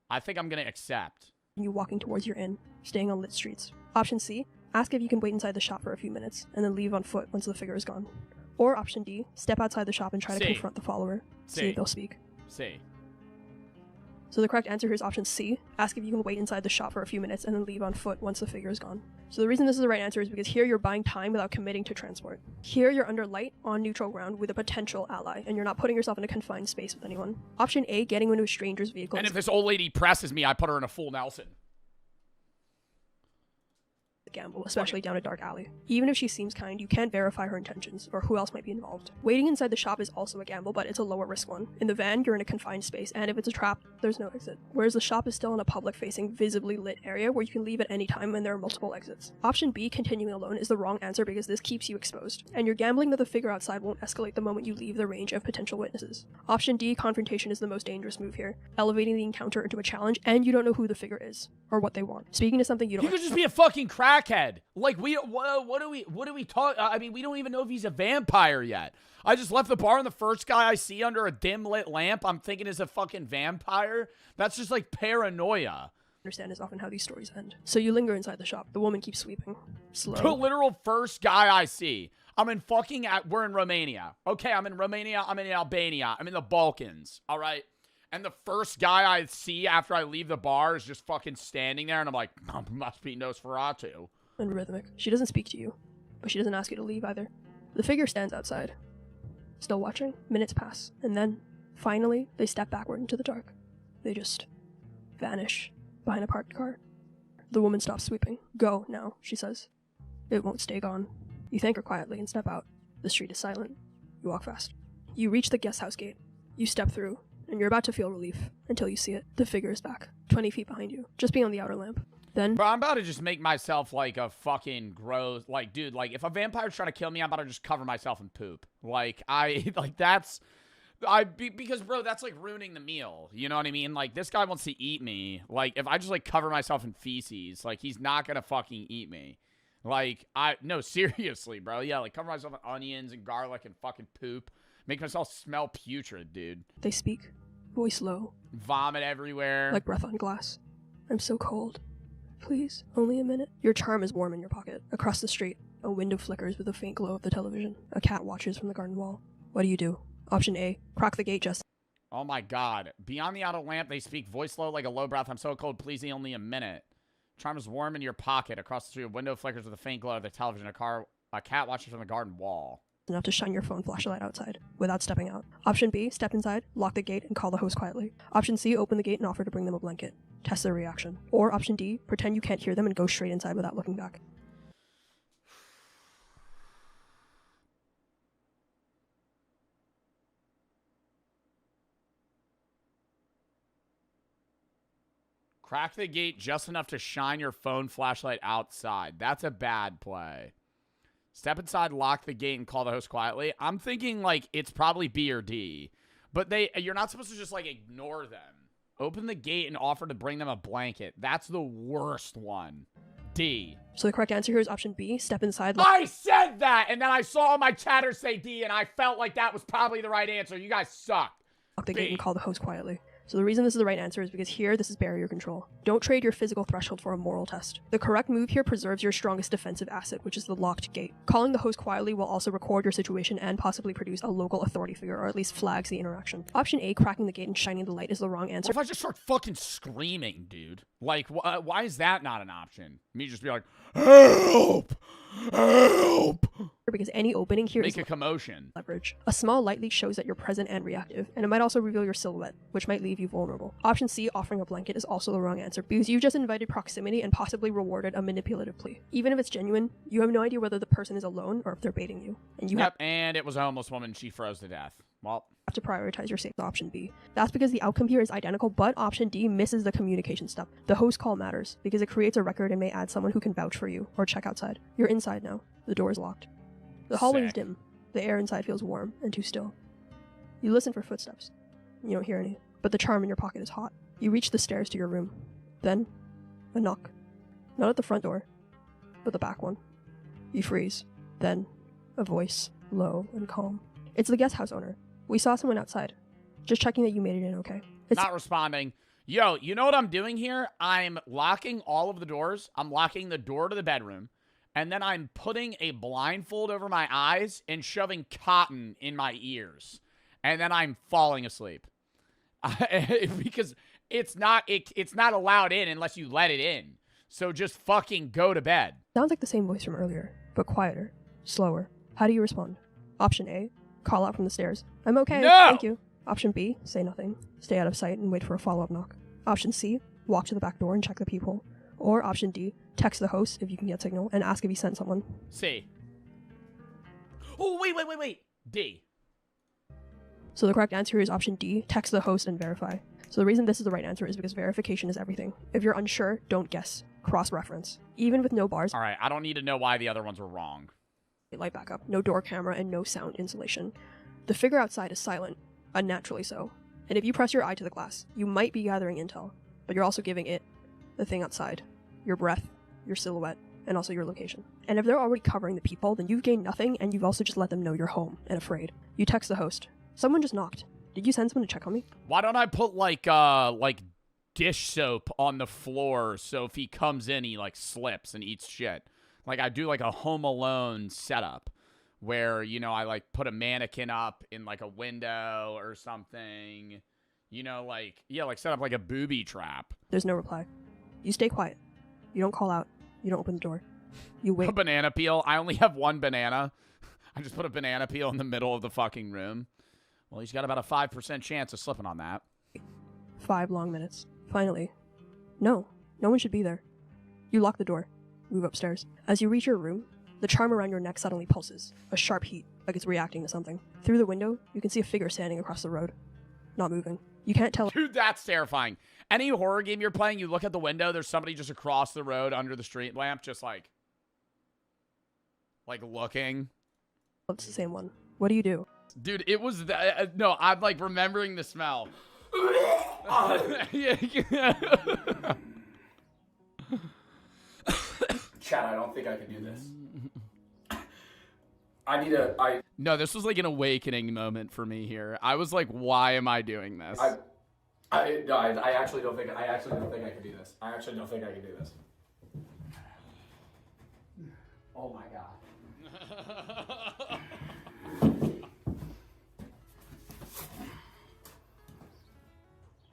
I think I'm going to accept. You walking towards your inn, staying on lit streets. Option C, ask if you can wait inside the shop for a few minutes, and then leave on foot once the figure is gone. Or Option D, step outside the shop and try to confront the follower. See if they'll speak. C. So the correct answer here is Option C, ask if you can wait inside the shop for a few minutes and then leave on foot once the figure is gone. So the reason this is the right answer is because here you're buying time without committing to transport. Here you're under light, on neutral ground with a potential ally, and you're not putting yourself in a confined space with anyone. Option A, getting into a stranger's vehicle. And if this old lady presses me, I put her in a full Nelson. the gamble, especially down a dark alley. Even if she seems kind, you can't verify her intentions or who else might be involved. Waiting inside the shop is also a gamble, but it's a lower risk one. In the van, you're in a confined space, and if it's a trap, there's no exit. Whereas the shop is still in a public-facing, visibly lit area where you can leave at any time and there are multiple exits. Option B, continuing alone, is the wrong answer because this keeps you exposed, and you're gambling that the figure outside won't escalate the moment you leave the range of potential witnesses. Option D, confrontation, is the most dangerous move here, elevating the encounter into a challenge, and you don't know who the figure is or what they want. Speaking to something you don't. He could just be a fucking crackhead. Like what do we talk? I mean, we don't even know if he's a vampire yet. I just left the bar and the first guy I see under a dim lit lamp, I'm thinking is a fucking vampire. That's just like paranoia. Understand is often how these stories end. So you linger inside the shop. The woman keeps sweeping. Slow. The literal first guy I see. We're in Romania. Okay, I'm in Romania. I'm in Albania. I'm in the Balkans. All right. And the first guy I see after I leave the bar is just fucking standing there, and I'm like, must be Nosferatu. And rhythmic. She doesn't speak to you, but she doesn't ask you to leave either. The figure stands outside, still watching. Minutes pass, and then, finally, they step backward into the dark. They just vanish behind a parked car. The woman stops sweeping. Go, now, she says. It won't stay gone. You thank her quietly and step out. The street is silent. You walk fast. You reach the guest house gate. You step through, and you're about to feel relief until you see it. The figure is back, 20 feet behind you, just beyond the outer lamp. Then, bro, I'm about to just make myself like a fucking gross, like, dude, like, if a vampire's trying to kill me, I'm about to just cover myself in poop. Like, because, bro, that's like ruining the meal. You know what I mean? Like, this guy wants to eat me. Like, if I just like cover myself in feces, like, he's not gonna fucking eat me. Like, no, seriously, bro. Yeah, like, cover myself in onions and garlic and fucking poop. Make myself smell putrid, dude. They speak, voice low. Vomit everywhere. Like breath on glass. I'm so cold. Please, only a minute. Your charm is warm in your pocket. Across the street, a window flickers with the faint glow of the television. A cat watches from the garden wall. What do? Option A, crack the gate just. Oh my god. Beyond the outer lamp, they speak voice low like a low breath. I'm so cold, please, only a minute. Charm is warm in your pocket. Across the street, a window flickers with a faint glow of the television. A cat watches from the garden wall. Enough to shine your phone flashlight outside without stepping out. Option B, step inside, lock the gate, and call the host quietly. Option C, open the gate and offer to bring them a blanket. Test their reaction. Or option D, pretend you can't hear them and go straight inside without looking back. Crack the gate just enough to shine your phone flashlight outside. That's a bad play. Step inside, lock the gate, and call the host quietly. I'm thinking, like, it's probably B or D. But you're not supposed to just, like, ignore them. Open the gate and offer to bring them a blanket. That's the worst one. D. So the correct answer here is option B, step inside. I said that, and then I saw my chatter say D, and I felt like that was probably the right answer. You guys suck. Lock the gate and call the host quietly. So the reason this is the right answer is because here, this is barrier control. Don't trade your physical threshold for a moral test. The correct move here preserves your strongest defensive asset, which is the locked gate. Calling the host quietly will also record your situation and possibly produce a local authority figure, or at least flags the interaction. Option A, cracking the gate and shining the light, is the wrong answer. What if I just start fucking screaming, dude? Like, why is that not an option? Me just be like, help! Help! Because any opening here is a commotion. Leverage. A small light leak shows that you're present and reactive, and it might also reveal your silhouette, which might leave you vulnerable. Option C, offering a blanket, is also the wrong answer, because you just invited proximity and possibly rewarded a manipulative plea. Even if it's genuine, you have no idea whether the person is alone or if they're baiting you. And you and it was a homeless woman. She froze to death. Well, have to prioritize your safe option B. That's because the outcome here is identical, but option D misses the communication step. The host call matters, because it creates a record and may add someone who can vouch for you, or check outside. You're inside now. The door is locked. The hallway is dim. The air inside feels warm and too still. You listen for footsteps. You don't hear any, but the charm in your pocket is hot. You reach the stairs to your room. Then, a knock. Not at the front door, but the back one. You freeze. Then, a voice, low and calm. It's the guest house owner. We saw someone outside. Just checking that you made it in okay. It's not responding. Yo, you know what I'm doing here? I'm locking all of the doors. I'm locking the door to the bedroom. And then I'm putting a blindfold over my eyes and shoving cotton in my ears. And then I'm falling asleep. Because it's not allowed in unless you let it in. So just fucking go to bed. Sounds like the same voice from earlier, but quieter, slower. How do you respond? Option A, call out from the stairs. I'm okay, thank you. Option B, say nothing. Stay out of sight and wait for a follow-up knock. Option C, walk to the back door and check the peephole. Or option D, text the host if you can get signal and ask if he sent someone. C. Oh, wait. D. So the correct answer is option D, text the host and verify. So the reason this is the right answer is because verification is everything. If you're unsure, don't guess. Cross-reference. Even with no bars, All right, I don't need to know why the other ones were wrong. light backup, no door camera, and no sound insulation. The figure outside is silent, unnaturally so. And if you press your eye to the glass, you might be gathering intel, but you're also giving it, the thing outside, your breath, your silhouette, and also your location. And if they're already covering the people, then you've gained nothing, and you've also just let them know you're home and afraid. You text the host. Someone just knocked. Did you send someone to check on me? Why don't I put like dish soap on the floor so if he comes in, he like slips and eats shit. Like I do like a Home Alone setup where, you know, I like put a mannequin up in like a window or something, you know, like, yeah, like set up like a booby trap. There's no reply. You stay quiet. You don't call out. You don't open the door. You wait. A banana peel. I only have one banana. I just put a banana peel in the middle of the fucking room. Well, he's got about a 5% chance of slipping on that. 5 long minutes. Finally. No one should be there. You lock the door. Move upstairs. As you reach your room, the charm around your neck suddenly pulses. A sharp heat, like it's reacting to something. Through the window, you can see a figure standing across the road. Not moving. You can't tell. Dude, that's terrifying. Any horror game you're playing, you look at the window, there's somebody just across the road under the street lamp, just like looking. It's the same one. What do you do? Dude, it was no, I'm like remembering the smell. Chad, I don't think I can do this. No, this was like an awakening moment for me here. I was like, why am I doing this? I actually don't think I can do this. I actually don't think I can do this. Oh my god.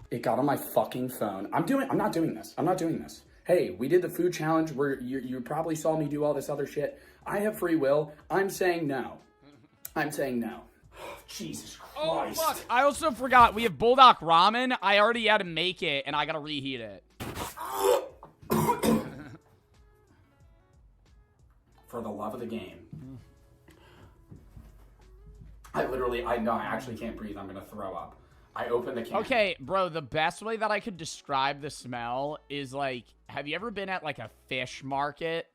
It got on my fucking phone. I'm not doing this. I'm not doing this. Hey, we did the food challenge where you probably saw me do all this other shit. I have free will. I'm saying no. I'm saying no. Jesus Christ. Oh, fuck. I also forgot. We have Bulldog Ramen. I already had to make it, and I gotta reheat it. For the love of the game. I actually can't breathe. I'm gonna throw up. I opened the can. Okay, bro, the best way that I could describe the smell is like, have you ever been at like a fish market?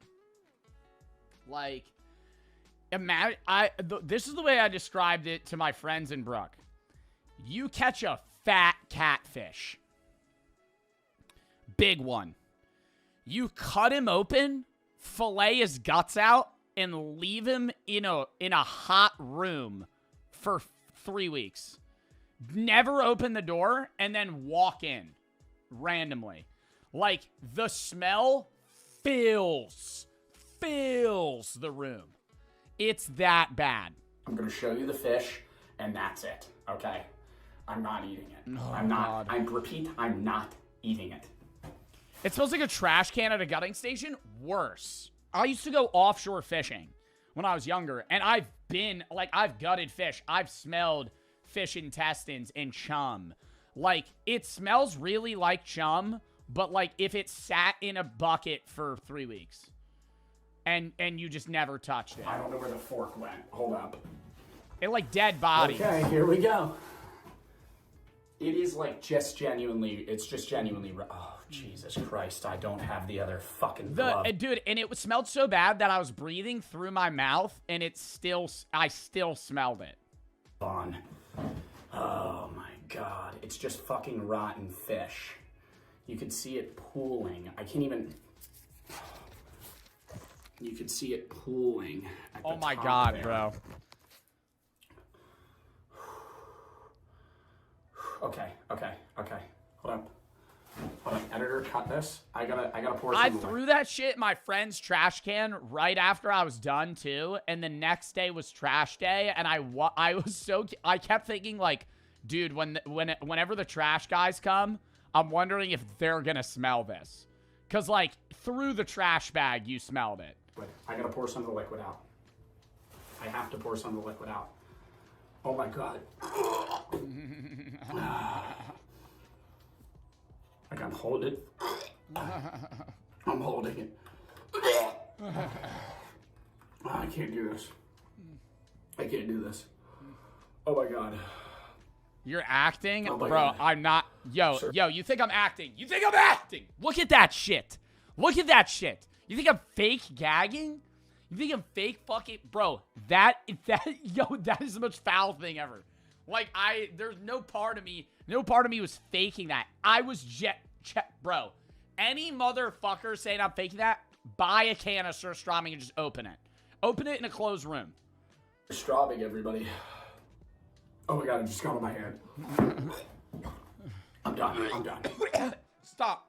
Like, imagine, this is the way I described it to my friends in Brook. You catch a fat catfish. Big one. You cut him open, fillet his guts out, and leave him in a hot room for 3 weeks. Never open the door and then walk in randomly. Like, the smell fills the room. It's that bad. I'm going to show you the fish, and that's it, okay? I'm not eating it. Oh, I'm not. God. I repeat, I'm not eating it. It smells like a trash can at a gutting station. Worse. I used to go offshore fishing when I was younger, and I've gutted fish. I've smelled fish intestines and chum. Like, it smells really like chum, but like if it sat in a bucket for 3 weeks and you just never touched it. I don't know where the fork went. Hold up. It like dead bodies. Okay, here we go. It is like just genuinely, oh, Jesus Christ, I don't have the other fucking glove. Dude, and it smelled so bad that I was breathing through my mouth and I still smelled it. On. Oh my god, it's just fucking rotten fish. You can see it pooling. I can't even... You can see it pooling at the Oh my top god, there. bro. Okay. Hold up. Editor, cut this. I gotta pour some I more. threw that shit in my friend's trash can right after I was done too, and the next day was trash day, and I kept thinking like, dude, whenever the trash guys come, I'm wondering if they're gonna smell this, cause like through the trash bag you smelled it. I gotta pour some of the liquid out. I have to pour some of the liquid out. Oh my god. I can't hold it. I'm holding it. I can't do this. I can't do this. Oh my god. You're acting? Oh my Bro, God. I'm not. Yo, Sir. yo, you think I'm acting? You think I'm acting? Look at that shit. Look at that shit. You think I'm fake gagging? You think I'm fake fucking. Bro, that is the most foul thing ever. Like, there's no part of me was faking that. I was bro. Any motherfucker saying I'm faking that, buy a can of surströmming and just open it. Open it in a closed room. Straubing, everybody. Oh my god, it just got on my hand. I'm done. I'm done. Stop.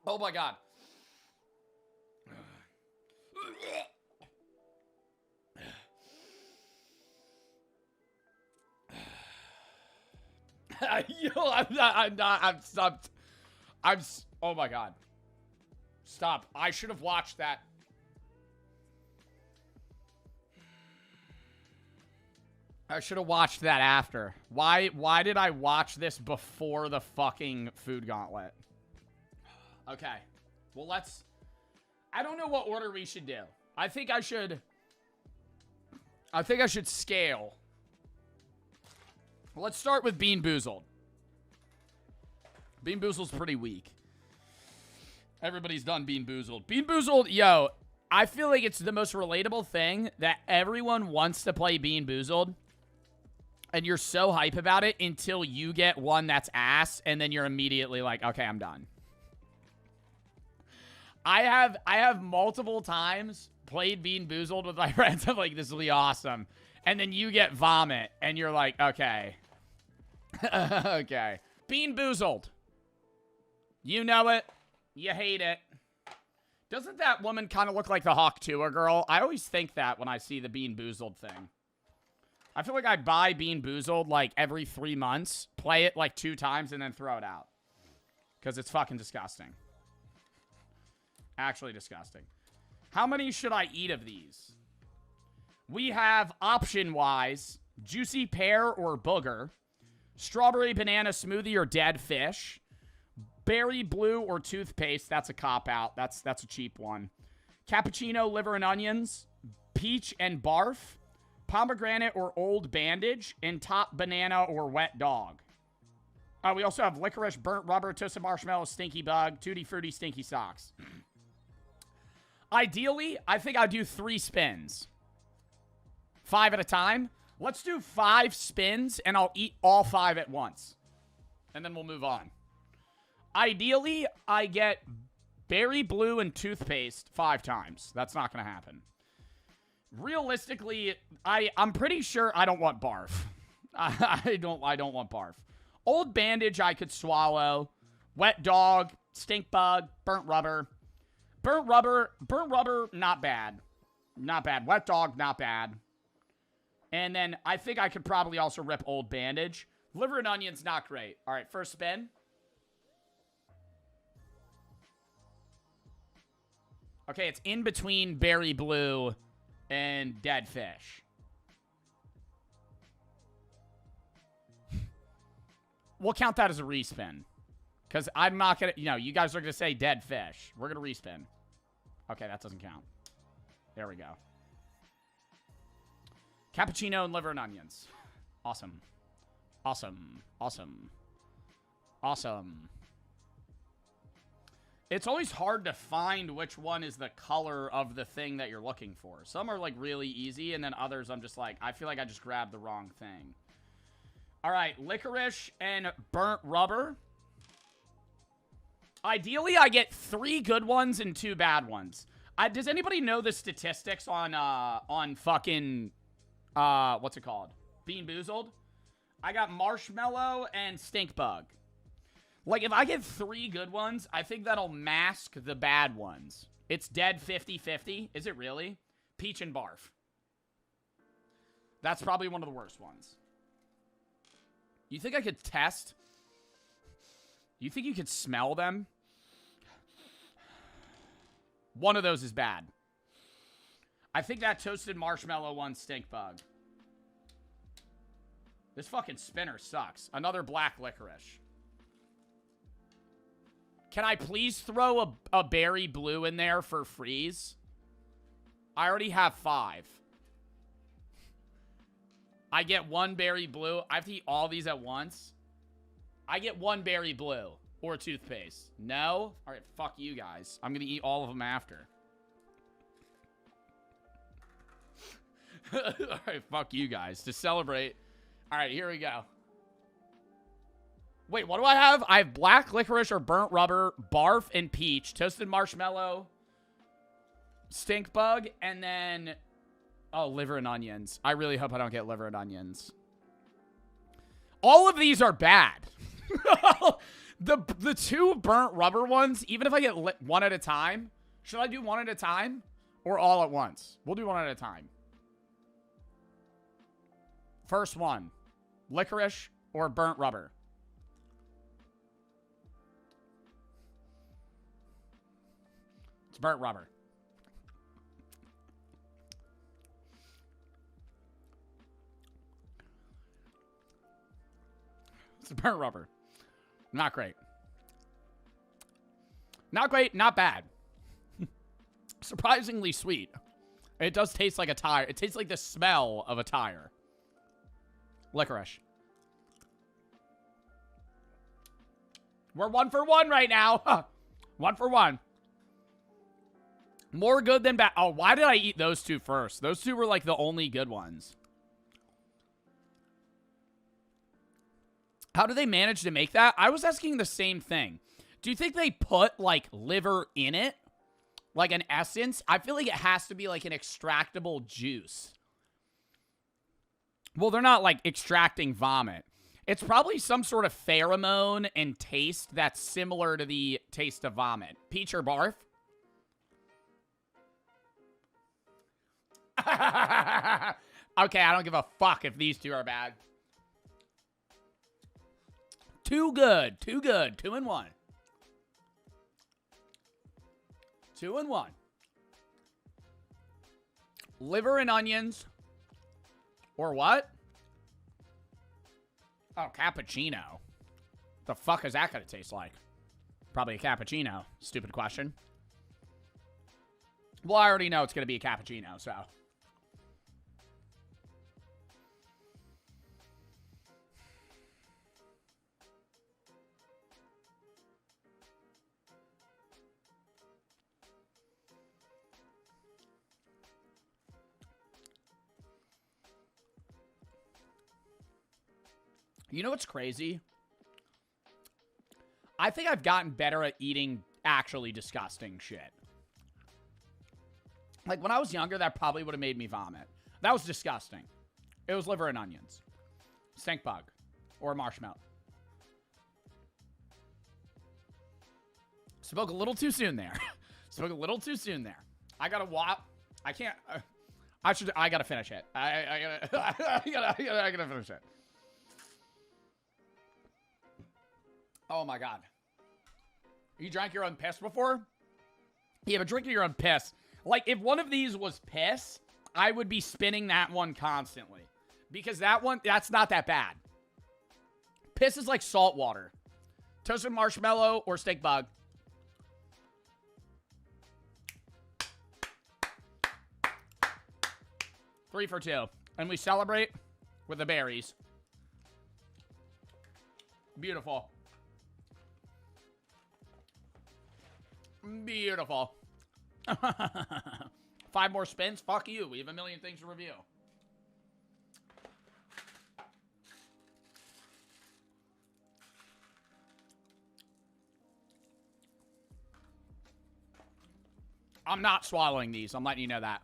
Oh my god. Yo, I'm stopped. Oh my god. Stop. I should have watched that. I should have watched that after. Why did I watch this before the fucking food gauntlet? Okay. Well, I don't know what order we should do. I think I should scale. Let's start with Bean Boozled. Bean Boozled's pretty weak. Everybody's done Bean Boozled. Bean Boozled, yo, I feel like it's the most relatable thing that everyone wants to play Bean Boozled. And you're so hype about it until you get one that's ass, and then you're immediately like, okay, I'm done. I have multiple times played Bean Boozled with my friends. I'm like, this will be awesome. And then you get vomit, and you're like, okay. Okay. Bean Boozled. You know it. You hate it. Doesn't that woman kind of look like the Hawk Tuah girl? I always think that when I see the Bean Boozled thing. I feel like I'd buy Bean Boozled like every 3 months, play it like 2 times, and then throw it out. Because it's fucking disgusting. Actually disgusting. How many should I eat of these? We have, option-wise, juicy pear or booger, strawberry banana smoothie or dead fish, berry blue or toothpaste. That's a cop-out. That's a cheap one. Cappuccino, liver and onions, peach and barf, pomegranate or old bandage, and top banana or wet dog. We also have licorice, burnt rubber, toasted marshmallow, stinky bug, tutti frutti, stinky socks. Ideally, I think I'd do 3 spins. 5 at a time. Let's do 5 spins, and I'll eat all 5 at once. And then we'll move on. Ideally, I get berry blue and toothpaste 5 times. That's not going to happen. Realistically, I'm pretty sure I don't want barf. I don't want barf. Old bandage I could swallow. Wet dog, stink bug, burnt rubber. Burnt rubber, not bad. Not bad. Wet dog, not bad. And then I think I could probably also rip old bandage. Liver and onions, not great. All right, first spin. Okay, it's in between berry blue and dead fish. We'll count that as a respin. Because I'm not going to, you guys are going to say dead fish. We're going to respin. Okay, that doesn't count. There we go. Cappuccino and liver and onions. Awesome. Awesome. Awesome. Awesome. It's always hard to find which one is the color of the thing that you're looking for. Some are, like, really easy, and then others I'm just like, I feel like I just grabbed the wrong thing. All right, licorice and burnt rubber. Ideally, I get 3 good ones and 2 bad ones. Does anybody know the statistics on fucking, what's it called? Bean Boozled? I got marshmallow and stink bug. Like, if I get 3 good ones, I think that'll mask the bad ones. It's dead 50-50. Is it really? Peach and barf. That's probably one of the worst ones. You think I could test? You think you could smell them? One of those is bad. I think that toasted marshmallow one stink bug. This fucking spinner sucks. Another black licorice. Can I please throw a berry blue in there for freeze? I already have 5. I get 1 berry blue. I have to eat all these at once. I get 1 berry blue or toothpaste. No? All right, fuck you guys. I'm going to eat all of them after. All right, fuck you guys. To celebrate. All right, here we go. Wait, what do I have? I have black licorice or burnt rubber, barf and peach, toasted marshmallow, stink bug, and then, oh, liver and onions. I really hope I don't get liver and onions. All of these are bad. The 2 burnt rubber ones, even if I get one at a time, should I do one at a time or all at once? We'll do one at a time. First one, licorice or burnt rubber. Burnt rubber. It's burnt rubber. Not great. Not great, not bad. Surprisingly sweet. It does taste like a tire. It tastes like the smell of a tire. Licorice. We're 1 for 1 right now. 1 for 1. More good than bad. Oh, why did I eat those 2 first? Those 2 were like the only good ones. How do they manage to make that? I was asking the same thing. Do you think they put like liver in it? Like an essence? I feel like it has to be like an extractable juice. Well, they're not like extracting vomit. It's probably some sort of pheromone and taste that's similar to the taste of vomit. Peach or barf? Okay, I don't give a fuck if these 2 are bad. Too good. Too good. 2 and 1. 2 and 1. Liver and onions. Or what? Oh, cappuccino. The fuck is that gonna taste like? Probably a cappuccino. Stupid question. Well, I already know it's gonna be a cappuccino, so. You know what's crazy? I think I've gotten better at eating actually disgusting shit. Like, when I was younger, that probably would have made me vomit. That was disgusting. It was liver and onions. Stink bug. Or marshmallow. Spoke a little too soon there. Spoke a little too soon there. I gotta I can't. I gotta finish it. I gotta finish it. Oh my god. You drank your own piss before? Yeah, but drinking your own piss. Like, if one of these was piss, I would be spinning that one constantly. Because that one, that's not that bad. Piss is like salt water. Toasted marshmallow or steak bug. Three for 2. And we celebrate with the berries. Beautiful. Beautiful. 5 more spins? Fuck you. We have a million things to review. I'm not swallowing these. I'm letting you know that.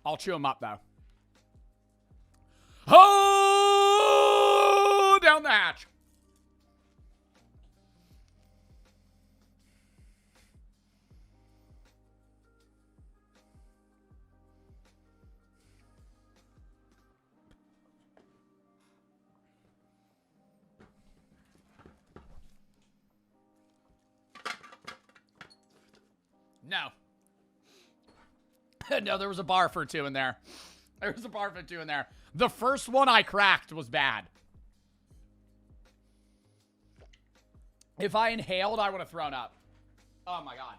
I'll chew them up, though. Oh! Down the hatch. No. No, there was a bar for 2 in there. There was a bar for 2 in there. The first one I cracked was bad. If I inhaled, I would have thrown up. Oh my god.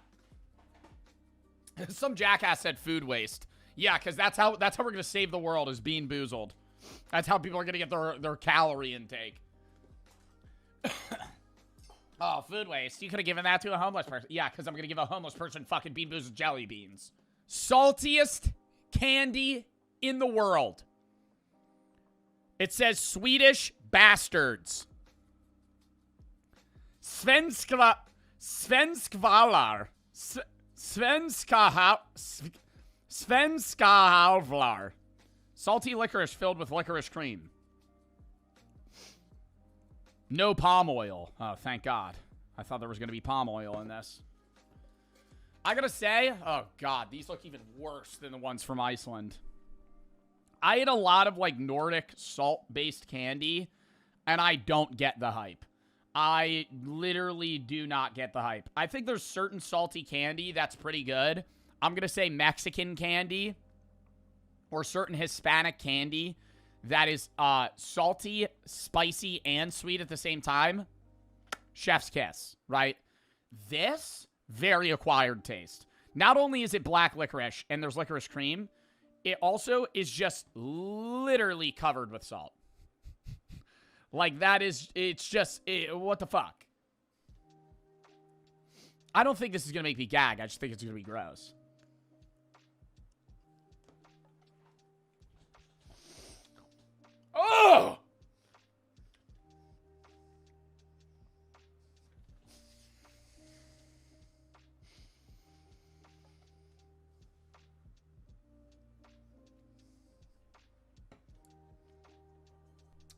Some jackass said food waste. Yeah, because that's how we're gonna save the world, is being boozled. That's how people are gonna get their calorie intake. Oh, food waste. You could have given that to a homeless person. Yeah, because I'm gonna give a homeless person fucking Bean Boozled jelly beans. Saltiest candy in the world. It says Swedish bastards. Svenskvalar. Svenskahalvlar. Salty licorice filled with licorice cream. No palm oil. Oh, thank God. I thought there was going to be palm oil in this. I gotta say, oh God, these look even worse than the ones from Iceland. I ate a lot of like Nordic salt-based candy, and I don't get the hype. I literally do not get the hype. I think there's certain salty candy that's pretty good. I'm going to say Mexican candy or certain Hispanic candy that is salty, spicy, and sweet at the same time. Chef's kiss, right? This, very acquired taste. Not only is it black licorice and there's licorice cream, it also is just literally covered with salt. Like, that is, it's just, what the fuck? I don't think this is going to make me gag. I just think it's going to be gross. Oh!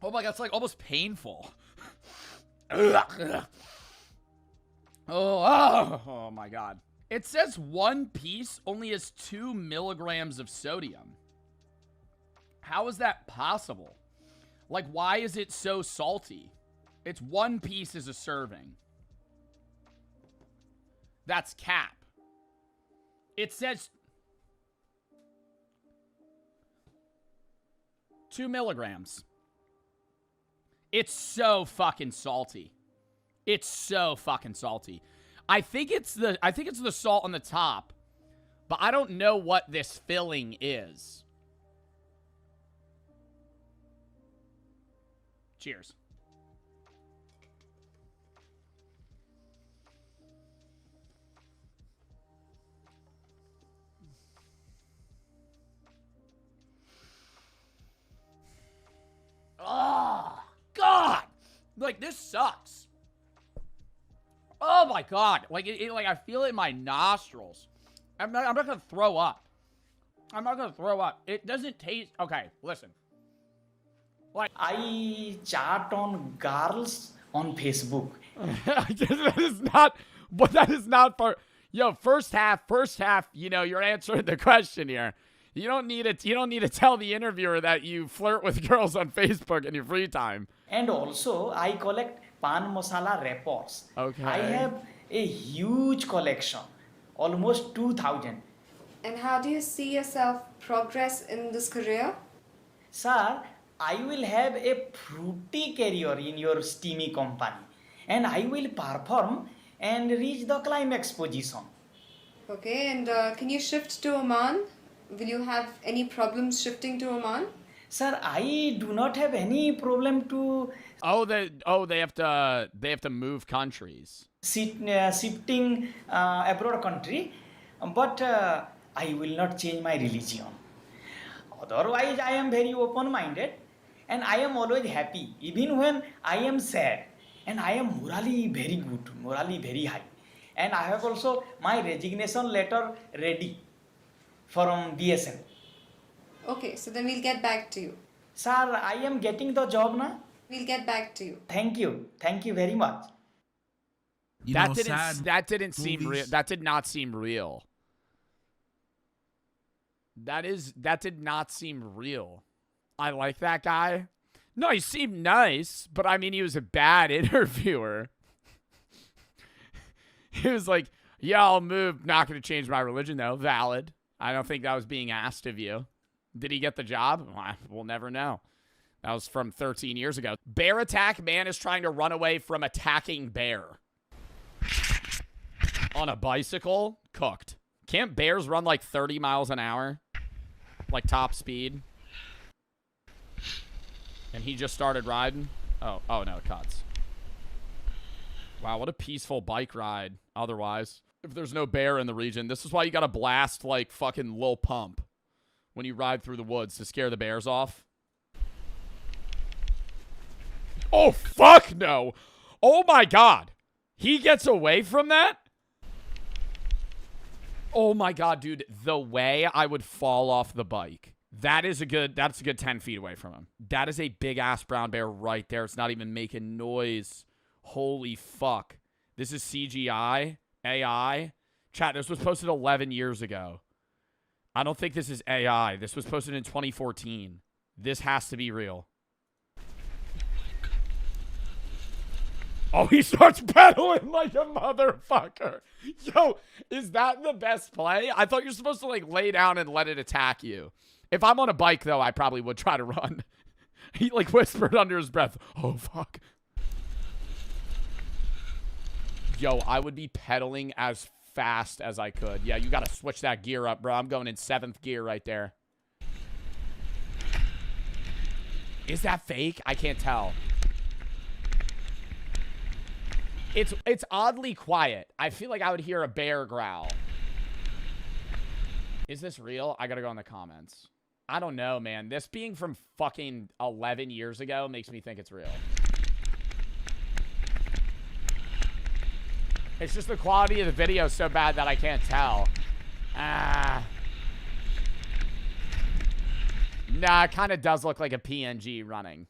Oh my God, it's like almost painful. Oh my God. It says one piece only has 2 milligrams of sodium. How is that possible? Like, why is it so salty? It's one piece is a serving. That's cap. It says 2 milligrams. It's so fucking salty. It's so fucking salty. I think it's the salt on the top, but I don't know what this filling is. Cheers. Oh, God. Like, this sucks. Oh, my God. Like, like I feel it in my nostrils. I'm not going to throw up. I'm not going to throw up. It doesn't taste... Okay, listen. Like, I chat on girls on Facebook. that is not... But that is not for... Yo, first half, you know, you're answering the question here. You don't need to tell the interviewer that you flirt with girls on Facebook in your free time. And also, I collect pan masala wrappers. Okay. I have a huge collection, almost 2,000. And how do you see yourself progress in this career? Sir, I will have a fruity career in your steamy company. And I will perform and reach the climax position. Okay, and can you shift to Oman? Will you have any problems shifting to Oman? Sir, I do not have any problem to... they have to move countries. Shifting abroad country, but I will not change my religion. Otherwise, I am very open-minded and I am always happy, even when I am sad. And I am morally very good, morally very high. And I have also my resignation letter ready from BSN. Okay, so then we'll get back to you. Sir, I am getting the job now. We'll get back to you. Thank you. Thank you very much. That didn't seem real. That did not seem real. That did not seem real. I like that guy. No, he seemed nice, but I mean, he was a bad interviewer. He was like, yeah, I'll move. Not going to change my religion, though. Valid. I don't think that was being asked of you. Did he get the job? We'll never know. That was from 13 years ago. Bear attack. Man is trying to run away from attacking bear. On a bicycle, cooked. Can't bears run like 30 miles an hour? Like top speed? And he just started riding? Oh no, it cuts. Wow, what a peaceful bike ride otherwise. If there's no bear in the region, this is why you gotta blast like fucking Lil Pump when you ride through the woods to scare the bears off. Oh, fuck no. Oh my God. He gets away from that? Oh my God, dude. The way I would fall off the bike. That's a good 10 feet away from him. That is a big ass brown bear right there. It's not even making noise. Holy fuck. This is CGI? AI? Chat, this was posted 11 years ago. I don't think this is AI. This was posted in 2014. This has to be real. Oh, he starts pedaling like a motherfucker. Yo, is that the best play? I thought you're supposed to like lay down and let it attack you. If I'm on a bike, though, I probably would try to run. He like whispered under his breath, oh, fuck. Yo, I would be pedaling as fast as I could. Yeah, you got to switch that gear up, bro. I'm going in 7th gear right there. Is that fake? I can't tell. It's oddly quiet. I feel like I would hear a bear growl. Is this real? I gotta go in the comments. I don't know, man. This being from fucking 11 years ago makes me think it's real. It's just the quality of the video is so bad that I can't tell. Nah, it kind of does look like a PNG running.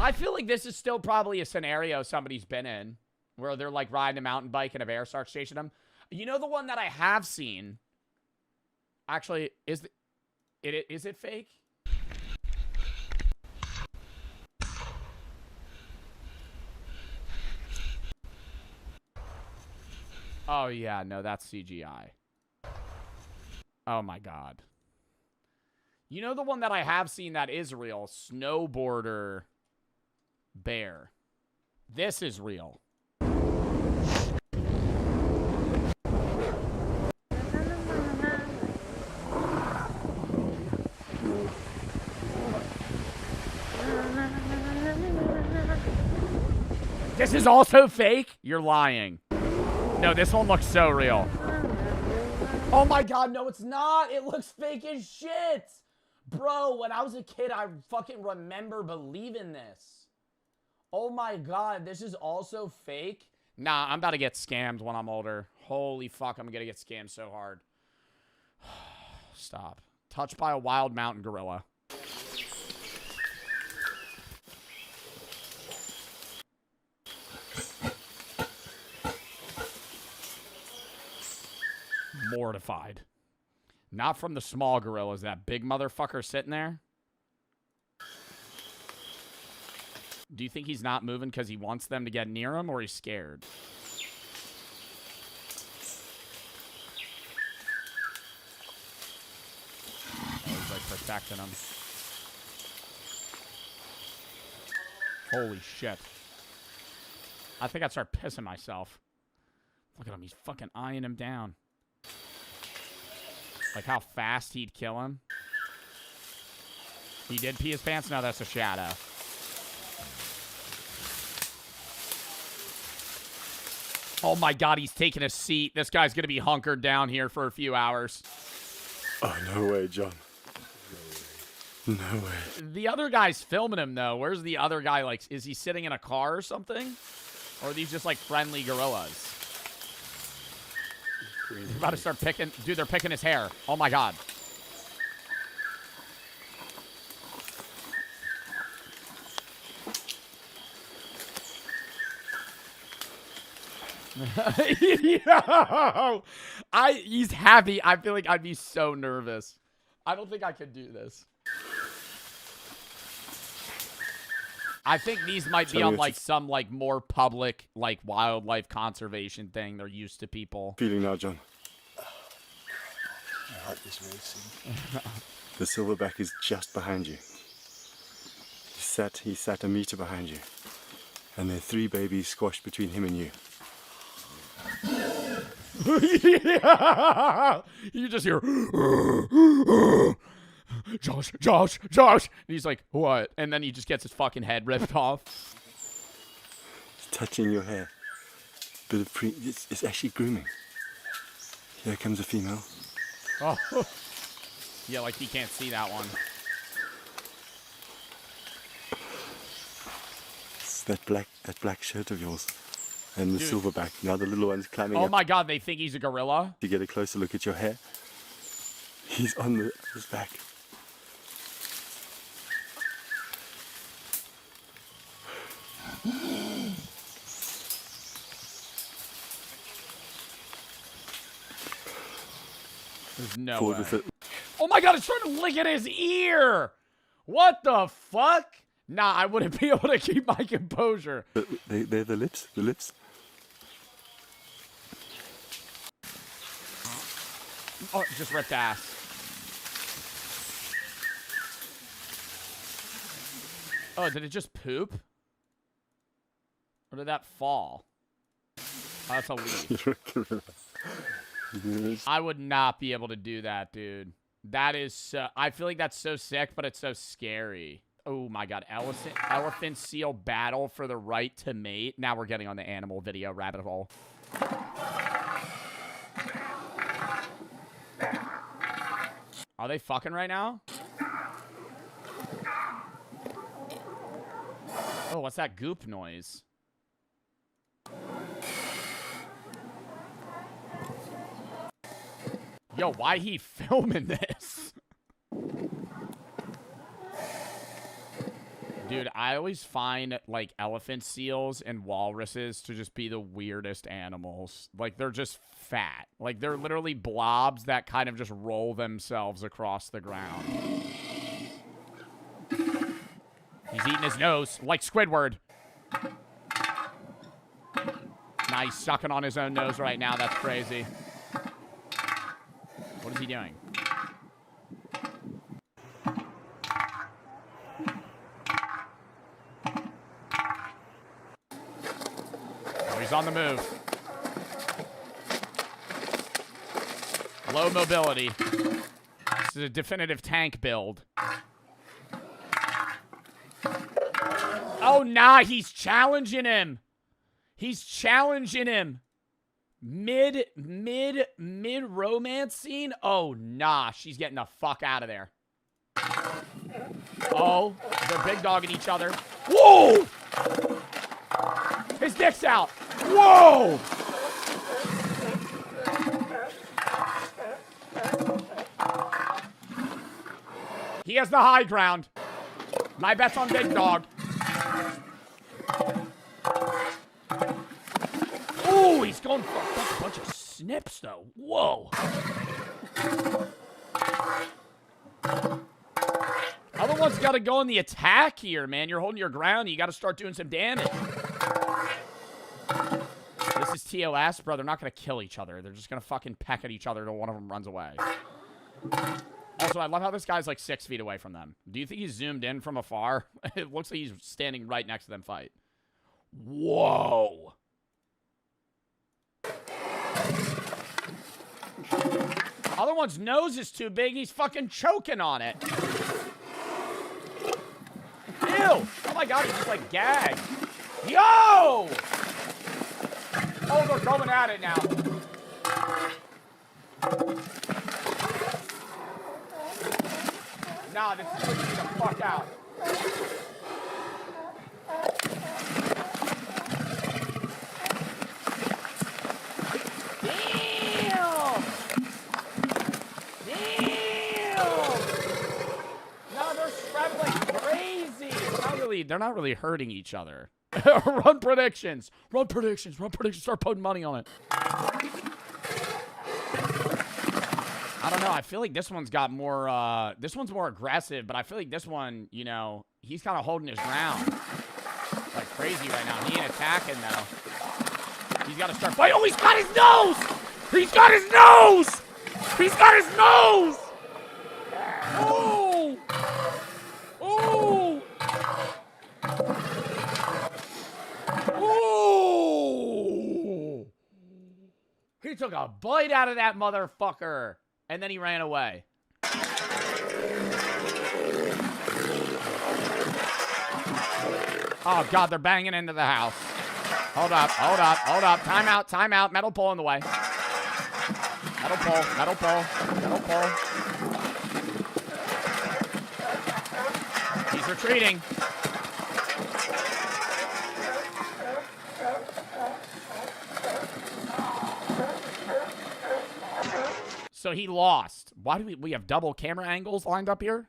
I feel like this is still probably a scenario somebody's been in where they're like riding a mountain bike and a bear starts chasing them. You know the one that I have seen? Actually, is it fake? Oh yeah, no, that's CGI. Oh my God. You know the one that I have seen that is real? Snowboarder bear. This is real. This is also fake? You're lying. No, this one looks so real. Oh my God, no, it's not. It looks fake as shit. Bro, when I was a kid, I fucking remember believing this. Oh my God, this is also fake? Nah, I'm about to get scammed when I'm older. Holy fuck, I'm gonna get scammed so hard. Stop. Touched by a wild mountain gorilla. Mortified. Not from the small gorillas. That big motherfucker sitting there. Do you think he's not moving because he wants them to get near him or he's scared? Oh, he's like protecting him. Holy shit. I think I'd start pissing myself. Look at him. He's fucking eyeing him down. Like how fast he'd kill him. He did pee his pants? No, that's a shadow. Oh my God, he's taking a seat. This guy's going to be hunkered down here for a few hours. Oh, no way, John. No way. The other guy's filming him, though. Where's the other guy? Like, is he sitting in a car or something? Or are these just, like, friendly gorillas? They're about to start picking. Dude, they're picking his hair. Oh, my God. Yo! He's happy. I feel like I'd be so nervous. I don't think I could do this. I think these might be on like some like more public like wildlife conservation thing. They're used to people. Feeling now, John. My heart is racing. The silverback is just behind you. He sat 1 meter behind you. And there are 3 babies squashed between him and you. Yeah. You just hear, Josh. And he's like, what? And then he just gets his fucking head ripped off. It's touching your hair. Bit of it's actually grooming. Here comes a female. Oh. Yeah, like he can't see that one. It's that black shirt of yours. And the Dude. silverback. Now the little one's climbing up. Oh my god, they think he's a gorilla? To get a closer look at your hair. He's on his back. There's no Forward way. with it. Oh my god, it's trying to lick at his ear! What the fuck? Nah, I wouldn't be able to keep my composure. They're the lips. The lips. Oh, just ripped ass. Oh, did it just poop? Or did that fall? Oh, that's a leaf. I would not be able to do that, dude. That is so... I feel like that's so sick, but it's so scary. Oh my god. Elephant seal battle for the right to mate. Now we're getting on the animal video rabbit hole. Are they fucking right now? Oh, what's that goop noise? Yo, why he filming this? Dude, I always find, like, elephant seals and walruses to just be the weirdest animals. Like, they're just fat. Like, they're literally blobs that kind of just roll themselves across the ground. He's eating his nose, like Squidward. Nah, he's sucking on his own nose right now. That's crazy. What is he doing? Oh, he's on the move. Low mobility. This is a definitive tank build. Oh, nah, he's challenging him. He's challenging him. Mid romance scene? Oh, nah, she's getting the fuck out of there. Oh, they're big dogging each other. Whoa! His dick's out. Whoa! He has the high ground. My bet's on Big Dog. Ooh, he's going for a bunch of snips, though. Whoa. Other one's got to go on the attack here, man. You're holding your ground. You got to start doing some damage. This is TOS, bro. They're not going to kill each other. They're just going to fucking peck at each other until one of them runs away. Also, I love how this guy's like 6 feet away from them. Do you think he's zoomed in from afar? It looks like he's standing right next to them fight. Whoa. Other one's nose is too big. He's fucking choking on it. Ew. Oh my god, he's just like gagged. Yo! Oh, they're going at it now. Nah, this is pushing me the fuck out. Damn! No, they're scrapping like crazy. They're not really hurting each other. Run predictions. Start putting money on it. I don't know. I feel like this one's got more, this one's more aggressive, but I feel like this one, you know, he's kind of holding his ground. Like crazy right now. He ain't attacking, though. He's got to start fighting. Oh, he's got his nose! He's got his nose! He's got his nose! Oh! Oh! Oh! He He took a bite out of that motherfucker. And then he ran away. Oh, God, they're banging into the house. Hold up, hold up, hold up. Time out, time out. Metal pole in the way. Metal pole, metal pole, metal pole. He's retreating. So he lost. Why do we have double camera angles lined up here?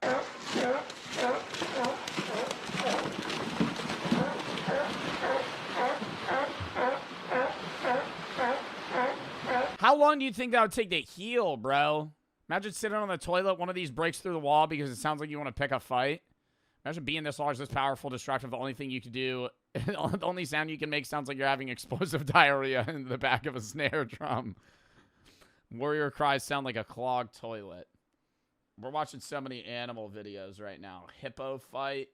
How long do you think that would take to heal, bro? Imagine sitting on the toilet, one of these breaks through the wall because it sounds like you want to pick a fight. Imagine being this large, this powerful, destructive. The only thing you can do, the only sound you can make sounds like you're having explosive diarrhea in the back of a snare drum. Warrior cries sound like a clogged toilet. We're watching so many animal videos right now. Hippo fight.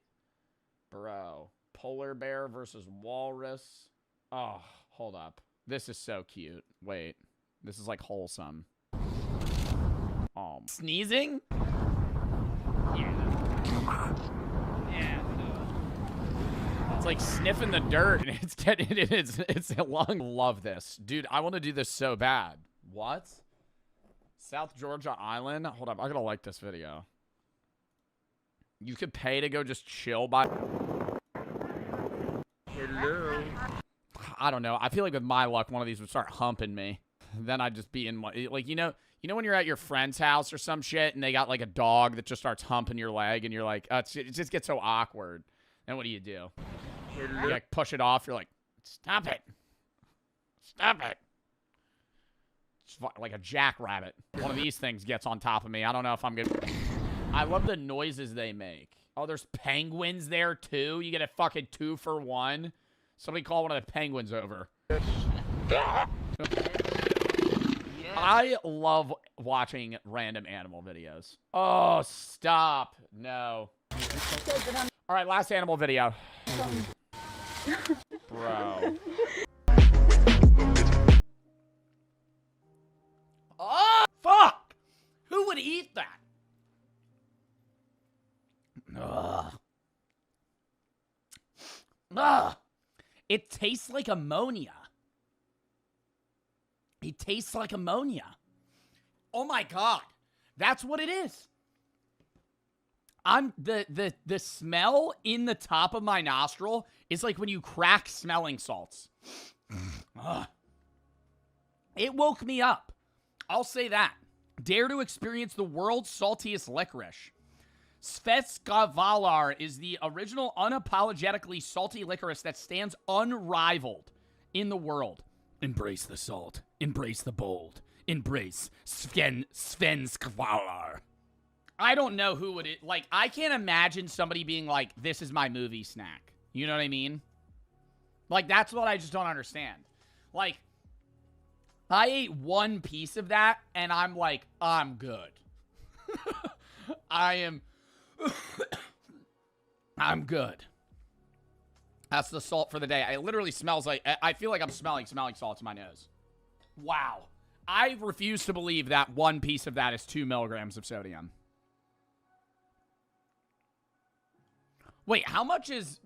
Bro. Polar bear versus walrus. Oh, hold up. This is so cute. Wait. This is like wholesome. Sneezing? Yeah. Yeah. It's like sniffing the dirt and it's getting it's lung. Love this. Dude, I want to do this so bad. What? South Georgia Island? Hold up, I gotta like this video. You could pay to go just chill by. Hello. I don't know. I feel like with my luck, one of these would start humping me. Then I'd just be in like you know when you're at your friend's house or some shit and they got like a dog that just starts humping your leg and you're like, it just gets so awkward. Then what do? You like push it off. You're like, stop it. Stop it. Like a jackrabbit. One of these things gets on top of me. I don't know if I'm good. I love the noises they make. Oh, there's penguins there too. You get a fucking 2 for 1. Somebody call one of the penguins over. I love watching random animal videos. Oh, stop. No. All right, last animal video. Bro. Oh, fuck! Who would eat that? Ugh. Ugh. It tastes like ammonia. It tastes like ammonia. Oh my God. That's what it is. I'm the smell in the top of my nostril is like when you crack smelling salts. It woke me up. I'll say that. Dare to experience the world's saltiest licorice. Svetska Valar is the original unapologetically salty licorice that stands unrivaled in the world. Embrace the salt. Embrace the bold. Embrace Svensk Valar. I don't know who would it... Like, I can't imagine somebody being like, this is my movie snack. You know what I mean? Like, that's what I just don't understand. Like, I ate one piece of that, and I'm like, I'm good. I am... I'm good. That's the salt for the day. It literally smells like... I feel like I'm smelling salt in my nose. Wow. I refuse to believe that one piece of that is 2 milligrams of sodium. Wait, how much is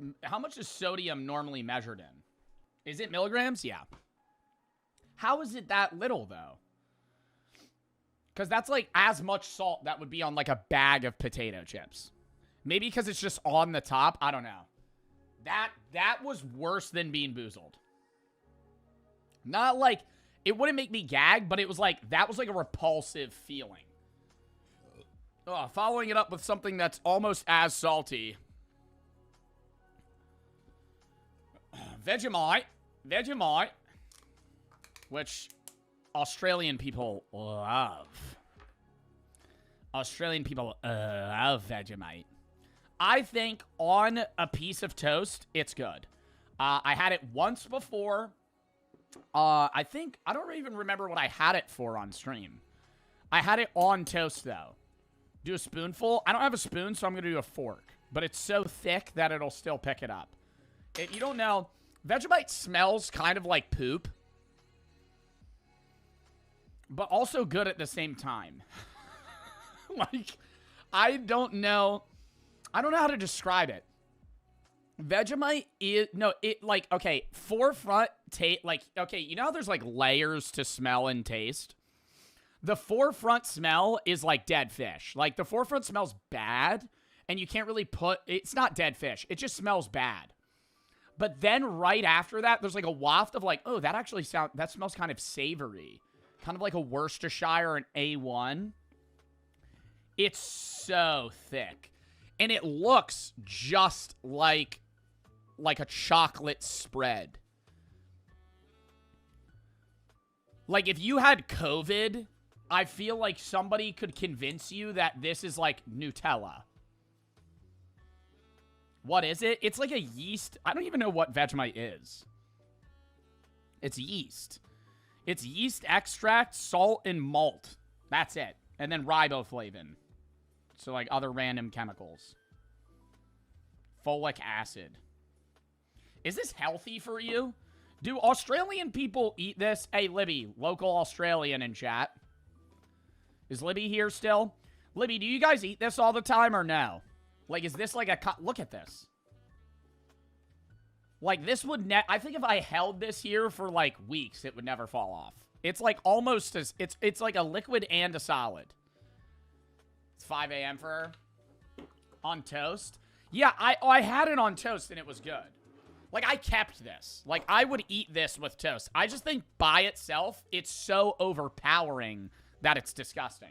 sodium normally measured in? Is it milligrams? Yeah. How is it that little, though? Because that's like as much salt that would be on like a bag of potato chips. Maybe because it's just on the top. I don't know. That was worse than Bean Boozled. Not like, it wouldn't make me gag, but it was like, that was like a repulsive feeling. Following it up with something that's almost as salty. Vegemite, which Australian people love. Australian people love Vegemite. I think on a piece of toast, it's good. I had it once before. I don't even remember what I had it for on stream. I had it on toast, though. Do a spoonful. I don't have a spoon, so I'm going to do a fork. But it's so thick that it'll still pick it up. You don't know. Vegemite smells kind of like poop. but also good at the same time. Like, I don't know how to describe it. Vegemite is, no, it, like, okay, forefront taste, like, okay, you know how there's, like, layers to smell and taste? The forefront smell is like dead fish. Like, the forefront smells bad, and you can't really it's not dead fish. It just smells bad. But then right after that, there's like a waft of like, oh, that smells kind of savory. Kind of like a Worcestershire and A1. It's so thick. And it looks just like a chocolate spread. Like, if you had COVID, I feel like somebody could convince you that this is like Nutella. What is it? It's like a yeast. I don't even know what Vegemite is. It's yeast. It's yeast extract, salt, and malt. That's it. And then riboflavin. So, like, other random chemicals. Folic acid. Is this healthy for you? Do Australian people eat this? Hey, Libby, local Australian in chat. Is Libby here still? Libby, do you guys eat this all the time or no? Like, is this like a... Look at this. Like, this would... I think if I held this here for, like, weeks, it would never fall off. It's, like, almost as... It's like a liquid and a solid. It's 5 a.m. for her. On toast. Yeah, I had it on toast, and it was good. Like, I kept this. Like, I would eat this with toast. I just think by itself, it's so overpowering that it's disgusting.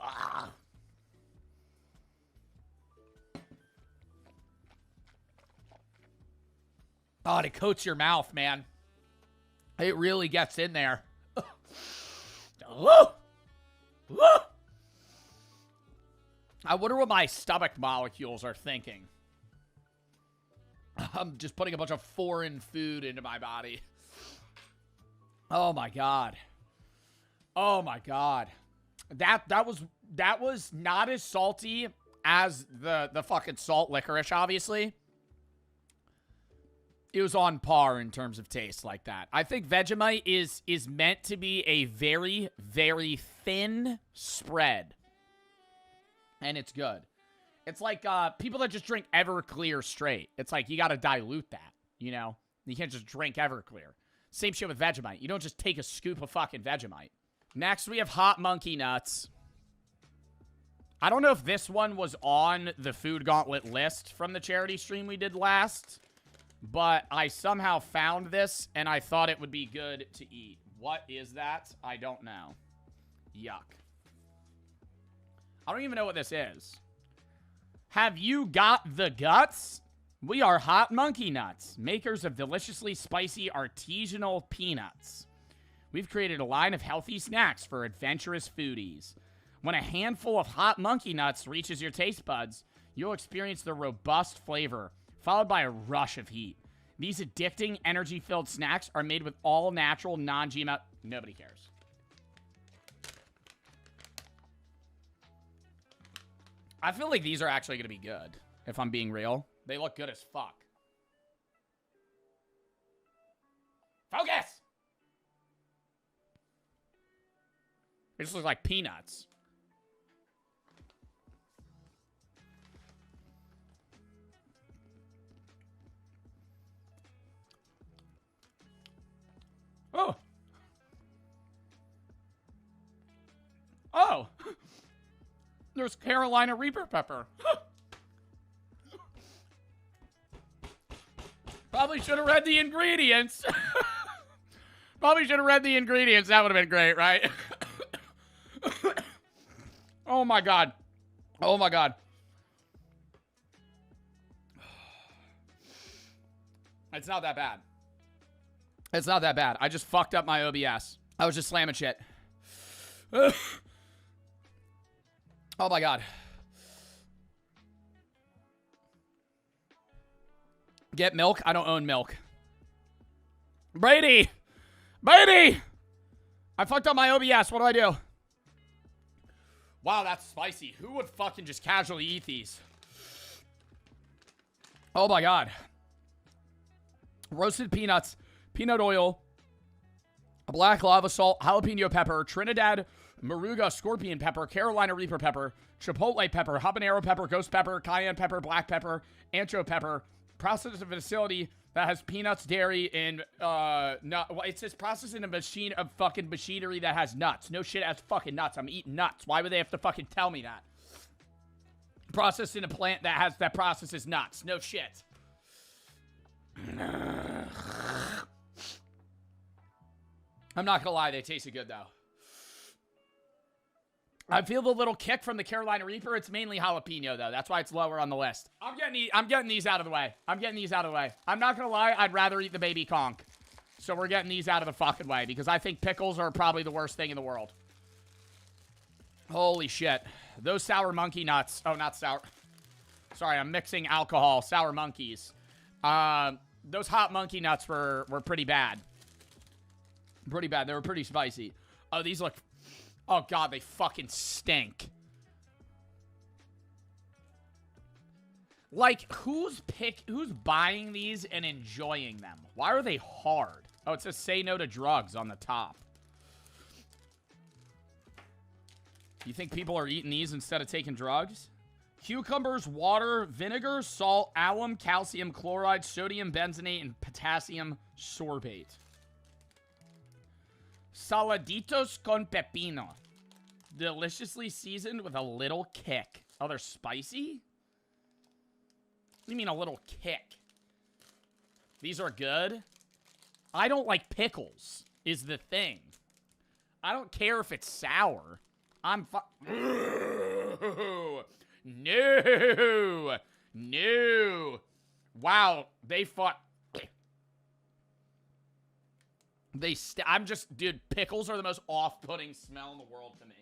Ah. Oh, it coats your mouth, man. It really gets in there. I wonder what my stomach molecules are thinking. I'm just putting a bunch of foreign food into my body. Oh my god. Oh my god. That was not as salty as the fucking salt licorice, obviously. It was on par in terms of taste like that. I think Vegemite is meant to be a very, very thin spread. And it's good. It's like people that just drink Everclear straight. It's like you got to dilute that, you know? You can't just drink Everclear. Same shit with Vegemite. You don't just take a scoop of fucking Vegemite. Next, we have hot monkey nuts. I don't know if this one was on the Food Gauntlet list from the charity stream we did last, but I somehow found this, and I thought it would be good to eat. What is that? I don't know. Yuck. I don't even know what this is. Have you got the guts? We are Hot Monkey Nuts, makers of deliciously spicy artisanal peanuts. We've created a line of healthy snacks for adventurous foodies. When a handful of hot monkey nuts reaches your taste buds, you'll experience the robust flavor, followed by a rush of heat. These addicting, energy-filled snacks are made with all-natural, non-GMO... Nobody cares. I feel like these are actually going to be good, if I'm being real. They look good as fuck. Focus! It just looks like peanuts. Oh. Oh. There's Carolina Reaper pepper. Probably should have read the ingredients. Probably should have read the ingredients. That would have been great, right? Oh my god. Oh my god. It's not that bad. It's not that bad. I just fucked up my OBS. I was just slamming shit. Oh my god. get milk? I don't own milk. Brady! Brady! I fucked up my OBS. What do I do? Wow, that's spicy. Who would fucking just casually eat these? Oh my god. Roasted peanuts, peanut oil, black lava salt, jalapeno pepper, Trinidad Moruga scorpion pepper, Carolina Reaper pepper, chipotle pepper, habanero pepper, ghost pepper, cayenne pepper, black pepper, ancho pepper. Processed in a facility that has peanuts, dairy, and it says processed in a machine of fucking machinery that has nuts. No shit, it has fucking nuts. I'm eating nuts. Why would they have to fucking tell me that? Processed in a plant that processes nuts. No shit. I'm not gonna lie, they tasted good though. I feel the little kick from the Carolina Reaper. It's mainly jalapeno though. That's why it's lower on the list. I'm getting these out of the way. I'm not gonna lie, I'd rather eat the baby conch. So we're getting these out of the fucking way because I think pickles are probably the worst thing in the world. Holy shit. Those sour monkey nuts. Oh, not sour. Sorry, I'm mixing alcohol. Sour monkeys. Those hot monkey nuts were pretty bad. Pretty bad. They were pretty spicy. Oh, these look... Oh, God, they fucking stink. Like, who's buying these and enjoying them? Why are they hard? Oh, it says say no to drugs on the top. You think people are eating these instead of taking drugs? Cucumbers, water, vinegar, salt, alum, calcium chloride, sodium benzenate, and potassium sorbate. Saladitos con pepino. Deliciously seasoned with a little kick. Oh, they're spicy? What do you mean a little kick? These are good? I don't like pickles, is the thing. I don't care if it's sour. No. No. Wow, they fought. Dude, pickles are the most off-putting smell in the world to me.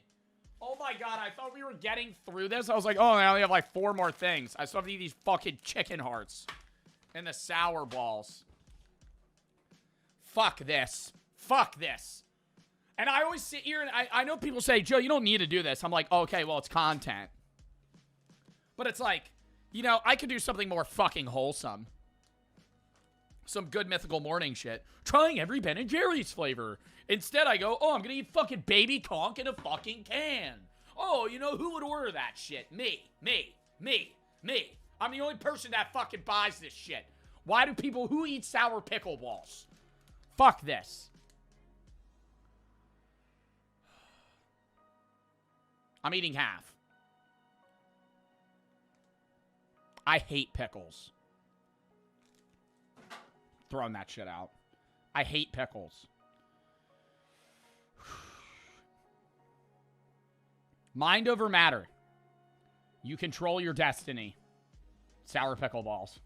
Oh my god, I thought we were getting through this. I was like, oh, I only have like 4 more things. I still have to eat these fucking chicken hearts. And the sour balls. Fuck this. Fuck this. And I always sit here and I know people say, Joe, you don't need to do this. I'm like, okay, well, it's content. But it's like, you know, I could do something more fucking wholesome. Some good mythical morning shit. Trying every Ben & Jerry's flavor. Instead, I go, oh, I'm gonna eat fucking baby conch in a fucking can. Oh, you know, who would order that shit? Me. I'm the only person that fucking buys this shit. Why do people who eat sour pickle balls? Fuck this. I'm eating half. I hate pickles. Throwing that shit out. I hate pickles. Mind over matter. You control your destiny. Sour pickle balls.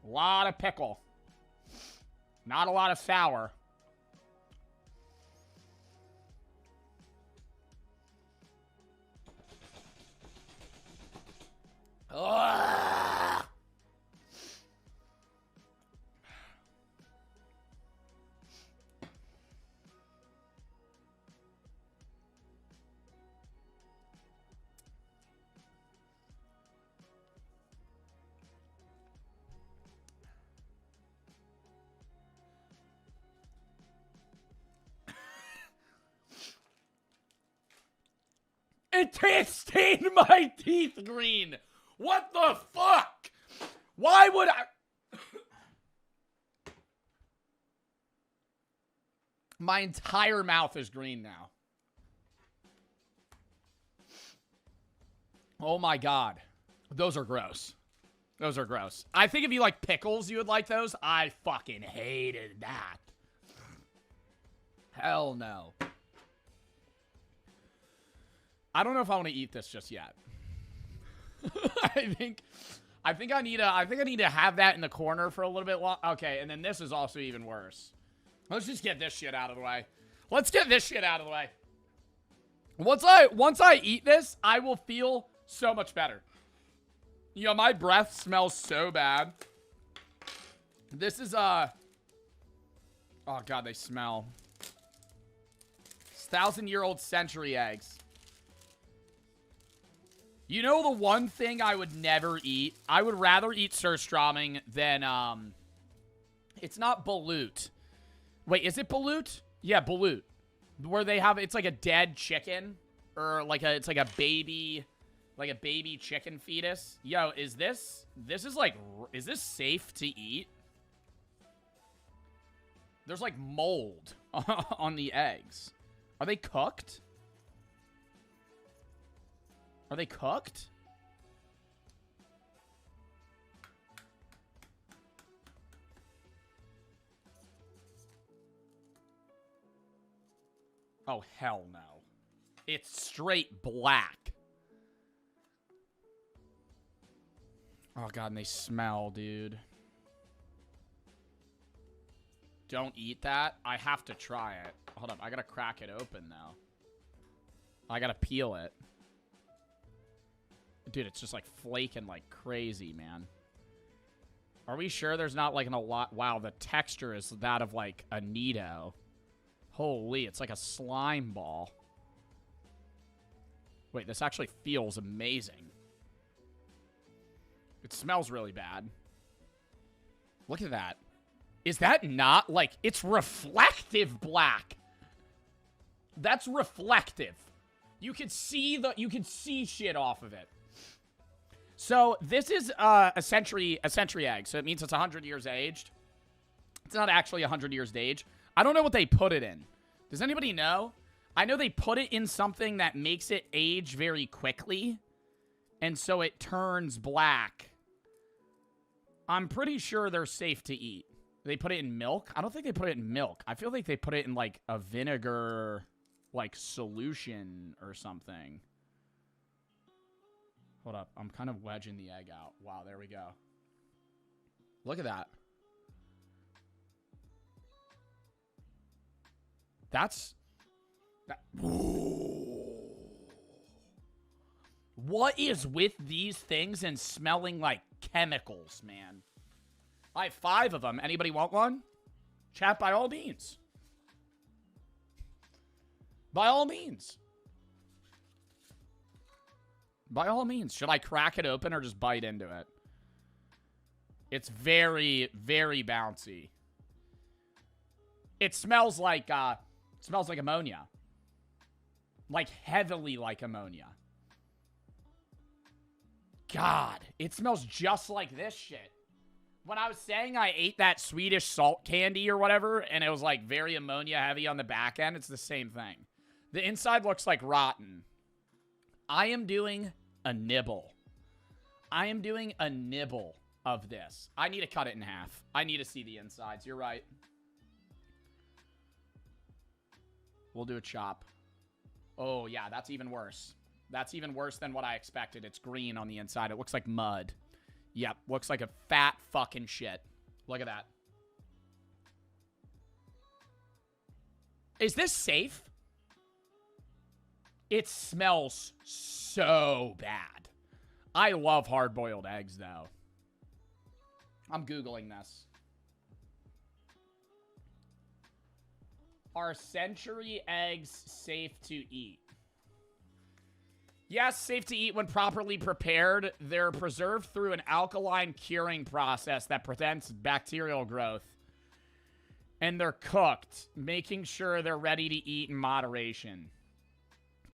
A lot of pickle. Not a lot of sour. Ugh. It stained my teeth green. What the fuck? Why would I? My entire mouth is green now. Oh my god. Those are gross. Those are gross. I think if you like pickles, you would like those. I fucking hated that. Hell no. I don't know if I want to eat this just yet. I think I need to have that in the corner for a little bit long. Okay, and then this is also even worse. Let's just get this shit out of the way. Let's get this shit out of the way. Once I eat this, I will feel so much better. You know, my breath smells so bad. This is oh god, they smell. It's 1,000-year-old century eggs. You know the one thing I would never eat? I would rather eat surströmming than it's not balut. Wait, is it balut? Yeah, balut. Where they have, it's like a dead chicken, or like it's like a baby chicken fetus. Yo, is this safe to eat? There's like mold on the eggs. Are they cooked? Are they cooked? Oh, hell no. It's straight black. Oh, God, and they smell, dude. Don't eat that. I have to try it. Hold up. I gotta crack it open now. I gotta peel it. Dude, it's just like flaking like crazy, man. Are we sure there's not like a lot? Wow, the texture is that of like a Nido. Holy, it's like a slime ball. Wait, this actually feels amazing. It smells really bad. Look at that. Is that not like, it's reflective black. That's reflective. You can see shit off of it. So this is a century egg. So it means it's 100 years aged. It's not actually 100 years aged. I don't know what they put it in. Does anybody know? I know they put it in something that makes it age very quickly. And so it turns black. I'm pretty sure they're safe to eat. They put it in milk? I don't think they put it in milk. I feel like they put it in like a vinegar like solution or something. Hold up. I'm kind of wedging the egg out. Wow, there we go. Look at that. That's... What is with these things and smelling like chemicals, man? I have 5 of them. Anybody want one? Chat, by all means. By all means. By all means. Should I crack it open or just bite into it? It's very, very bouncy. It smells like ammonia. Like heavily like ammonia. God, it smells just like this shit. When I was saying I ate that Swedish salt candy or whatever, and it was like very ammonia heavy on the back end, it's the same thing. The inside looks like rotten. I am doing a nibble. I am doing a nibble of this. I need to cut it in half. I need to see the insides. You're right. We'll do a chop. Oh, yeah, that's even worse. That's even worse than what I expected. It's green on the inside. It looks like mud. Yep, looks like a fat fucking shit. Look at that. Is this safe? It smells so bad. I love hard-boiled eggs, though. I'm Googling this. Are century eggs safe to eat? Yes, safe to eat when properly prepared. They're preserved through an alkaline curing process that prevents bacterial growth. And they're cooked, making sure they're ready to eat in moderation.